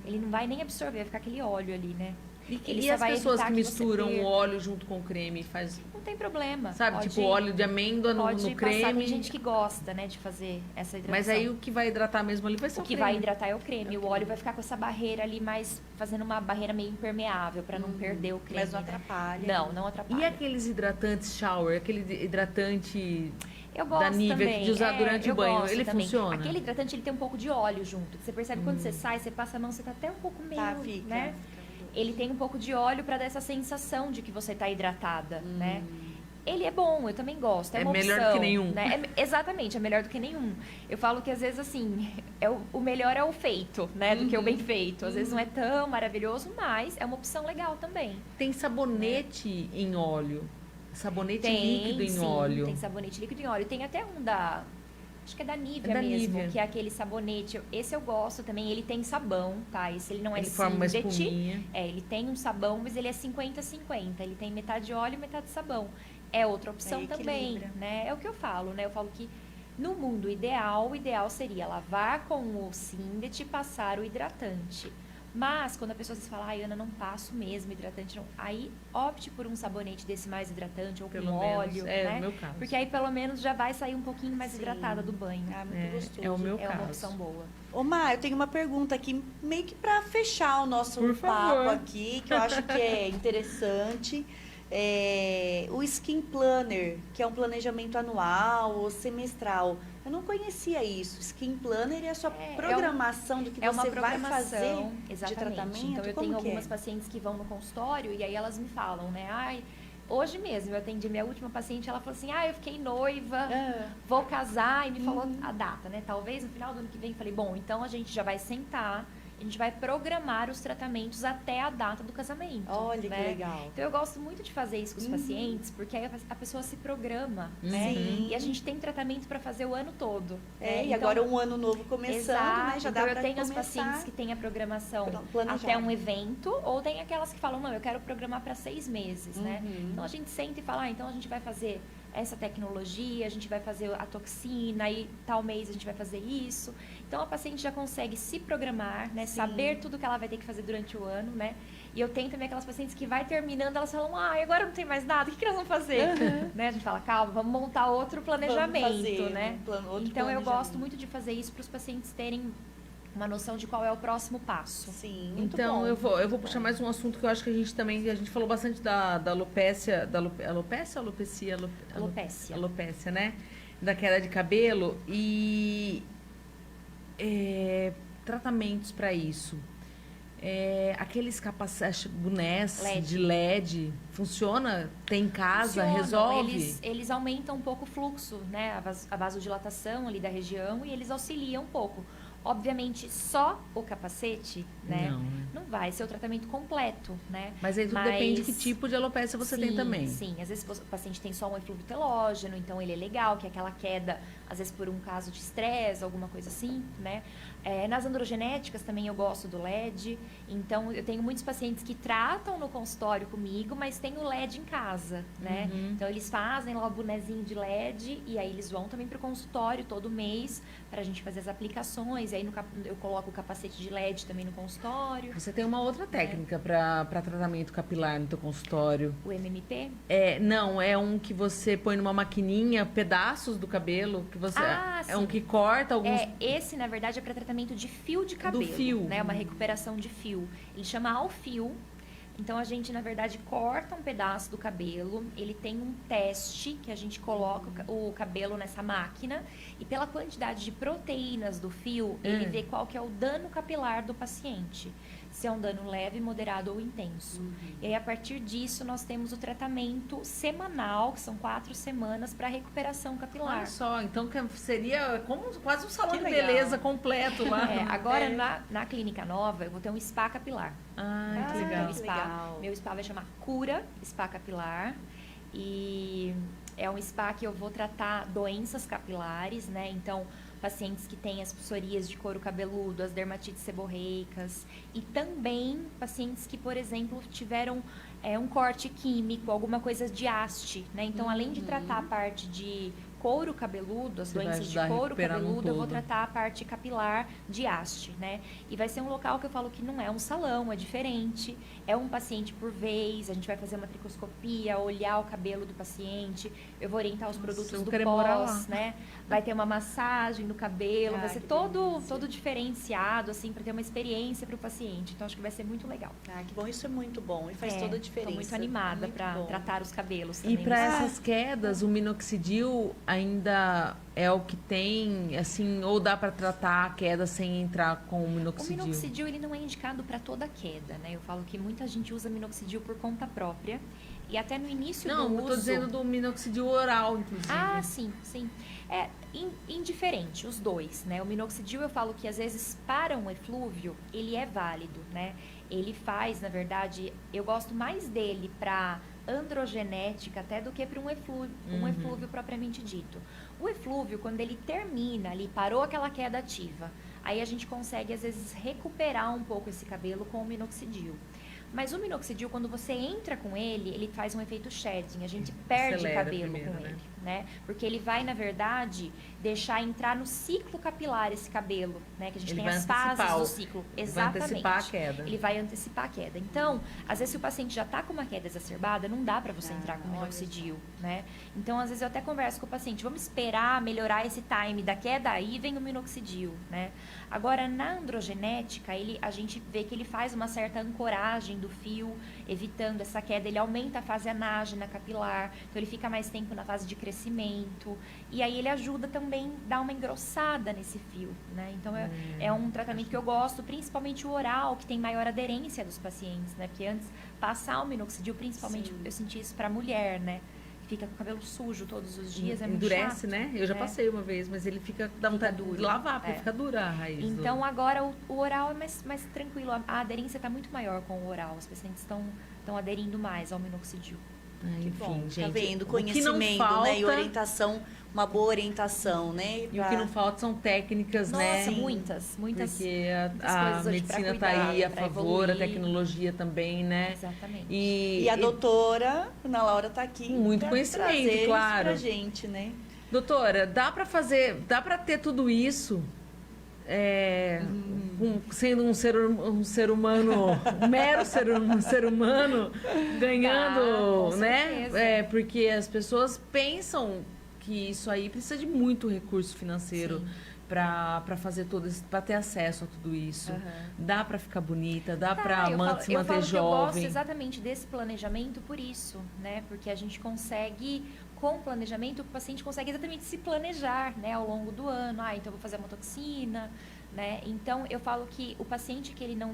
Ele não vai nem absorver, vai ficar aquele óleo ali, né? E as pessoas que misturam o óleo junto com o creme faz... Não tem problema. Sabe, tipo óleo de amêndoa no creme. Tem gente que gosta, né, de fazer essa hidratação. Mas aí o que vai hidratar mesmo ali vai ser o creme. O que vai hidratar é o creme. O óleo vai ficar com essa barreira ali, mais fazendo uma barreira meio impermeável, para não perder o creme. Mas não atrapalha. Não atrapalha. E aqueles hidratantes shower, aquele hidratante... Eu gosto da Nivea, também. De usar durante o banho, ele também funciona? Aquele hidratante, ele tem um pouco de óleo junto. Você percebe quando você sai, você passa a mão, você tá até um pouco meio, né? Ele tem um pouco de óleo para dar essa sensação de que você tá hidratada, né? Ele é bom, eu também gosto. É uma melhor opção, do que nenhum. Né? Exatamente, é melhor do que nenhum. Eu falo que às vezes, assim, o melhor é o feito, né? Do que o bem feito. Às vezes não é tão maravilhoso, mas é uma opção legal também. Tem sabonete em óleo. sabonete líquido em óleo. Tem sabonete líquido em óleo. Tem até um acho que é da Nivea mesmo, que é aquele sabonete. Esse eu gosto também. Ele tem sabão, tá? Esse ele não é forma uma espuminha. Ele tem um sabão, mas ele é 50-50. Ele tem metade óleo e metade sabão. É outra opção também, né? É o que eu falo, né? Eu falo que no mundo ideal, o ideal seria lavar com o Sindet e passar o hidratante. Mas, quando a pessoa se fala, Ana, não passo mesmo hidratante, não. Aí opte por um sabonete desse mais hidratante ou com óleo, né? No meu caso. Porque aí, pelo menos, já vai sair um pouquinho mais hidratada do banho. Muito gostoso. É o meu caso. É uma opção boa. Ô, Mar, eu tenho uma pergunta aqui, meio que para fechar o nosso papo aqui, que eu acho que é interessante. O Skin Planner, que é um planejamento anual ou semestral. Eu não conhecia isso. Skin Planner é a sua programação do que você vai fazer de tratamento? Então, eu tenho algumas pacientes que vão no consultório e aí elas me falam, né? Hoje mesmo eu atendi minha última paciente, ela falou assim, eu fiquei noiva, vou casar, e me falou a data, né? Talvez no final do ano que vem. Falei, bom, então a gente já vai sentar, a gente vai programar os tratamentos até a data do casamento. Olha, que legal. Então, eu gosto muito de fazer isso com os pacientes, porque aí a pessoa se programa, né? E a gente tem tratamento para fazer o ano todo. E então, agora um ano novo começando, né? Já dá então, eu tenho as pacientes que têm a programação até um evento, ou tem aquelas que falam, não, eu quero programar para 6 meses, né? Então, a gente senta e fala, então a gente vai fazer essa tecnologia, a gente vai fazer a toxina, e tal mês a gente vai fazer isso. Então, a paciente já consegue se programar, né? Saber tudo que ela vai ter que fazer durante o ano, né? E eu tenho também aquelas pacientes que vai terminando, elas falam, agora não tem mais nada, o que nós vamos fazer? Né? A gente fala, calma, vamos montar outro planejamento, né? Então, eu gosto muito de fazer isso para os pacientes terem uma noção de qual é o próximo passo. Sim, muito então, bom. eu vou puxar mais um assunto que eu acho que a gente falou bastante da alopécia, alopecia ou alopecia? Alopécia, né? Da queda de cabelo e tratamentos para isso. Aqueles capacetes, bonés de LED, funciona? Tem em casa? Resolve? Eles aumentam um pouco o fluxo, né? A vasodilatação ali da região, e eles auxiliam um pouco. Obviamente, só o capacete, né? Não vai ser o tratamento completo, né? Mas aí tudo depende de que tipo de alopecia você tem também. Sim, às vezes o paciente tem só um eflúvio telógeno, então ele é legal, que é aquela queda, às vezes por um caso de estresse, alguma coisa assim, né? Nas androgenéticas também eu gosto do LED, então eu tenho muitos pacientes que tratam no consultório comigo, mas tem o LED em casa, né? Então eles fazem lá o bonezinho de LED e aí eles vão também para o consultório todo mês para a gente fazer as aplicações, e aí eu coloco o capacete de LED também no consultório. Você tem uma outra técnica para tratamento capilar no teu consultório? O MMP? Não, é um que você põe numa maquininha pedaços do cabelo, que você um que corta alguns... Esse, na verdade, é para tratamento de fio de cabelo. Do fio. Né? Uma recuperação de fio. Ele chama ao fio. Então, a gente, na verdade, corta um pedaço do cabelo. Ele tem um teste que a gente coloca o cabelo nessa máquina. E pela quantidade de proteínas do fio, ele vê qual que é o dano capilar do paciente. Se é um dano leve, moderado ou intenso. E aí, a partir disso, nós temos o tratamento semanal, que são 4 semanas, para recuperação capilar. Olha só, então seria como quase um salão de beleza completo lá. Agora, na clínica nova, eu vou ter um spa capilar. Que legal. Meu spa vai chamar Cura Spa Capilar. E é um spa que eu vou tratar doenças capilares, né? Então, pacientes que têm as psoríases de couro cabeludo, as dermatites seborreicas, e também pacientes que, por exemplo, tiveram um corte químico, alguma coisa de haste, né? Então, além de tratar a parte de couro cabeludo, as doenças de couro cabeludo, eu vou tratar a parte capilar de haste, né? E vai ser um local que eu falo que não é um salão, é diferente, é um paciente por vez, a gente vai fazer uma tricoscopia, olhar o cabelo do paciente, eu vou orientar os produtos do pós, né? Vai ter uma massagem no cabelo, vai ser todo diferenciado, assim, para ter uma experiência para o paciente. Então, acho que vai ser muito legal. Que bom, isso é muito bom e faz toda a diferença. Estou muito animada para tratar os cabelos também. E para essas quedas, o minoxidil ainda é o que tem, assim, ou dá para tratar a queda sem entrar com o minoxidil? O minoxidil, ele não é indicado para toda queda, né? Eu falo que muita gente usa minoxidil por conta própria. E até no início do uso... Não, eu tô dizendo do minoxidil oral, inclusive. Sim. É indiferente, os dois, né? O minoxidil, eu falo que às vezes para um eflúvio, ele é válido, né? Ele faz, na verdade, eu gosto mais dele para androgenética até do que para um eflúvio propriamente dito. O eflúvio, quando ele termina ali, parou aquela queda ativa, aí a gente consegue, às vezes, recuperar um pouco esse cabelo com o minoxidil. Mas o minoxidil, quando você entra com ele faz um efeito shedding. A gente perde acelera cabelo primeiro, com ele, né? Porque ele vai, na verdade, deixar entrar no ciclo capilar esse cabelo, né? Que a gente tem as fases do ciclo. Exatamente. Vai antecipar a queda. Ele vai antecipar a queda. Então, às vezes, se o paciente já está com uma queda exacerbada, não dá para você entrar com minoxidil, né? Então, às vezes, eu até converso com o paciente, vamos esperar melhorar esse time da queda, aí vem o minoxidil, né? Agora, na androgenética, a gente vê que ele faz uma certa ancoragem do fio, evitando essa queda. Ele aumenta a fase anágena capilar, então ele fica mais tempo na fase de crescimento. E aí ele ajuda também a dar uma engrossada nesse fio, né? Então, é um tratamento que eu gosto, principalmente o oral, que tem maior aderência dos pacientes, né? Porque antes, passar o minoxidil, principalmente, eu senti isso para mulher, né? Fica com o cabelo sujo todos os dias, é muito endurece, chato, né? Eu já passei uma vez, mas ele dá vontade de lavar, porque fica dura a raiz. Então, agora, o oral é mais tranquilo. A aderência está muito maior com o oral. Os pacientes estão aderindo mais ao minoxidil. Enfim, bom, gente. Tá vendo? Conhecimento, falta, né? E orientação, uma boa orientação, né? E o que não falta são técnicas, né? Nossa, muitas. Porque a medicina está aí a favor, evoluir. a tecnologia também, né? Exatamente. E a doutora Ana Laura está aqui. Com muito conhecimento, claro. Pra gente, né? Doutora, dá para ter tudo isso sendo um ser humano, um mero ser humano, ganhando, né? Porque as pessoas pensam que isso aí precisa de muito recurso financeiro para fazer para ter acesso a tudo isso. Dá para ficar bonita, dá para se manter jovem. Eu gosto exatamente desse planejamento por isso, né? Porque a gente consegue, com o planejamento, o paciente consegue exatamente se planejar, né? Ao longo do ano. Então eu vou fazer uma toxina, né? Então eu falo que o paciente que ele não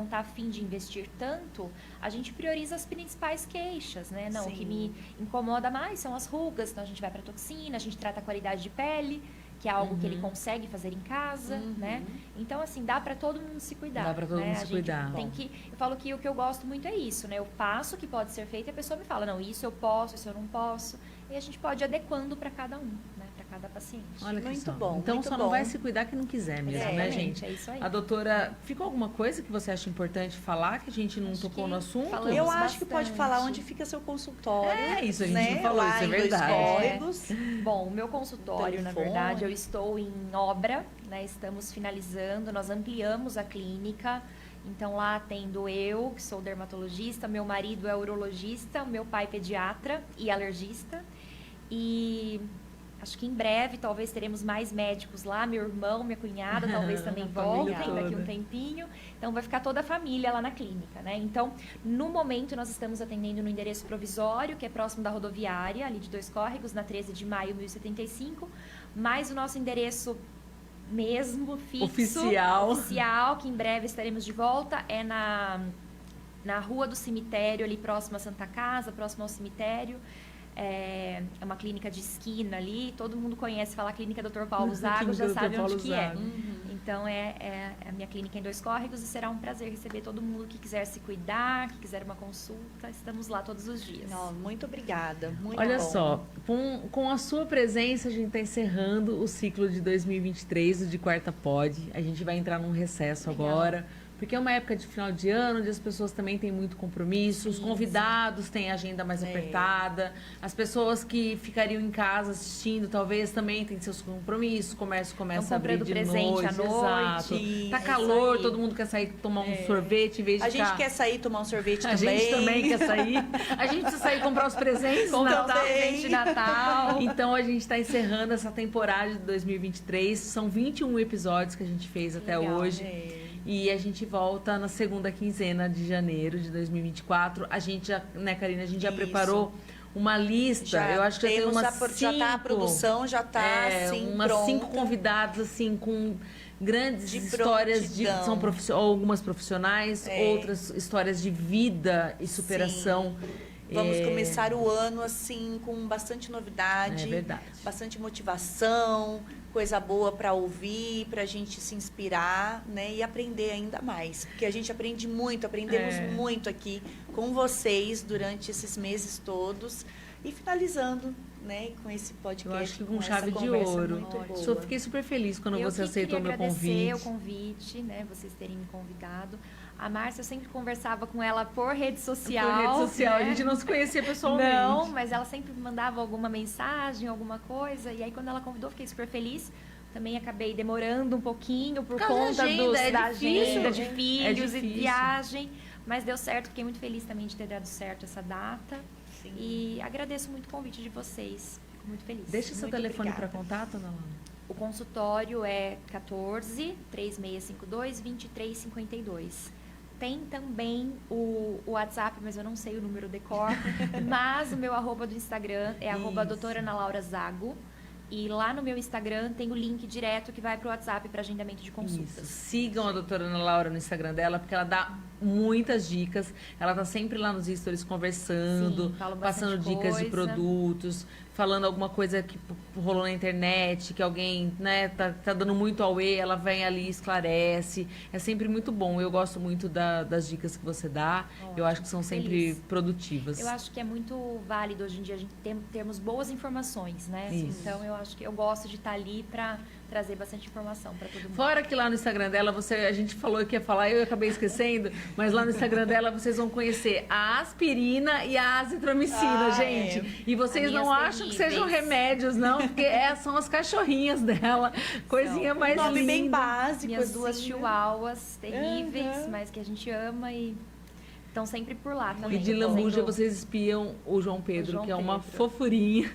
está afim de investir tanto, a gente prioriza as principais queixas, né? Não, o que me incomoda mais são as rugas, então a gente vai para toxina, a gente trata a qualidade de pele, que é algo que ele consegue fazer em casa, né? Então, assim, dá para todo mundo se cuidar. Dá para todo mundo se cuidar. Eu falo que o que eu gosto muito é isso, né? Eu passo o que pode ser feito e a pessoa me fala, não, isso eu posso, isso eu não posso. E a gente pode ir adequando para cada um, né? Para cada paciente. Olha que muito bom. Então, muito só bom. não vai se cuidar quem não quiser mesmo, né, gente? É isso aí. A doutora, ficou alguma coisa que você acha importante falar, que a gente não tocou no assunto? Eu acho que pode falar onde fica seu consultório. Isso, a gente não falou, isso é verdade. Bom, o meu consultório, na verdade, eu estou em obra, né? Estamos finalizando, nós ampliamos a clínica. Então, lá atendo eu, que sou dermatologista, meu marido é urologista, meu pai pediatra e alergista. E acho que em breve, talvez, teremos mais médicos lá. Meu irmão, minha cunhada, talvez também voltem daqui um tempinho. Então, vai ficar toda a família lá na clínica, né? Então, no momento, nós estamos atendendo no endereço provisório, que é próximo da rodoviária, ali de Dois Córregos, na 13 de maio, 1075. Mas o nosso endereço mesmo, fixo, oficial, que em breve estaremos de volta, é na Rua do Cemitério, ali próximo à Santa Casa, próximo ao cemitério. É uma clínica de esquina ali, todo mundo conhece, fala Clínica Dr. Paulo Zago, já sabe onde que é. Então, é a minha clínica em Dois Córregos e será um prazer receber todo mundo que quiser se cuidar, que quiser uma consulta. Estamos lá todos os dias. Muito obrigada. Olha só, com a sua presença, a gente está encerrando o ciclo de 2023 do De Quarta Pod. A gente vai entrar num recesso agora. Porque é uma época de final de ano, onde as pessoas também têm muito compromisso, os convidados têm a agenda mais apertada, as pessoas que ficariam em casa assistindo, talvez também têm seus compromissos, o comércio começa a abrir de noite. Exato. Tá calor, todo mundo quer sair tomar um sorvete em vez de A gente quer sair tomar um sorvete também. A gente também quer sair. A gente precisa sair comprar os presentes de Natal. Então, a gente está encerrando essa temporada de 2023. São 21 episódios que a gente fez até hoje. E a gente volta na segunda quinzena de janeiro de 2024. A gente já, né, Karina, a gente já preparou uma lista. Eu acho que já tem umas 5. Já tá a produção, já tá assim, umas pronta. 5 convidados, assim, com grandes histórias são algumas profissionais, outras histórias de vida e superação. Vamos começar o ano assim com bastante novidade, bastante motivação, coisa boa para ouvir, para a gente se inspirar, né, e aprender ainda mais, porque a gente aprende muito, aprendemos muito aqui com vocês durante esses meses todos e finalizando, né, com esse podcast. Eu acho que com chave de ouro. Só fiquei super feliz quando você aceitou o meu convite. Eu queria agradecer o convite, né, vocês terem me convidado. A Márcia, eu sempre conversava com ela por rede social. Por rede social, né? A gente não se conhecia pessoalmente. Não, mas ela sempre mandava alguma mensagem, alguma coisa. E aí, quando ela convidou, fiquei super feliz. Também acabei demorando um pouquinho por conta da agenda, de filhos e viagem. Mas deu certo, fiquei muito feliz também de ter dado certo essa data. Sim. E agradeço muito o convite de vocês. Fico muito feliz. Deixa seu telefone para contato, Ana Laura. O consultório é 14-3652-2352. Tem também o WhatsApp, mas eu não sei o número de cor. Mas o meu @ do Instagram é @doutora Ana Laura Zago. E lá no meu Instagram tem o link direto que vai para o WhatsApp para agendamento de consultas. Isso. Sigam a doutora Ana Laura no Instagram dela, porque ela dá muitas dicas. Ela tá sempre lá nos stories conversando, passando dicas de produtos, falando alguma coisa que rolou na internet, que alguém, né, tá dando muito auê, ela vem ali e esclarece. É sempre muito bom. Eu gosto muito das dicas que você dá. Eu acho que são sempre produtivas. Eu acho que é muito válido hoje em dia a gente termos boas informações, né? Isso. Então eu acho que eu gosto de estar ali para trazer bastante informação para todo mundo. Fora que lá no Instagram dela, a gente falou que ia falar, eu acabei esquecendo, mas lá no Instagram dela vocês vão conhecer a aspirina e a azitromicina, gente. E vocês não acham que sejam remédios, não, porque são as cachorrinhas dela, coisinha mais linda. Nome bem básico. Minhas duas chihuahuas terríveis, mas que a gente ama e estão sempre por lá também. E de lambuja vocês espiam o João Pedro, que é uma fofurinha.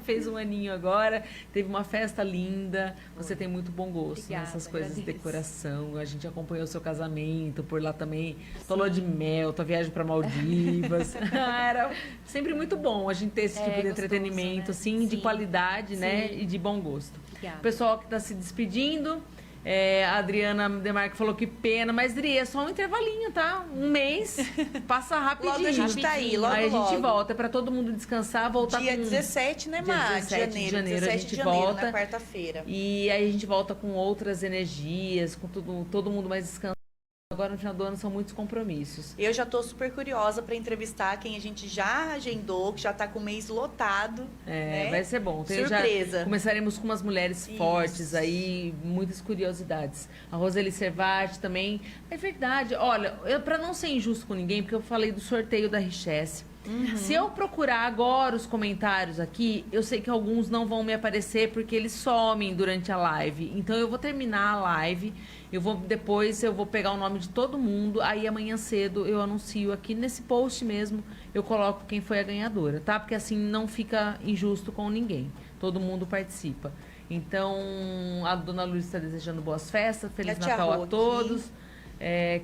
Fez um aninho agora, teve uma festa linda. Você tem muito bom gosto nessas coisas de decoração. A gente acompanhou o seu casamento por lá também. Tua lua de mel, tua viagem para Maldivas. Era sempre muito bom a gente ter esse tipo de entretenimento, né? Assim, de qualidade, né? E de bom gosto. Obrigada. O pessoal que está se despedindo. A Adriana Demarque falou que pena, mas Dri, é só um intervalinho, tá? Um mês, passa rapidinho. Logo a gente tá aí, logo. Aí a gente volta, é pra todo mundo descansar, voltar dia 17, né, Mar? Dia 17 de janeiro a gente volta. Na quarta-feira. E aí a gente volta com outras energias, com todo mundo mais descansado. Agora, no final do ano, são muitos compromissos. Eu já tô super curiosa para entrevistar quem a gente já agendou, que já tá com o mês lotado. Né? Vai ser bom. Surpresa. Começaremos com umas mulheres fortes aí, muitas curiosidades. A Roseli Servati também. É verdade. Olha, para não ser injusto com ninguém, porque eu falei do sorteio da Richesse. Se eu procurar agora os comentários aqui, eu sei que alguns não vão me aparecer porque eles somem durante a live. Então eu vou terminar a live, depois eu vou pegar o nome de todo mundo, aí amanhã cedo eu anuncio aqui nesse post mesmo, eu coloco quem foi a ganhadora, tá? Porque assim não fica injusto com ninguém. Todo mundo participa. Então, a dona Lúcia está desejando boas festas, Feliz Natal a todos.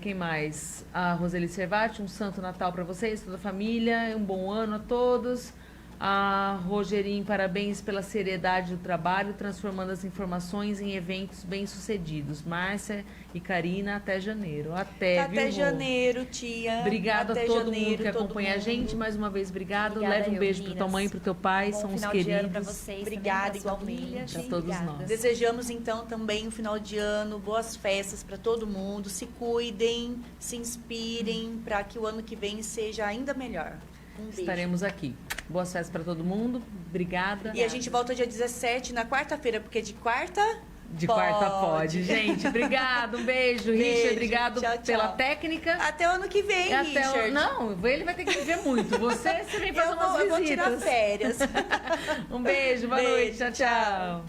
Quem mais? A Roseli Servati, um santo Natal para vocês, toda a família, um bom ano a todos. A Rogerinho, parabéns pela seriedade do trabalho, transformando as informações em eventos bem-sucedidos. Márcia e Karina, até janeiro. Até janeiro, tia. Obrigada a todo mundo que acompanha a gente. Mais uma vez, obrigada. Leva um beijo para tua mãe e para o teu pai, são os queridos. Para vocês, obrigada, igualmente. Para todos nós. Desejamos, então, também um final de ano, boas festas para todo mundo. Se cuidem, se inspirem para que o ano que vem seja ainda melhor. Um beijo. Estaremos aqui. Boas festas para todo mundo. Obrigada. E a gente volta dia 17, na quarta-feira, porque de quarta... quarta pode. Gente, obrigado. Um beijo, Richard. Obrigado pela técnica. Até o ano que vem, Richard. Não, ele vai ter que viver muito. Você vem fazer umas visitas. Eu vou tirar férias. Um beijo, boa noite. Tchau, tchau.